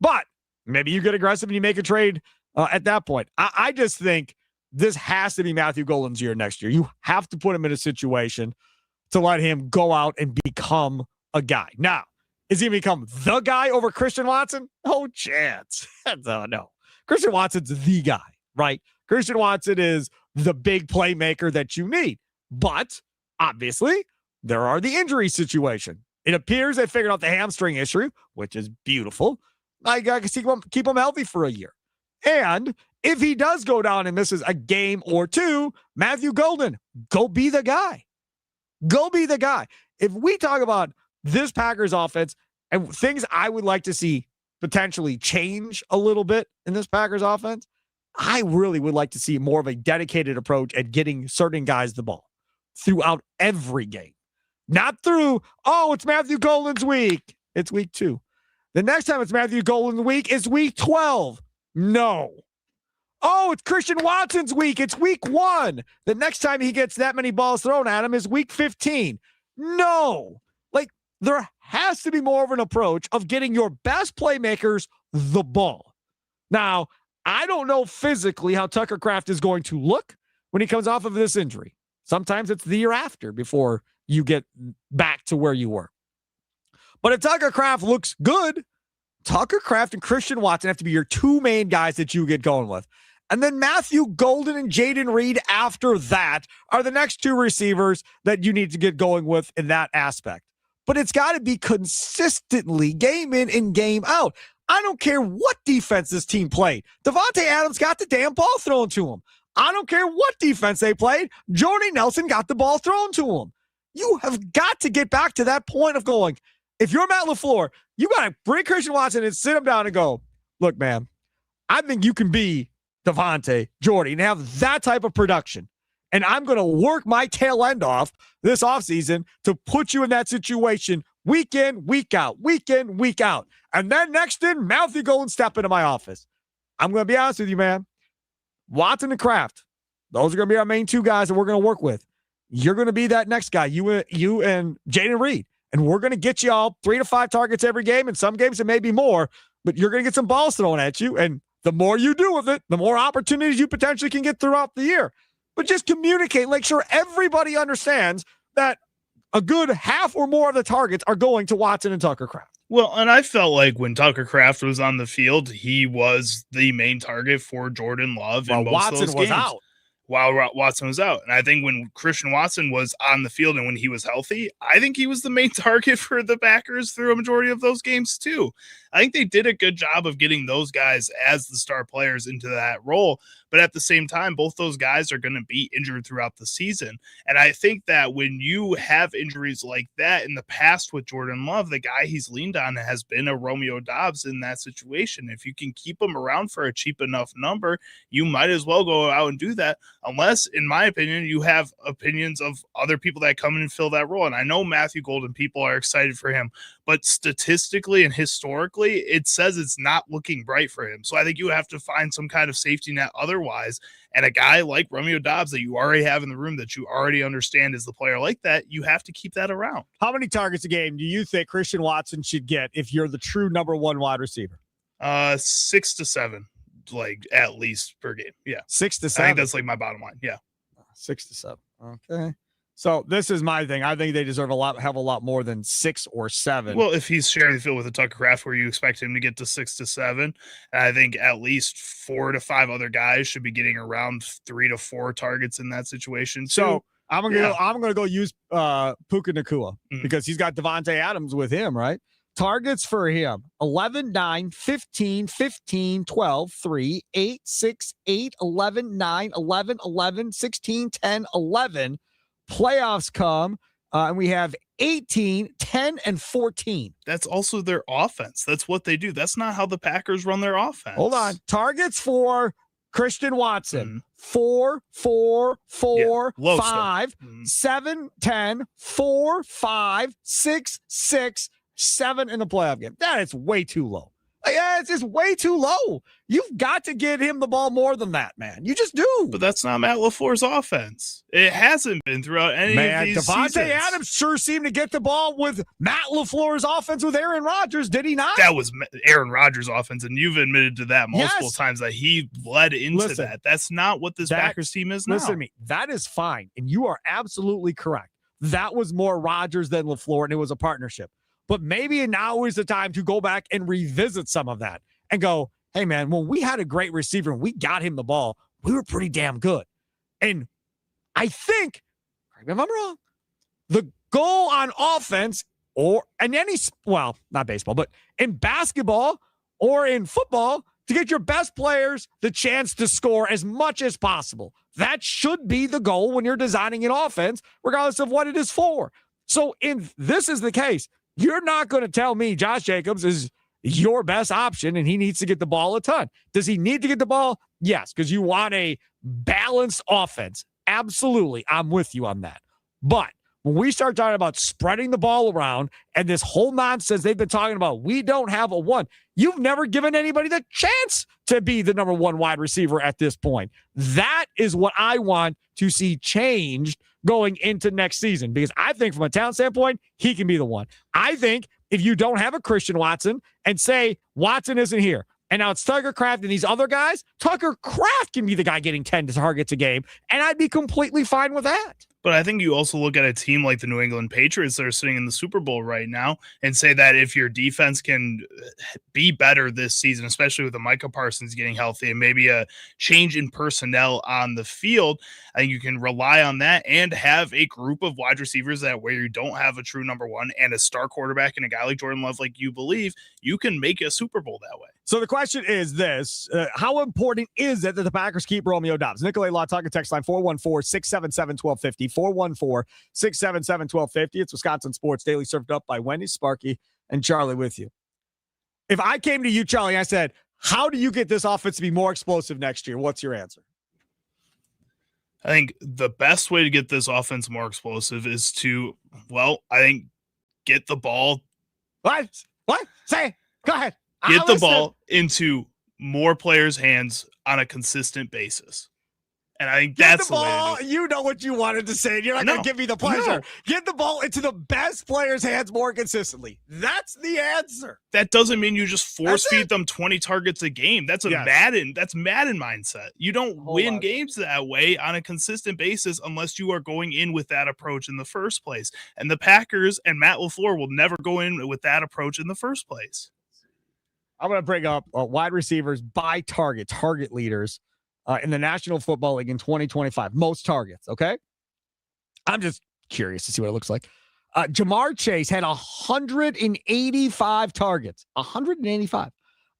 But maybe you get aggressive and you make a trade at that point. I just think this has to be Matthew Golden's year next year. You have to put him in a situation to let him go out and become a guy. Now, is he going to become the guy over Christian Watson? No chance. No. Christian Watson's the guy, right? Christian Watson is the big playmaker that you need. But obviously, there are the injury situation. It appears they figured out the hamstring issue, which is beautiful. I got to keep him healthy for a year. And if he does go down and misses a game or two, Matthew Golden, go be the guy. Go be the guy. If we talk about this Packers offense and things I would like to see potentially change a little bit in this Packers offense, I really would like to see more of a dedicated approach at getting certain guys the ball throughout every game. Not through, it's Matthew Golden's week. It's week 2. The next time it's Matthew Golden's week is week 12. No. It's Christian Watson's week. It's week 1. The next time he gets that many balls thrown at him is week 15. No. There has to be more of an approach of getting your best playmakers the ball. Now, I don't know physically how Tucker Kraft is going to look when he comes off of this injury. Sometimes it's the year after before you get back to where you were. But if Tucker Kraft looks good, Tucker Kraft and Christian Watson have to be your 2 main guys that you get going with. And then Matthew Golden and Jaden Reed after that are the next 2 receivers that you need to get going with in that aspect. But it's got to be consistently game in and game out. I don't care what defense this team played. Devontae Adams got the damn ball thrown to him. I don't care what defense they played. Jordy Nelson got the ball thrown to him. You have got to get back to that point of going, if you're Matt LaFleur, you got to bring Christian Watson and sit him down and go, look, man, I think you can be Devontae, Jordy, and have that type of production. And I'm going to work my tail end off this offseason to put you in that situation week in, week out, week in, week out. And then next in, Matthew Golden step into my office. I'm going to be honest with you, man. Watson and Kraft, those are going to be our main 2 guys that we're going to work with. You're going to be that next guy, you and Jaden Reed. And we're going to get you all 3 to 5 targets every game. In some games, it may be more, but you're going to get some balls thrown at you. And the more you do with it, the more opportunities you potentially can get throughout the year. But just communicate, make sure everybody understands that a good half or more of the targets are going to Watson and Tucker Kraft. Well, and I felt like when Tucker Kraft was on the field, he was the main target for Jordan Love in most of those games. While Watson was out. And I think when Christian Watson was on the field and when he was healthy, I think he was the main target for the Packers through a majority of those games too. I think they did a good job of getting those guys as the star players into that role. But at the same time, both those guys are going to be injured throughout the season. And I think that when you have injuries like that in the past with Jordan Love, the guy he's leaned on has been a Romeo Doubs in that situation. If you can keep him around for a cheap enough number, you might as well go out and do that. Unless, in my opinion, you have opinions of other people that come in and fill that role. And I know Matthew Golden, people are excited for him, but statistically and historically, it says it's not looking bright for him. So I think you have to find some kind of safety net otherwise. And a guy like Romeo Doubs that you already have in the room, that you already understand is the player like that, you have to keep that around. How many targets a game do you think Christian Watson should get if you're the true number 1 wide receiver? 6 to 7. Like at least per game. Yeah. 6 to 7. I think that's like my bottom line. Yeah. 6 to 7. Okay. So this is my thing. I think they deserve have a lot more than 6 or 7. Well, if he's sharing the field with a Tucker Kraft where you expect him to get to 6 to 7, I think at least 4 to 5 other guys should be getting around 3 to 4 targets in that situation too. So I'm gonna go use Puka Nacua because he's got Devontae Adams with him, right? Targets for him 11, 9, 15, 15, 12, 3, 8, 6, 8, 11, 9, 11, 11, 16, 10, 11. Playoffs come, and we have 18, 10, and 14. That's also their offense. That's what they do. That's not how the Packers run their offense. Hold on. Targets for Christian Watson. 4, 4, 4, 5, 7, 10, 4, 5, 6, 6, 7 in the playoff game. That is way too low. Yeah, it's just way too low. You've got to get him the ball more than that, man. You just do. But that's not Matt LaFleur's offense. It hasn't been throughout any of these Devontae seasons. Adams sure seemed to get the ball with Matt LaFleur's offense with Aaron Rodgers, did he not? That was Aaron Rodgers' offense, and you've admitted to that multiple times that he led into that. That's not what this Packers team is now. Listen to me. That is fine, and you are absolutely correct. That was more Rodgers than LaFleur, and it was a partnership. But maybe now is the time to go back and revisit some of that and go, hey, man, when we had a great receiver and we got him the ball, we were pretty damn good. And I think, correct me if I'm wrong, the goal on offense not baseball, but in basketball or in football, to get your best players the chance to score as much as possible. That should be the goal when you're designing an offense, regardless of what it is for. So if this is the case, you're not going to tell me Josh Jacobs is your best option and he needs to get the ball a ton. Does he need to get the ball? Yes, because you want a balanced offense. Absolutely. I'm with you on that. But when we start talking about spreading the ball around and this whole nonsense they've been talking about, we don't have a one. You've never given anybody the chance to be the number one wide receiver at this point. That is what I want to see changed going into next season, because I think from a talent standpoint, he can be the one. I think if you don't have a Christian Watson and say Watson isn't here, and now it's Tucker Kraft and these other guys, Tucker Kraft can be the guy getting 10 targets a game, and I'd be completely fine with that. But I think you also look at a team like the New England Patriots that are sitting in the Super Bowl right now and say that if your defense can be better this season, especially with the Micah Parsons getting healthy and maybe a change in personnel on the field, I think you can rely on that and have a group of wide receivers that where you don't have a true number one and a star quarterback and a guy like Jordan Love, like you believe, you can make a Super Bowl that way. So the question is this, how important is it that the Packers keep Romeo Doubs? Nicolay Law Talking text line 414-677-1250, 414-677-1250. It's Wisconsin Sports Daily, served up by Wendy, Sparky, and Charlie with you. If I came to you, Charlie, and I said, how do you get this offense to be more explosive next year? What's your answer? I think the best way to get this offense more explosive is to, get the ball. What? Say it. Go ahead. Get the ball into more players' hands on a consistent basis. And I think that's the way to do it. You know what you wanted to say. You're not going to give me the pleasure. No. Get the ball into the best players' hands more consistently. That's the answer. That doesn't mean you just force feed them 20 targets a game. That's Madden. That's Madden mindset. You don't win games that way on a consistent basis unless you are going in with that approach in the first place. And the Packers and Matt LaFleur will never go in with that approach in the first place. I'm going to bring up wide receivers by target leaders in the National Football League in 2025. Most targets, okay? I'm just curious to see what it looks like. Jamar Chase had 185 targets. 185.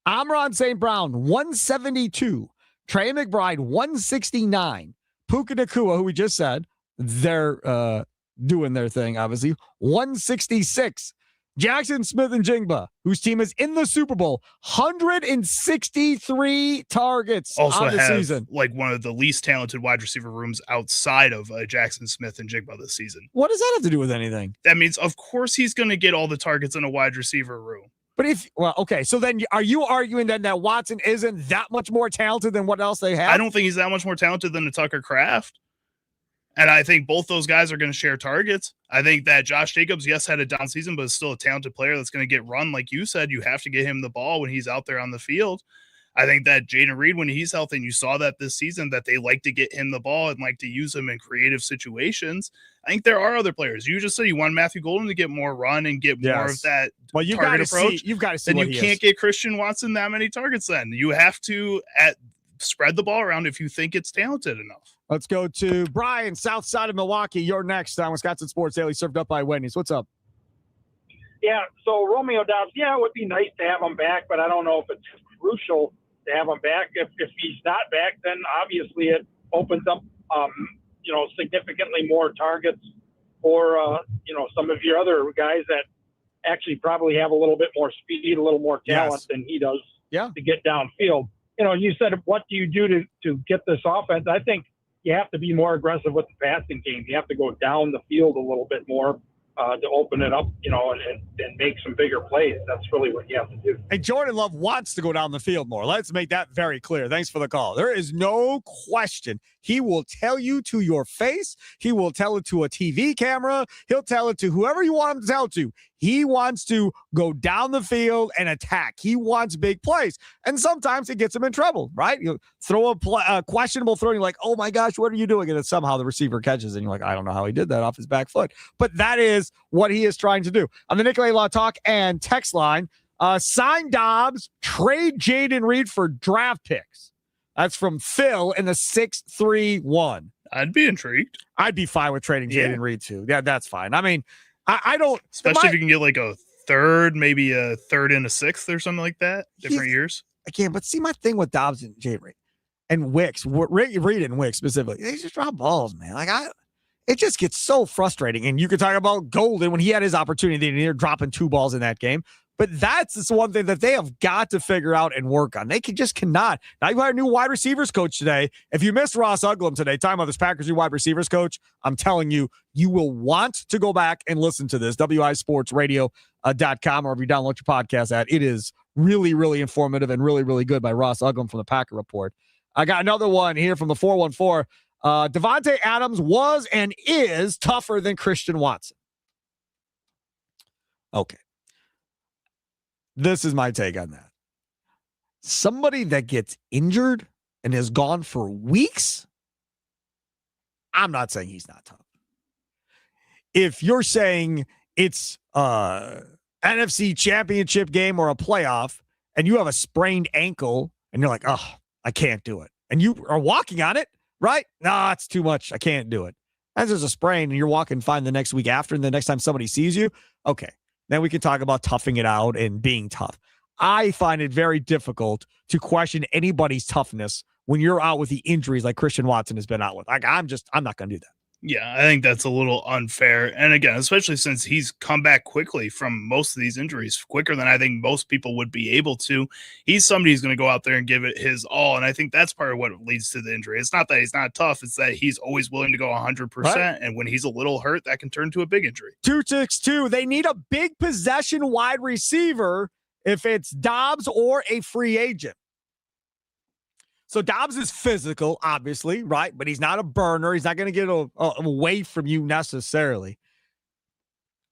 Amon St. Brown, 172. Trey McBride, 169. Puka Nacua, who we just said, they're doing their thing, obviously, 166. Jackson Smith-Njigba, whose team is in the Super Bowl, 163 targets also on the season. Like one of the least talented wide receiver rooms outside of Jackson Smith-Njigba this season. What does that have to do with anything? That means, of course, he's going to get all the targets in a wide receiver room. But so then are you arguing then that Watson isn't that much more talented than what else they have? I don't think he's that much more talented than a Tucker Kraft. And I think both those guys are going to share targets. I think that Josh Jacobs, yes, had a down season, but is still a talented player that's going to get run. Like you said, you have to get him the ball when he's out there on the field. I think that Jaden Reed, when he's healthy, and you saw that this season, that they like to get him the ball and like to use him in creative situations. I think there are other players. You just said you want Matthew Golden to get more run and get more of that target approach. You've got to see then you can't get Christian Watson that many targets then. You have to spread the ball around if you think it's talented enough. Let's go to Brian, south side of Milwaukee. You're next on Wisconsin Sports Daily, served up by Wendy's. What's up? Yeah, so Romeo Doubs, it would be nice to have him back, but I don't know if it's crucial to have him back. If he's not back, then obviously it opens up, significantly more targets for, some of your other guys that actually probably have a little bit more speed, a little more talent than he does to get downfield. You said, what do you do to get this offense? I think you have to be more aggressive with the passing game. You have to go down the field a little bit more. to open it up, and make some bigger plays. That's really what you have to do. And Jordan Love wants to go down the field more. Let's make that very clear. Thanks for the call. There is no question. He will tell you to your face. He will tell it to a TV camera. He'll tell it to whoever you want him to tell it to. He wants to go down the field and attack. He wants big plays. And sometimes it gets him in trouble, right? You throw a questionable throw, and you're like, oh my gosh, what are you doing? And then somehow the receiver catches, and you're like, I don't know how he did that off his back foot. But that is what he is trying to do. On the Nicolay Law Talk and text line, sign Dobbs, trade Jaden Reed for draft picks. That's from Phil in the 631. I'd be intrigued. I'd be fine with trading Jaden Reed too. Yeah, that's fine. I mean, I don't. Especially if you can get like a third, maybe a third and a sixth or something like that. Different years. Again, but see, my thing with Dobbs and Jaden Reed and Wicks, Reed and Wicks specifically, they just drop balls, man. It just gets so frustrating. And you could talk about Golden when he had his opportunity and they're dropping 2 balls in that game. But that's just one thing that they have got to figure out and work on. They just cannot. Now you got a new wide receivers coach today. If you missed Ross Uglem today, talking about this Packers new wide receivers coach, I'm telling you, you will want to go back and listen to this. WISportsradio.com, or if you download your podcast at, it is really, really informative and really, really good by Ross Uglem from the Packer Report. I got another one here from the 414. Devontae Adams was and is tougher than Christian Watson. Okay. This is my take on that. Somebody that gets injured and is gone for weeks, I'm not saying he's not tough. If you're saying it's NFC championship game or a playoff and you have a sprained ankle and you're like, oh, I can't do it. And you are walking on it, right? Nah, it's too much. I can't do it. As there's a sprain and you're walking fine the next week after, and the next time somebody sees you, okay. Then we can talk about toughing it out and being tough. I find it very difficult to question anybody's toughness when you're out with the injuries like Christian Watson has been out with. I'm not going to do that. Yeah, I think that's a little unfair. And again, especially since he's come back quickly from most of these injuries, quicker than I think most people would be able to. He's somebody who's going to go out there and give it his all. And I think that's part of what leads to the injury. It's not that he's not tough. It's that he's always willing to go 100%. Right. And when he's a little hurt, that can turn to a big injury. 262. They need a big possession wide receiver if it's Dobbs or a free agent. So Dobbs is physical, obviously, right? But he's not a burner. He's not going to get away from you necessarily.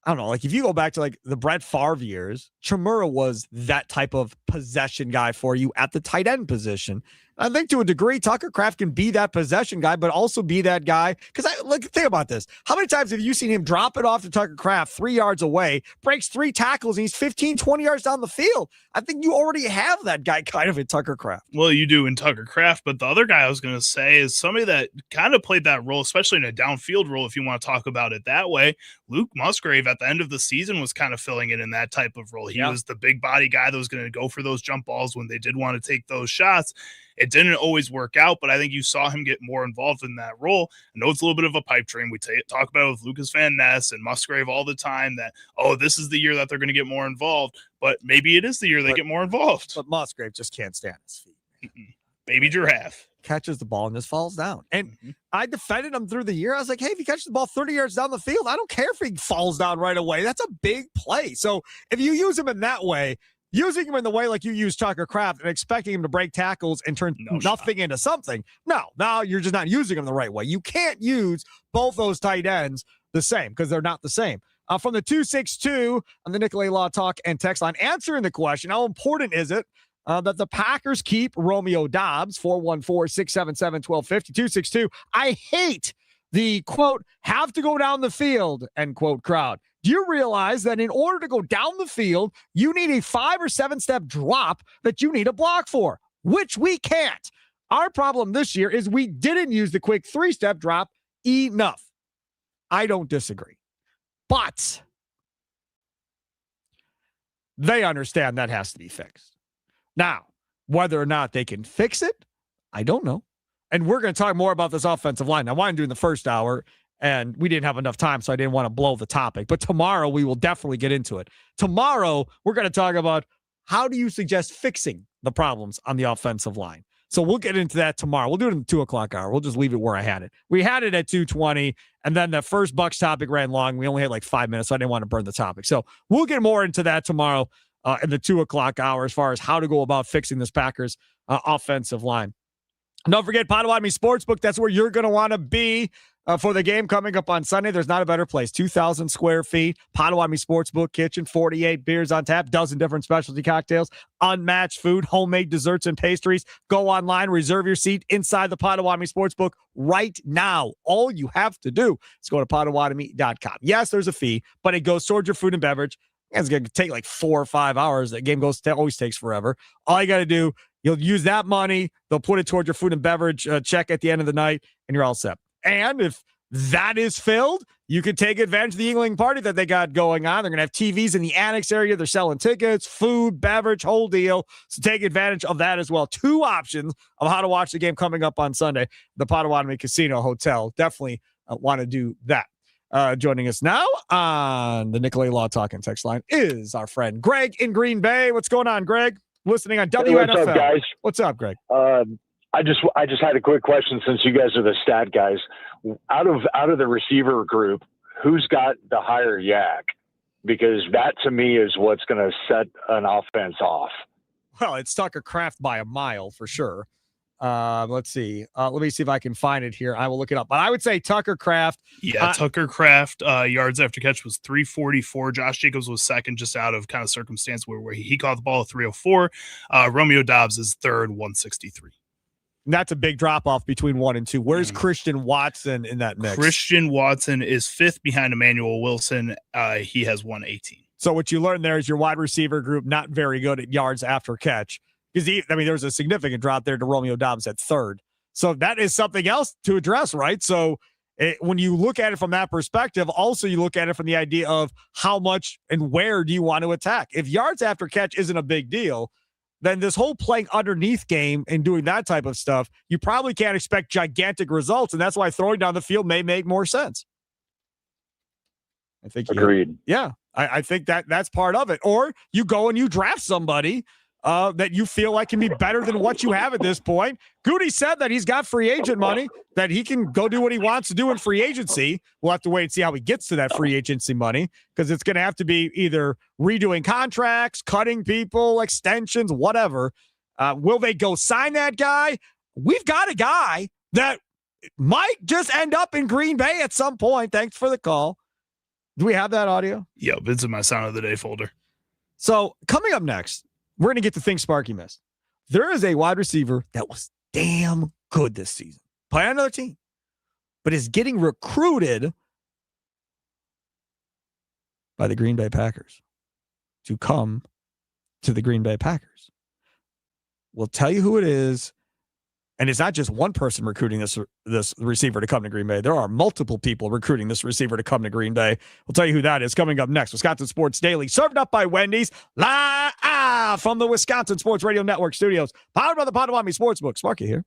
I don't know. Like if you go back to like the Brett Favre years, Chimura was that type of possession guy for you at the tight end position. I think to a degree, Tucker Kraft can be that possession guy, but also be that guy. Because think about this. How many times have you seen him drop it off to Tucker Kraft 3 yards away, breaks 3 tackles, and he's 15, 20 yards down the field? I think you already have that guy kind of in Tucker Kraft. Well, you do in Tucker Kraft, but the other guy I was going to say is somebody that kind of played that role, especially in a downfield role, if you want to talk about it that way. Luke Musgrave at the end of the season was kind of filling it in that type of role. He was the big body guy that was going to go for those jump balls when they did want to take those shots. It didn't always work out, but I think you saw him get more involved in that role. I know it's a little bit of a pipe dream. We talk about it with Lucas Van Ness and Musgrave all the time that, oh, this is the year that they're going to get more involved, but maybe it is the year they get more involved. But Musgrave just can't stand his feet. Baby giraffe. Catches the ball and just falls down. And I defended him through the year. I was like, hey, if he catches the ball 30 yards down the field, I don't care if he falls down right away. That's a big play. So if you use him in that way, using him in the way like you use Tucker Kraft and expecting him to break tackles and turn nothing into something. No, you're just not using him the right way. You can't use both those tight ends the same because they're not the same. From the 262 on the Nicolay Law Talk and text line, answering the question, how important is it that the Packers keep Romeo Dobbs? 414-677-1250, 262. I hate the, quote, have to go down the field, end quote, crowd. Do you realize that in order to go down the field, you need a 5 or 7 step drop that you need a block for, which we can't. Our problem this year is we didn't use the quick 3-step drop enough. I don't disagree. But they understand that has to be fixed. Now, whether or not they can fix it, I don't know. And we're going to talk more about this offensive line. I wanted to do in the first hour, and we didn't have enough time, so I didn't want to blow the topic. But tomorrow, we will definitely get into it. Tomorrow, we're going to talk about how do you suggest fixing the problems on the offensive line. So we'll get into that tomorrow. We'll do it in the 2 o'clock hour. We'll just leave it where I had it. We had it at 2:20, and then the first Bucks topic ran long. We only had like 5 minutes, so I didn't want to burn the topic. So we'll get more into that tomorrow in the 2 o'clock hour as far as how to go about fixing this Packers offensive line. Don't forget Potawatomi Sportsbook. That's where you're going to want to be for the game coming up on Sunday. There's not a better place. 2,000 square feet, Potawatomi Sportsbook kitchen, 48 beers on tap, dozen different specialty cocktails, unmatched food, homemade desserts and pastries. Go online, reserve your seat inside the Potawatomi Sportsbook right now. All you have to do is go to Potawatomi.com. Yes, there's a fee, but it goes towards your food and beverage. It's going to take like 4 or 5 hours. That game always takes forever. All you got to do, you'll use that money. They'll put it toward your food and beverage check at the end of the night, and you're all set. And if that is filled, you can take advantage of the Uglem party that they got going on. They're going to have TVs in the annex area. They're selling tickets, food, beverage, whole deal. So take advantage of that as well. 2 options of how to watch the game coming up on Sunday. The Potawatomi Casino Hotel. Definitely want to do that. Joining us now on the Nicolay Law Talk and text line is our friend Greg in Green Bay. What's going on, Greg? Listening on WNFL. Hey, what's up, guys? What's up, Greg? I just had a quick question since you guys are the stat guys. Out of the receiver group, who's got the higher yak? Because that to me is what's going to set an offense off. Well, it's Tucker Kraft by a mile for sure. Let's see. Let me see if I can find it here. I will look it up. But I would say Tucker Kraft. Yeah, Tucker Kraft, yards after catch was 344. Josh Jacobs was second, just out of kind of circumstance where he caught the ball at 304. Romeo Doubs is third, 163. And that's a big drop off between 1 and 2. Where's Christian Watson in that mix? Christian Watson is 5th behind Emmanuel Wilson. He has 118. So what you learned there is your wide receiver group not very good at yards after catch. Because there was a significant drop there to Romeo Doubs at 3rd. So that is something else to address, right? So when you look at it from that perspective, also you look at it from the idea of how much and where do you want to attack? If yards after catch isn't a big deal, then this whole playing underneath game and doing that type of stuff, you probably can't expect gigantic results. And that's why throwing down the field may make more sense. I think agreed. I think that's part of it. Or you go and you draft somebody that you feel like can be better than what you have at this point. Goody said that he's got free agent money, that he can go do what he wants to do in free agency. We'll have to wait and see how he gets to that free agency money, because it's going to have to be either redoing contracts, cutting people, extensions, whatever. Will they go sign that guy? We've got a guy that might just end up in Green Bay at some point. Thanks for the call. Do we have that audio? Yep, it's in my Sound of the Day folder. So coming up next, we're going to get the thing Sparky missed. There is a wide receiver that was damn good this season. Play on another team, but is getting recruited by the Green Bay Packers to come to the Green Bay Packers. We'll tell you who it is. And it's not just one person recruiting this receiver to come to Green Bay. There are multiple people recruiting this receiver to come to Green Bay. We'll tell you who that is coming up next. Wisconsin Sports Daily, served up by Wendy's, live from the Wisconsin Sports Radio Network studios, powered by the Potawatomi Sportsbook. Sparky here.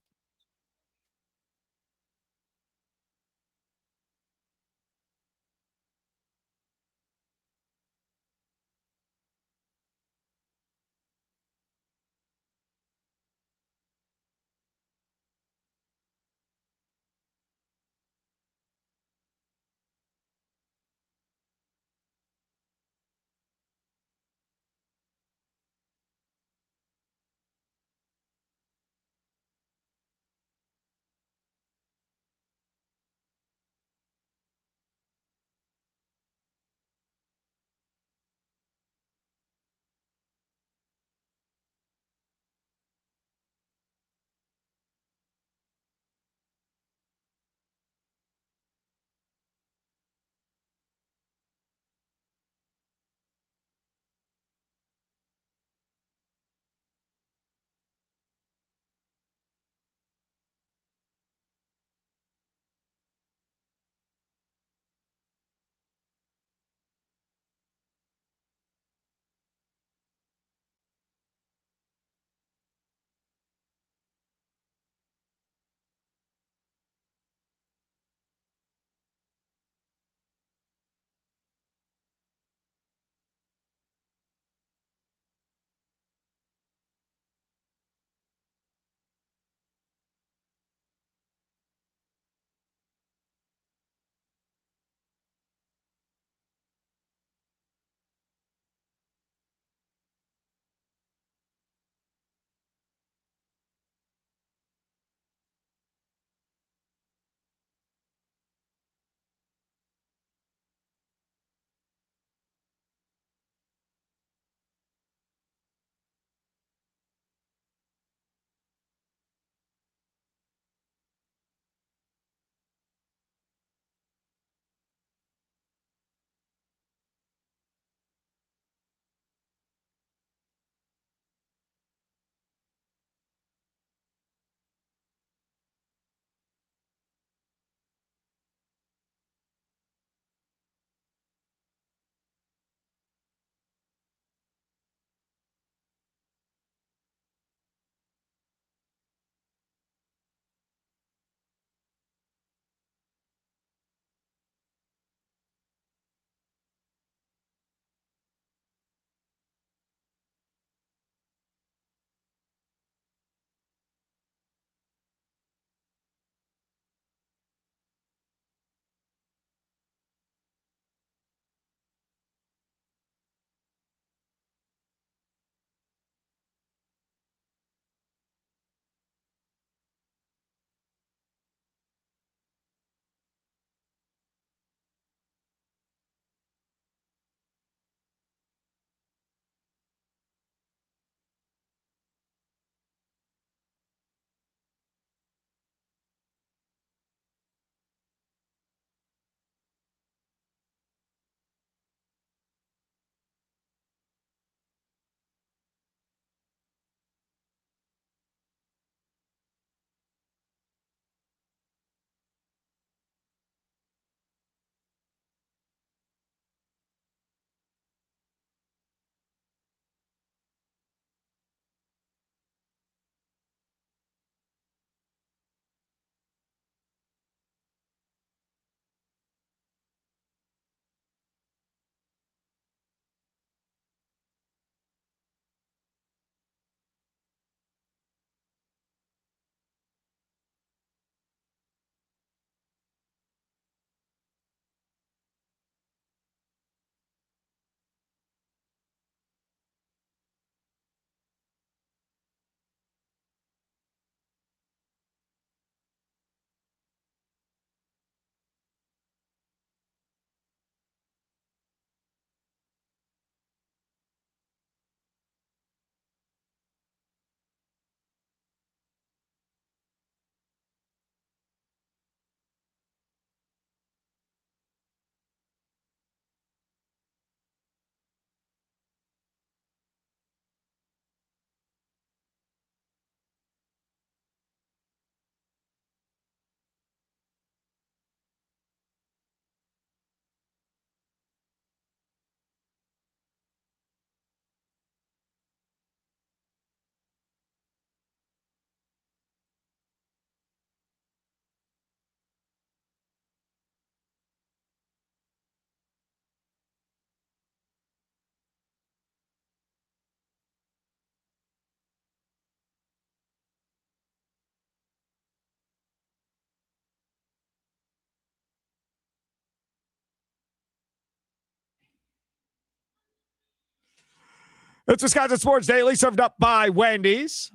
It's Wisconsin Sports Daily, served up by Wendy's.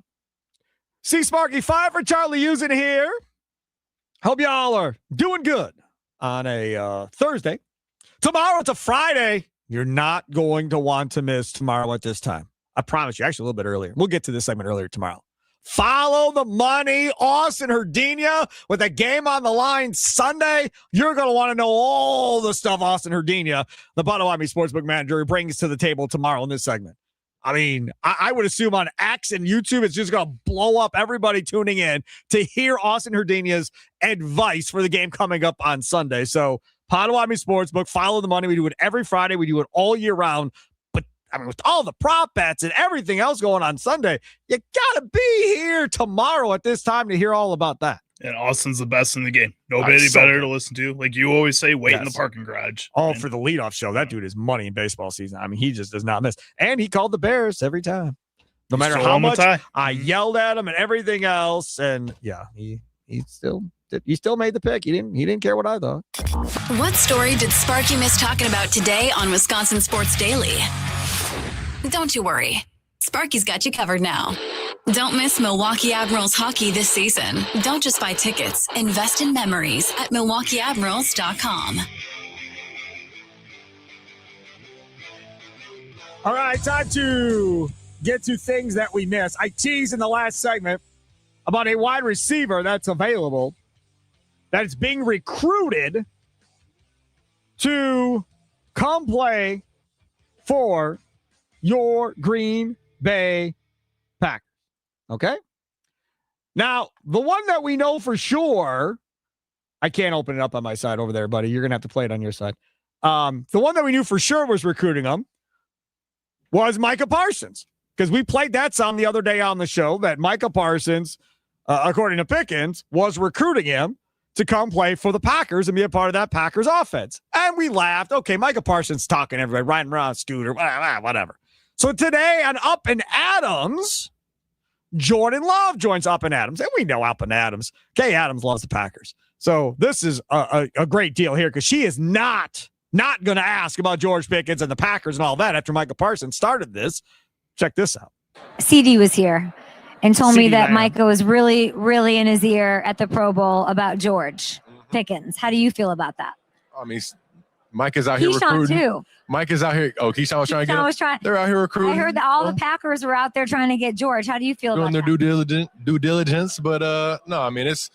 C. Sparky 5 for Charlie Usen here. Hope y'all are doing good on a Thursday. Tomorrow, it's a Friday. You're not going to want to miss tomorrow at this time. I promise you. Actually, a little bit earlier. We'll get to this segment earlier tomorrow. Follow the money. Austin Herdina with a game on the line Sunday. You're going to want to know all the stuff Austin Herdina, the Potawatomi Sportsbook manager, brings to the table tomorrow in this segment. I mean, I would assume on X and YouTube, it's just going to blow up everybody tuning in to hear Austin Herdina's advice for the game coming up on Sunday. So, Potawatomi Sportsbook, follow the money. We do it every Friday. We do it all year round. But, I mean, with all the prop bets and everything else going on Sunday, you got to be here tomorrow at this time to hear all about that. And Austin's the best in the game. Nobody better to listen to. Like you always say, wait in the parking garage. Oh, for the leadoff show. That dude is money in baseball season. I mean, he just does not miss. And he called the Bears every time. No matter how much I yelled at him and everything else. And yeah, he still made the pick. He didn't care what I thought. What story did Sparky miss talking about today on Wisconsin Sports Daily? Don't you worry. Sparky's got you covered now. Don't miss Milwaukee Admirals hockey this season. Don't just buy tickets. Invest in memories at MilwaukeeAdmirals.com. All right, time to get to things that we missed. I teased in the last segment about a wide receiver that's available, that is being recruited to come play for your Green Bay Packers. Okay? Now, the one that we know for sure, I can't open it up on my side over there, buddy. You're going to have to play it on your side. The one that we knew for sure was recruiting him was Micah Parsons, because we played that song the other day on the show that Micah Parsons, according to Pickens, was recruiting him to come play for the Packers and be a part of that Packers offense. And we laughed. Okay, Micah Parsons talking to everybody, riding around a scooter, whatever. So today on Up and Adams, Jordan Love joins Up and Adams. And we know Up and Adams. Kay Adams loves the Packers. So this is a great deal here because she is not going to ask about George Pickens and the Packers and all that after Micah Parsons started this. Check this out. CD was here and told me that man. Micah was really, really in his ear at the Pro Bowl about George Pickens. How do you feel about that? I mean, Mike is out here Keyshawn recruiting. too. Mike is out here. Oh, Keyshawn was trying to get him. They're out here recruiting. I heard that all the Packers were out there trying to get George. How do you feel doing about their that? due diligence. But no, I mean, it's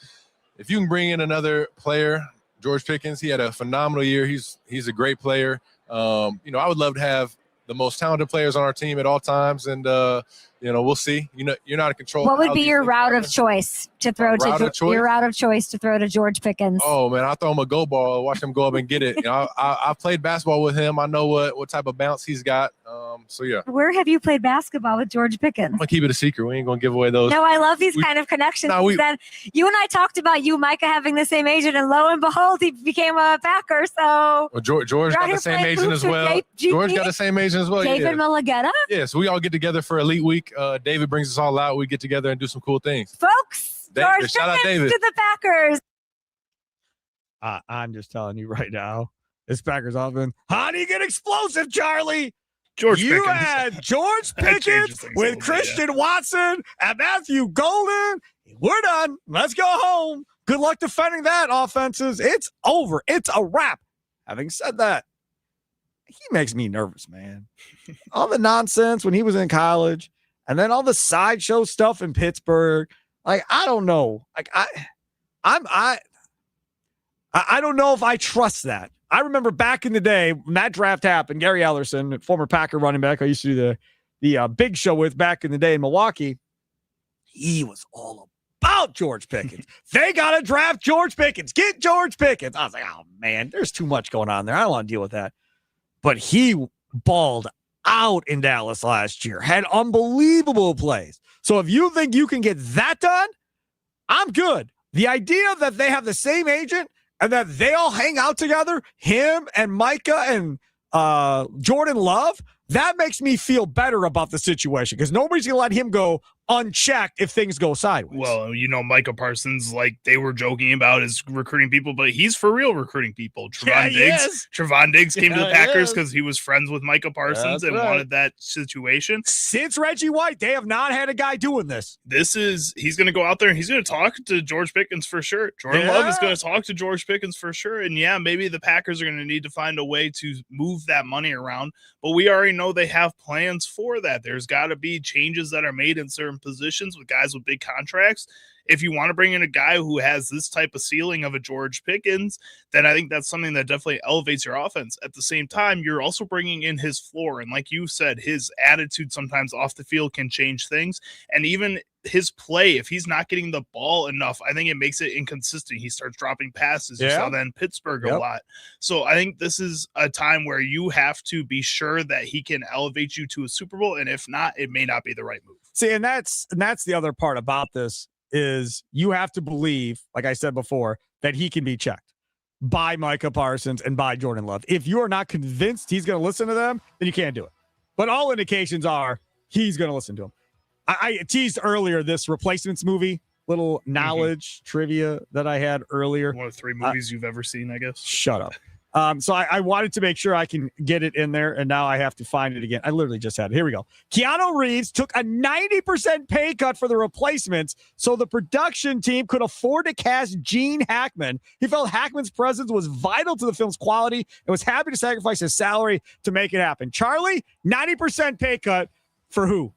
if you can bring in another player, George Pickens, he had a phenomenal year. He's a great player. I would love to have the most talented players on our team at all times, and we'll see. You're not in control. What would be your route of choice to throw to George Pickens? Oh man, I'll throw him a go ball, watch him go up and get it. I played basketball with him. I know what type of bounce he's got. So yeah. Where have you played basketball with George Pickens? I'm gonna keep it a secret. We ain't gonna give away those. No, I love these kind of connections. Then you and I talked about you, Micah, having the same agent, and lo and behold, he became a Packer. So George got the same agent as well. George got the same agent as well. David Mulligetta. Yeah, so we all get together for Elite Week. David brings us all out. We get together and do some cool things. Folks, George shout out Pickens David. to the Packers. I'm just telling you right now, this Packers offense. How do you get explosive, Charlie? George you Pickens. had George That changes Pickens things a with little bit, Christian Watson and Matthew Golden. We're done. Let's go home. Good luck defending that, offenses. It's over. It's a wrap. Having said that, he makes me nervous, man. All the nonsense when he was in college, and then all the sideshow stuff in Pittsburgh. Like, I don't know. Like, I don't know if I trust that. I remember back in the day when that draft happened, Gary Ellerson, former Packer running back, I used to do the big show with back in the day in Milwaukee. He was all about George Pickens. They got to draft George Pickens. Get George Pickens. I was like, oh, man, there's too much going on there. I don't want to deal with that. But he balled out in Dallas last year, had unbelievable plays. So if you think you can get that done, I'm good. The idea that they have the same agent and that they all hang out together, him and Micah and Jordan Love, that makes me feel better about the situation because nobody's going to let him go unchecked if things go sideways. Well, Micah Parsons, like they were joking about, is recruiting people, but he's for real recruiting people. Trevon Diggs came to the Packers because he was friends with Micah Parsons and wanted that situation. Since Reggie White, they have not had a guy doing this. He's going to go out there and he's going to talk to George Pickens for sure. Jordan Love is going to talk to George Pickens for sure. And maybe the Packers are going to need to find a way to move that money around, but we already know they have plans for that. There's got to be changes that are made in certain positions with guys with big contracts. If you want to bring in a guy who has this type of ceiling of a George Pickens, then I think that's something that definitely elevates your offense. At the same time, you're also bringing in his floor. And like you said, his attitude sometimes off the field can change things. And even his play, if he's not getting the ball enough, I think it makes it inconsistent. He starts dropping passes. You saw that in Pittsburgh a lot. So I think this is a time where you have to be sure that he can elevate you to a Super Bowl. And if not, it may not be the right move. See, and that's the other part about this is you have to believe, like I said before, that he can be checked by Micah Parsons and by Jordan Love. If you are not convinced he's going to listen to them, then you can't do it. But all indications are he's going to listen to them. I teased earlier this Replacements movie, little knowledge trivia that I had earlier. One of 3 movies you've ever seen, I guess. Shut up. So I wanted to make sure I can get it in there, and now I have to find it again. I literally just had it. Here we go. Keanu Reeves took a 90% pay cut for The Replacements so the production team could afford to cast Gene Hackman. He felt Hackman's presence was vital to the film's quality and was happy to sacrifice his salary to make it happen. Charlie, 90% pay cut for who?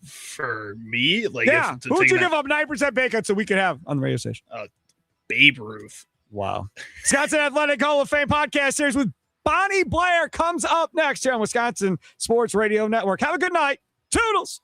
For me? Who'd you give up 9% pay cut so we could have on the radio station? Babe Ruth. Wow. Wisconsin Athletic Hall of Fame podcast series with Bonnie Blair comes up next here on Wisconsin Sports Radio Network. Have a good night. Toodles.